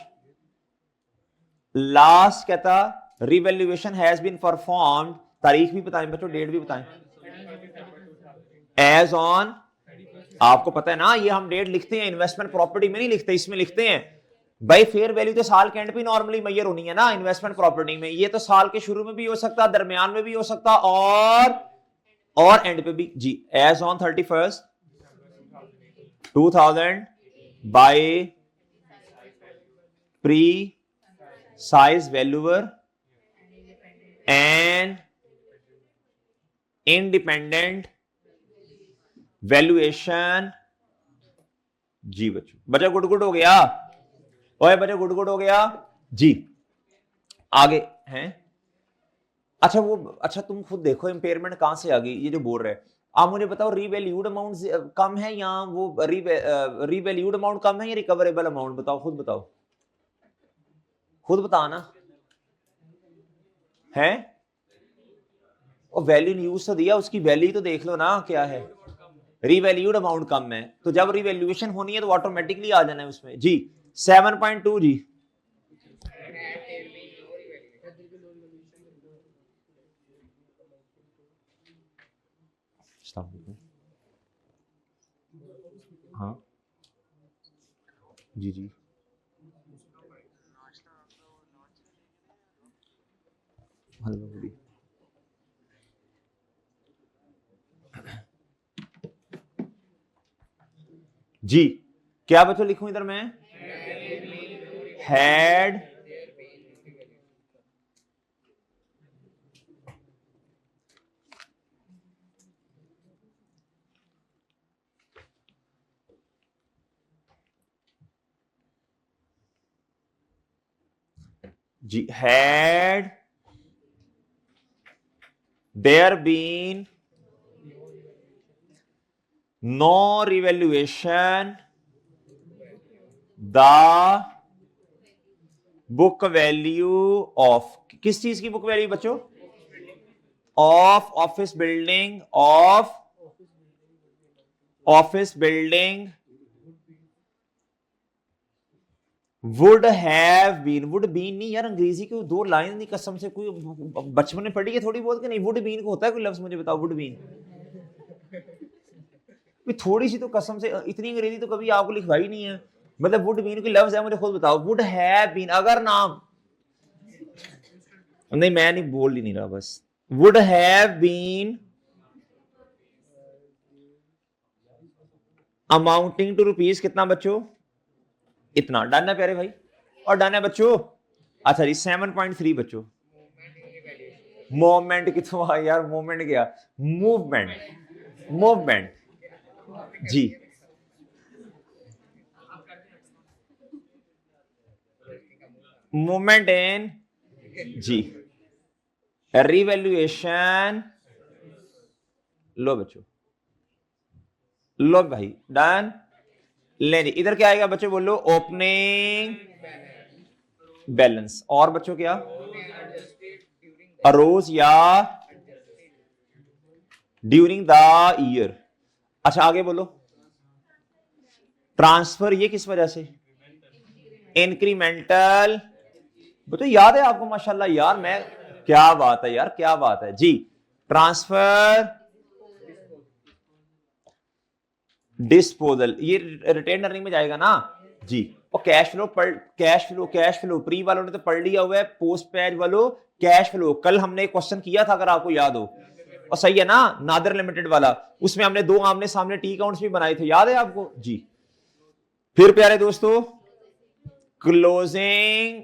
Speaker 1: लास्ट कहता रिवैल्यूएशन हैज बीन परफॉर्म्ड, तारीख भी बताएं बच्चों, डेट भी बताएं। एज ऑन, आपको पता है ना ये हम डेट लिखते हैं, इन्वेस्टमेंट प्रॉपर्टी में नहीं लिखते, इसमें लिखते हैं भाई फेयर वैल्यू तो साल के एंड पे नॉर्मली मैयर होनी है ना इन्वेस्टमेंट प्रॉपर्टी में। ये तो साल के शुरू में भी हो सकता, दरमियान में भी हो सकता, और एंड पे भी जी। As on 31st 2000 by precise valuer and independent valuation जी। बच्चों बच्चा गुड गुड हो गया, ओए बच्चा गुड गुड हो गया जी। आगे हैं, अच्छा वो, अच्छा तुम खुद देखो इंपेयरमेंट कहां से आ गई, ये जो बोल रहे हैं। आप मुझे बताओ रीवैल्यूड अमाउंट कम है या वो रीवैल्यूड अमाउंट कम है या रिकवरेबल अमाउंट? बताओ, खुद बताओ, खुद बताना है। और वैल्यू न्यूज तो दिया, उसकी वैल्यू तो देख लो ना क्या है। रीवैल्यूड अमाउंट कम है, तो जब रिवैल्यूएशन होनी है तो ऑटोमेटिकली आ जाना है उसमें जी। 7.2 जी। हाँ जी जी, हलवा पूरी जी। क्या बच्चों लिखूं इधर मैं? हैड जी, had there been no revaluation the book value of, किस चीज की बुक वैल्यू बच्चों? Of office building, of office building would have been. Would been नहीं यार, अंग्रेजी की दो लाइन नहीं कसम से, कोई बचपन में पढ़ी है थोड़ी बहुत कि नहीं? वुड बीन को होता है कोई लफ्ज, मुझे बताओ वुड बीन। थोड़ी सी तो कसम से, इतनी अंग्रेजी तो कभी आपको लिखवाई नहीं है। मतलब वुड बीन की लफ्ज है, मुझे खुद बताओ। वुड हैव बीन, अगर नाम नहीं, मैं नहीं बोल ही नहीं रहा बस। Would have been amounting to rupees कितना बच्चों? इतना। डन है प्यारे भाई, और डन है बच्चों। अच्छा जी 7.3 बच्चों, मोमेंट कितना यार? मोमेंट क्या? मूवमेंट, मूवमेंट जी। मूवमेंट इन जी रिवैल्यूएशन। लो बच्चों, लो भाई, डन। ले जी, इधर क्या आएगा बच्चों? बोलो ओपनिंग बैलेंस। और बच्चों क्या? अरोज या ड्यूरिंग द ईयर। अच्छा आगे बोलो। ट्रांसफर, ये किस वजह से? इंक्रीमेंटल। बच्चों याद है आपको? माशाल्लाह यार, मैं, क्या बात है यार, क्या बात है जी। ट्रांसफर डिस्पोजल, ये रिटेन अर्निंग में जाएगा ना जी। और cash flow, cash flow pre वालों ने तो पढ़ लिया हुआ है, पोस्ट पेज वालों कैश फ्लो कल हमने एक क्वेश्चन किया था अगर आपको याद हो, और सही है ना, नादर लिमिटेड वाला, उसमें हमने दो आमने सामने टी अकाउंट्स भी बनाए थे, याद है आपको जी। फिर प्यारे दोस्तों क्लोजिंग,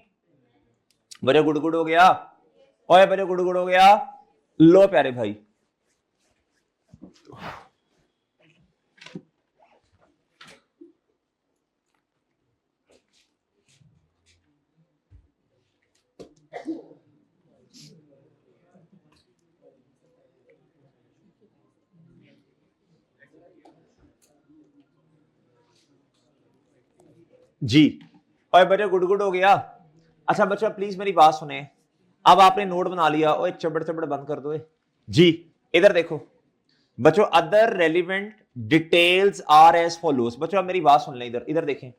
Speaker 1: बच्चों गुड़ हो गया, ओए बच्चों गुड़ हो गया। लो प्यारे भाई, जी, और बच्चों गुड़ हो गया। अच्छा बच्चों प्लीज मेरी बात सुने, अब आपने नोट बना लिया, ओए चबड़ चबड़ बंद कर दो जी। इधर देखो बच्चों, other relevant details are as follows. बच्चों अब मेरी बात सुन लें, इधर इधर देखें,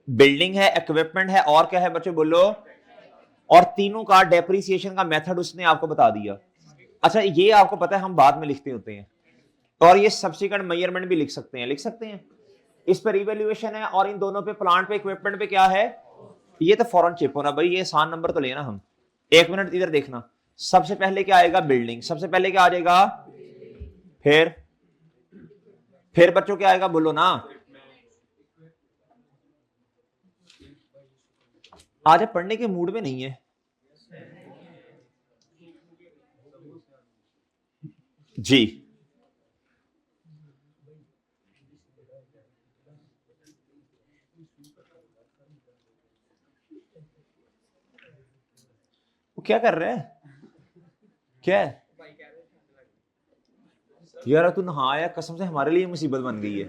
Speaker 1: बिल्डिंग है, इक्विपमेंट है, और क्या है बच्चों बोलो, और तीनों का डेप्रिसिएशन का मेथड उसने आपको बता दिया। अच्छा ये आपको पता है हम बाद में लिखते होते हैं, और ये सब्सिक्वेंट मेजरमेंट भी लिख सकते हैं, लिख सकते हैं। इस पर रिवैल्यूएशन है, और इन दोनों पे प्लांट पे इक्विपमेंट पे क्या है, ये तो फौरन चिप होना भाई, ये आसान नंबर तो लेना हम। एक मिनट इधर देखना, सबसे पहले क्या आएगा, बिल्डिंग, सबसे पहले क्या आ जाएगा, फिर बच्चों क्या आएगा बोलो ना, आज पढ़ने के मूड में नहीं है जी। वो क्या कर रहे हैं, क्या है यार, तू नहाया कसम से, हमारे लिए मुसीबत बन गई है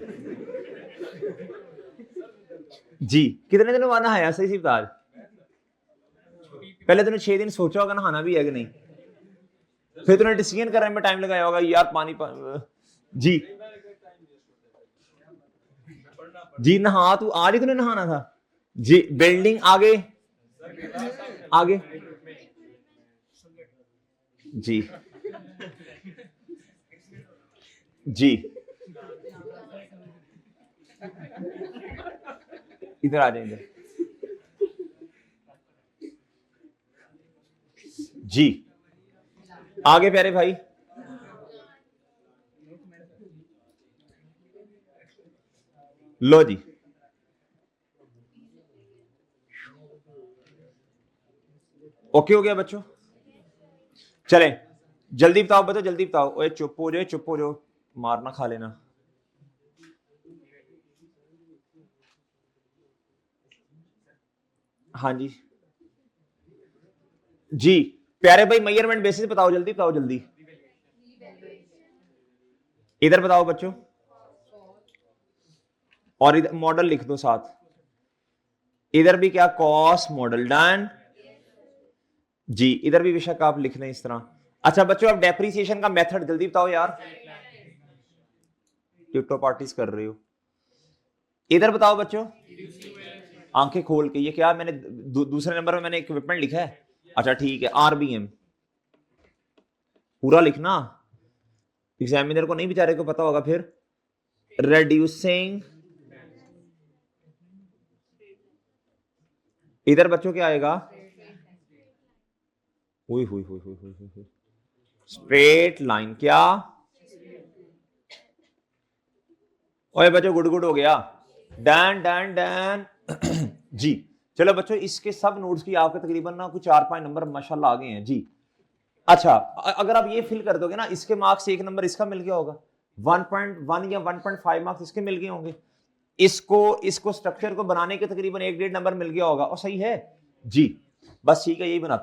Speaker 1: जी। कितने दिन बाद नहाया सही सी बता, पहले तूने 6 दिन सोचा होगा नहाना भी है कि नहीं, फिर तूने डिसीजन करने में टाइम लगाया होगा यार जी जी। नहा तू आज ही तूने नहाना था जी। बिल्डिंग आगे आगे जी जी, इधर आ जाए, इधर जी। आगे प्यारे भाई, लो जी, ओके हो गया बच्चों, चले जल्दी बताओ बच्चों, जल्दी बताओ, ओए चुप हो जाओ, चुप हो जाओ, मारना खा लेना। हाँ जी जी, प्यारे भाई मेजरमेंट बेसिस बताओ, जल्दी बताओ, जल्दी इधर बताओ बच्चों, और इधर मॉडल लिख दो साथ, इधर भी क्या कॉस्ट मॉडल डन जी, इधर भी बेशक आप लिख लें इस तरह। अच्छा बच्चों अब डेप्रिसिएशन का मेथड जल्दी बताओ यार, टिप्टो पार्टीज कर रहे हो, इधर बताओ बच्चों, आंखें खोल के, ये क्या मैंने दूसरे नंबर में मैंने इक्विपमेंट लिखा है, अच्छा ठीक है, आरबीएम पूरा लिखना, एग्जामिनर को नहीं बेचारे को पता होगा फिर। रेड्यूसिंग, इधर बच्चों क्या आएगा, हुई हुई हुई हुई हुई हुई स्ट्रेट लाइन, क्या ओए बच्चों गुड हो गया, डन डन डन जी। चलो बच्चों इसके सब नोट्स की आपके तकरीबन ना कुछ 4-5 नंबर माशाल्लाह आ गए हैं जी। अच्छा अगर आप ये फिल कर दोगे ना, इसके मार्क्स 1 नंबर इसका मिल गया होगा, 1.1 या 1.5 मार्क्स इसके मिल गए होंगे, इसको स्ट्रक्चर को बनाने के तकरीबन 1-1.5 नंबर मिल गया होगा, और सही है जी। बस ठीक है, यही बनाते